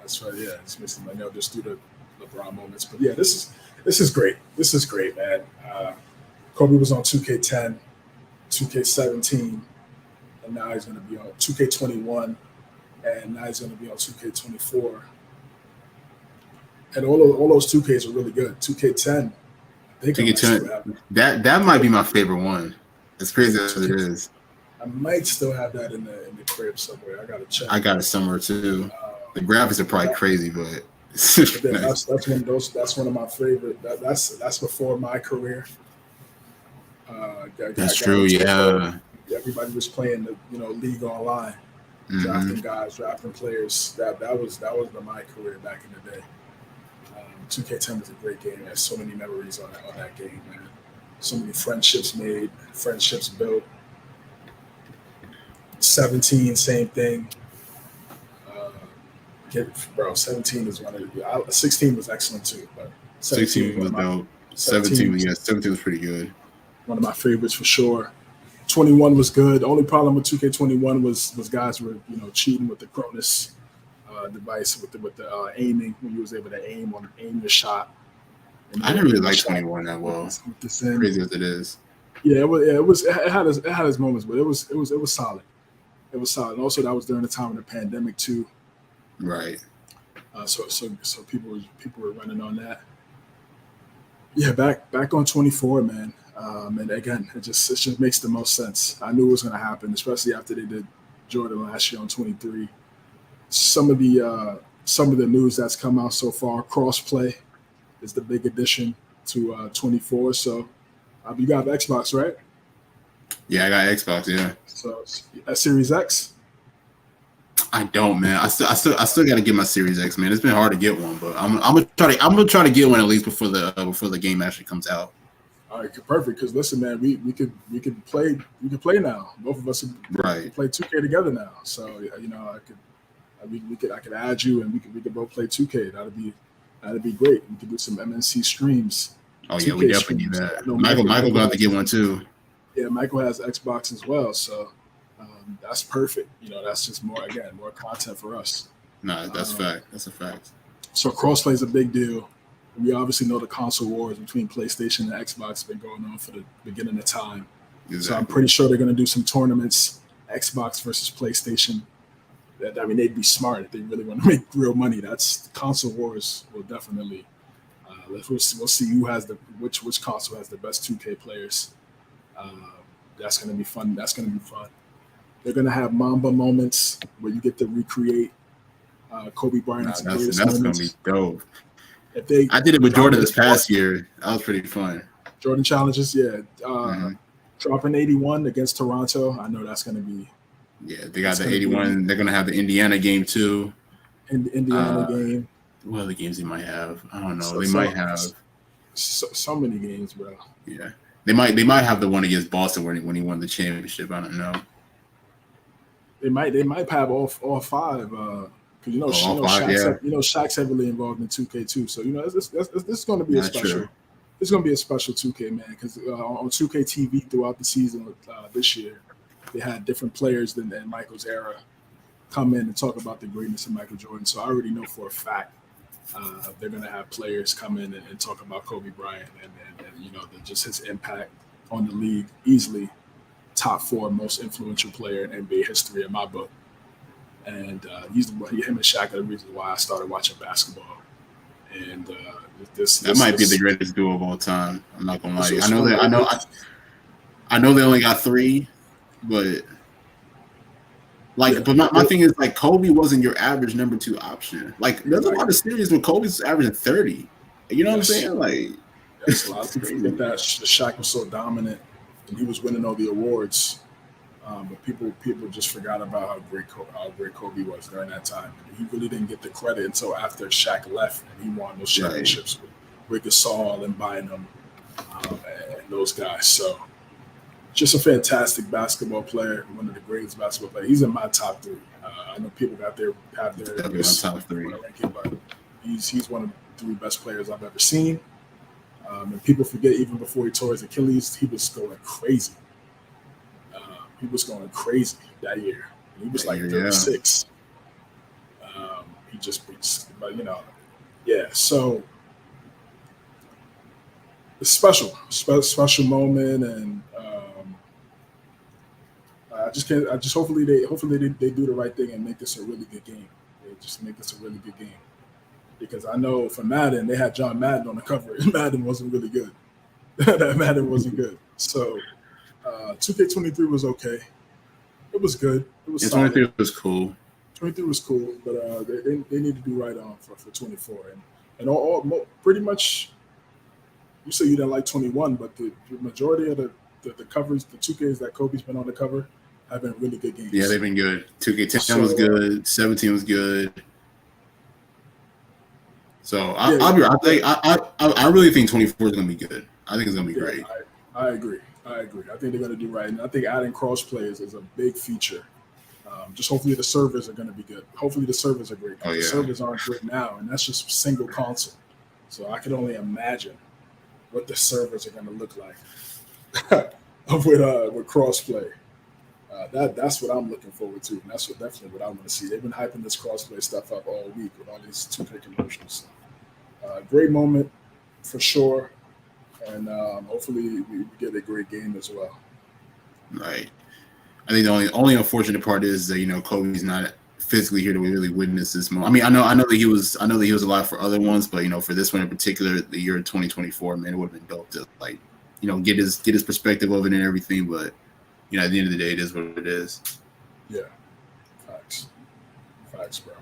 That's right. Yeah, it's missing just do the LeBron moments. But yeah, this is great. This is great, man. Kobe was on 2K10, 2K17, and now he's going to be on 2K21. And now he's going to be on 2K24. And all those 2Ks are really good. 2K10. 2K10. That might be my favorite one. As crazy as it is. I might still have that in the crib somewhere. I got to check. I got it somewhere too. The graphics are probably crazy, but that's one of my favorite. That's before my career. That's true. Yeah. Everybody was playing the League Online. Drafting guys, drafting players. That was my career back in the day. 2K10 was a great game. There's so many memories on that game, man. So many friendships made, friendships built. 17, same thing. 17 is one of 16 was excellent too, but 16 was dope. 17 was pretty good. One of my favorites for sure. 21 was good. The only problem with 2K21 was guys were cheating with the Cronus device with the aiming, when you was able to aim your shot. I didn't really like 21 that well. Crazy as it is. Yeah, it had its moments, but it was solid. It was solid. And also, that was during the time of the pandemic too. Right. So people were running on that. Yeah, back on 24, man. And again, it just makes the most sense. I knew it was going to happen, especially after they did Jordan last year on 23. Some of the news that's come out so far, crossplay is the big addition to 24. So you got Xbox, right? Yeah, I got Xbox. Yeah. So Series X. I don't, man. I still got to get my Series X, man. It's been hard to get one, but I'm gonna try to get one at least before the game actually comes out. All right, perfect. Because listen, man, we could play now. Both of us can play 2K together now. So I could add you, and we could both play 2K. That'd be great. We could do some MNC streams. Oh yeah, we definitely need that. Michael gonna have to get one too. Yeah, Michael has Xbox as well, so that's perfect. That's just more content for us. No, that's fact. That's a fact. So crossplay is a big deal. We obviously know the console wars between PlayStation and Xbox have been going on for the beginning of time. Exactly. So I'm pretty sure they're going to do some tournaments Xbox versus PlayStation. I mean, they'd be smart if they really want to make real money. That's console wars will definitely. We'll see who has which console has the best 2K players. Uh, that's gonna be fun. That's gonna be fun. They're gonna have Mamba moments where you get to recreate Kobe Bryant's greatest That's gonna moments. be dope. If they, I did it with Jordan this past year. That was pretty fun. Jordan challenges, yeah. Dropping 81 against Toronto. I know that's gonna be. Yeah, they got the 81. They're gonna have the Indiana game too. In the Indiana game. What other games they might have? I don't know. They might have so many games, bro. Yeah, they might have the one against Boston when he won the championship. I don't know. They might have all five. Because Shaq's heavily involved in 2K too. So this is going to be a special. True. It's going to be a special 2K, man. Because on 2K TV throughout the season this year, they had different players than Michael's era come in and talk about the greatness of Michael Jordan. So I already know for a fact they're going to have players come in and talk about Kobe Bryant and just his impact on the league. Easily top 4 most influential player in NBA history in my book. And him and Shaq are the reason why I started watching basketball. And that might be the greatest duo of all time. I'm not gonna lie. I know they only got 3, but but my thing is like Kobe wasn't your average number 2 option. Like there's a lot of series where Kobe's averaging 30. You know what I'm saying? Like a lot of people forget that Shaq was so dominant and he was winning all the awards. But people just forgot about how great Kobe was during that time. He really didn't get the credit until after Shaq left and he won those championships with Gasol and Bynum and those guys. So just a fantastic basketball player, one of the greatest basketball players. He's in my top 3. I know people have their top 3 ranking, but he's one of the 3 best players I've ever seen. And people forget even before he tore his Achilles, he was going crazy. He was going crazy that year. He was like 36. So it's special moment, and hopefully they do the right thing and make this a really good game. They just make this a really good game. Because I know for Madden, they had John Madden on the cover, and Madden wasn't really good. That Madden wasn't good. So 2K23 was okay. It was good. It was 23 was cool. 23 was cool, but they need to do right on for 24. And all pretty much, you say you didn't like 21, but the majority of the covers, the 2Ks that Kobe's been on the cover, have been really good games. Yeah, they've been good. 2K10 was good. 17 was good. So I really think 24 is going to be good. I think it's going to be great. I agree. I think they're going to do right. And I think adding crossplay is a big feature. Just hopefully the servers are going to be good. Hopefully the servers are great. The servers aren't good now, and that's just single console. So I can only imagine what the servers are going to look like with crossplay. That's what I'm looking forward to, and that's definitely what I want to see. They've been hyping this crossplay stuff up all week with all these 2K commercials. Great moment for sure, and hopefully we get a great game as well. Right. I think the only unfortunate part is that Kobe's not physically here to really witness this moment. I mean, I know that he was alive for other ones, but for this one in particular, the year 2024, man, it would have been dope to get his perspective of it and everything. But at the end of the day, it is what it is. Yeah, facts, bro.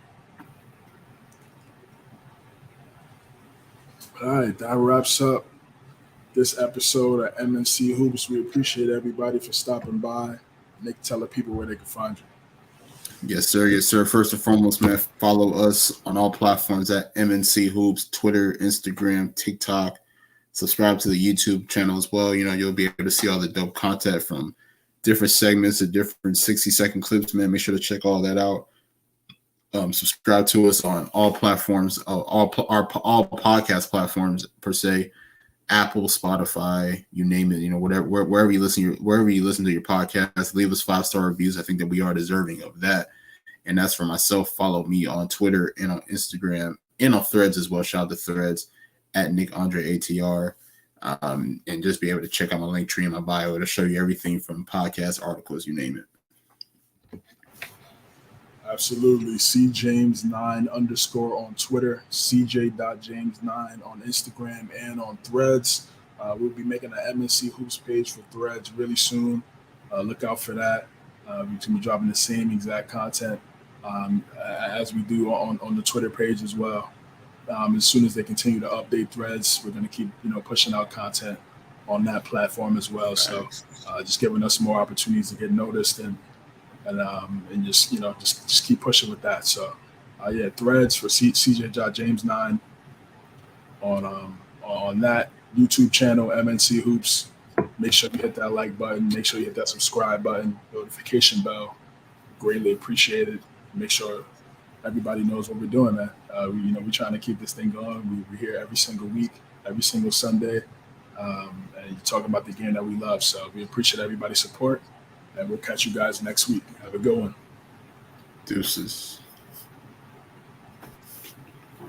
All right, that wraps up this episode of MNC Hoops. We appreciate everybody for stopping by. Nick, tell the people where they can find you. Yes, sir. Yes, sir. First and foremost, man, follow us on all platforms at MNC Hoops, Twitter, Instagram, TikTok. Subscribe to the YouTube channel as well. You'll be able to see all the dope content from different segments and different 60-second clips, man. Make sure to check all that out. Subscribe to us on all platforms, all podcast platforms per se. Apple, Spotify, you name it, wherever you listen to your podcast, leave us 5-star reviews. I think that we are deserving of that. And that's for myself. Follow me on Twitter and on Instagram and on Threads as well. Shout out to Threads at NickAndreATR. And just be able to check out my link tree in my bio. It'll show you everything from podcasts, articles, you name it. Absolutely. CJames9 _ on Twitter, CJ.James9 on Instagram and on Threads. We'll be making an MNC Hoops page for Threads really soon. Look out for that. We're going to be dropping the same exact content as we do on the Twitter page as well. As soon as they continue to update Threads, we're going to keep pushing out content on that platform as well. So just giving us more opportunities to get noticed and just keep pushing with that. So Threads for CJ.James9 on that YouTube channel, MNC Hoops. Make sure you hit that like button. Make sure you hit that subscribe button, notification bell. Greatly appreciated. Make sure everybody knows what we're doing, man. We're trying to keep this thing going. We're here every single week, every single Sunday, and you're talking about the game that we love. So we appreciate everybody's support, and we'll catch you guys next week. Have a good one. Deuces.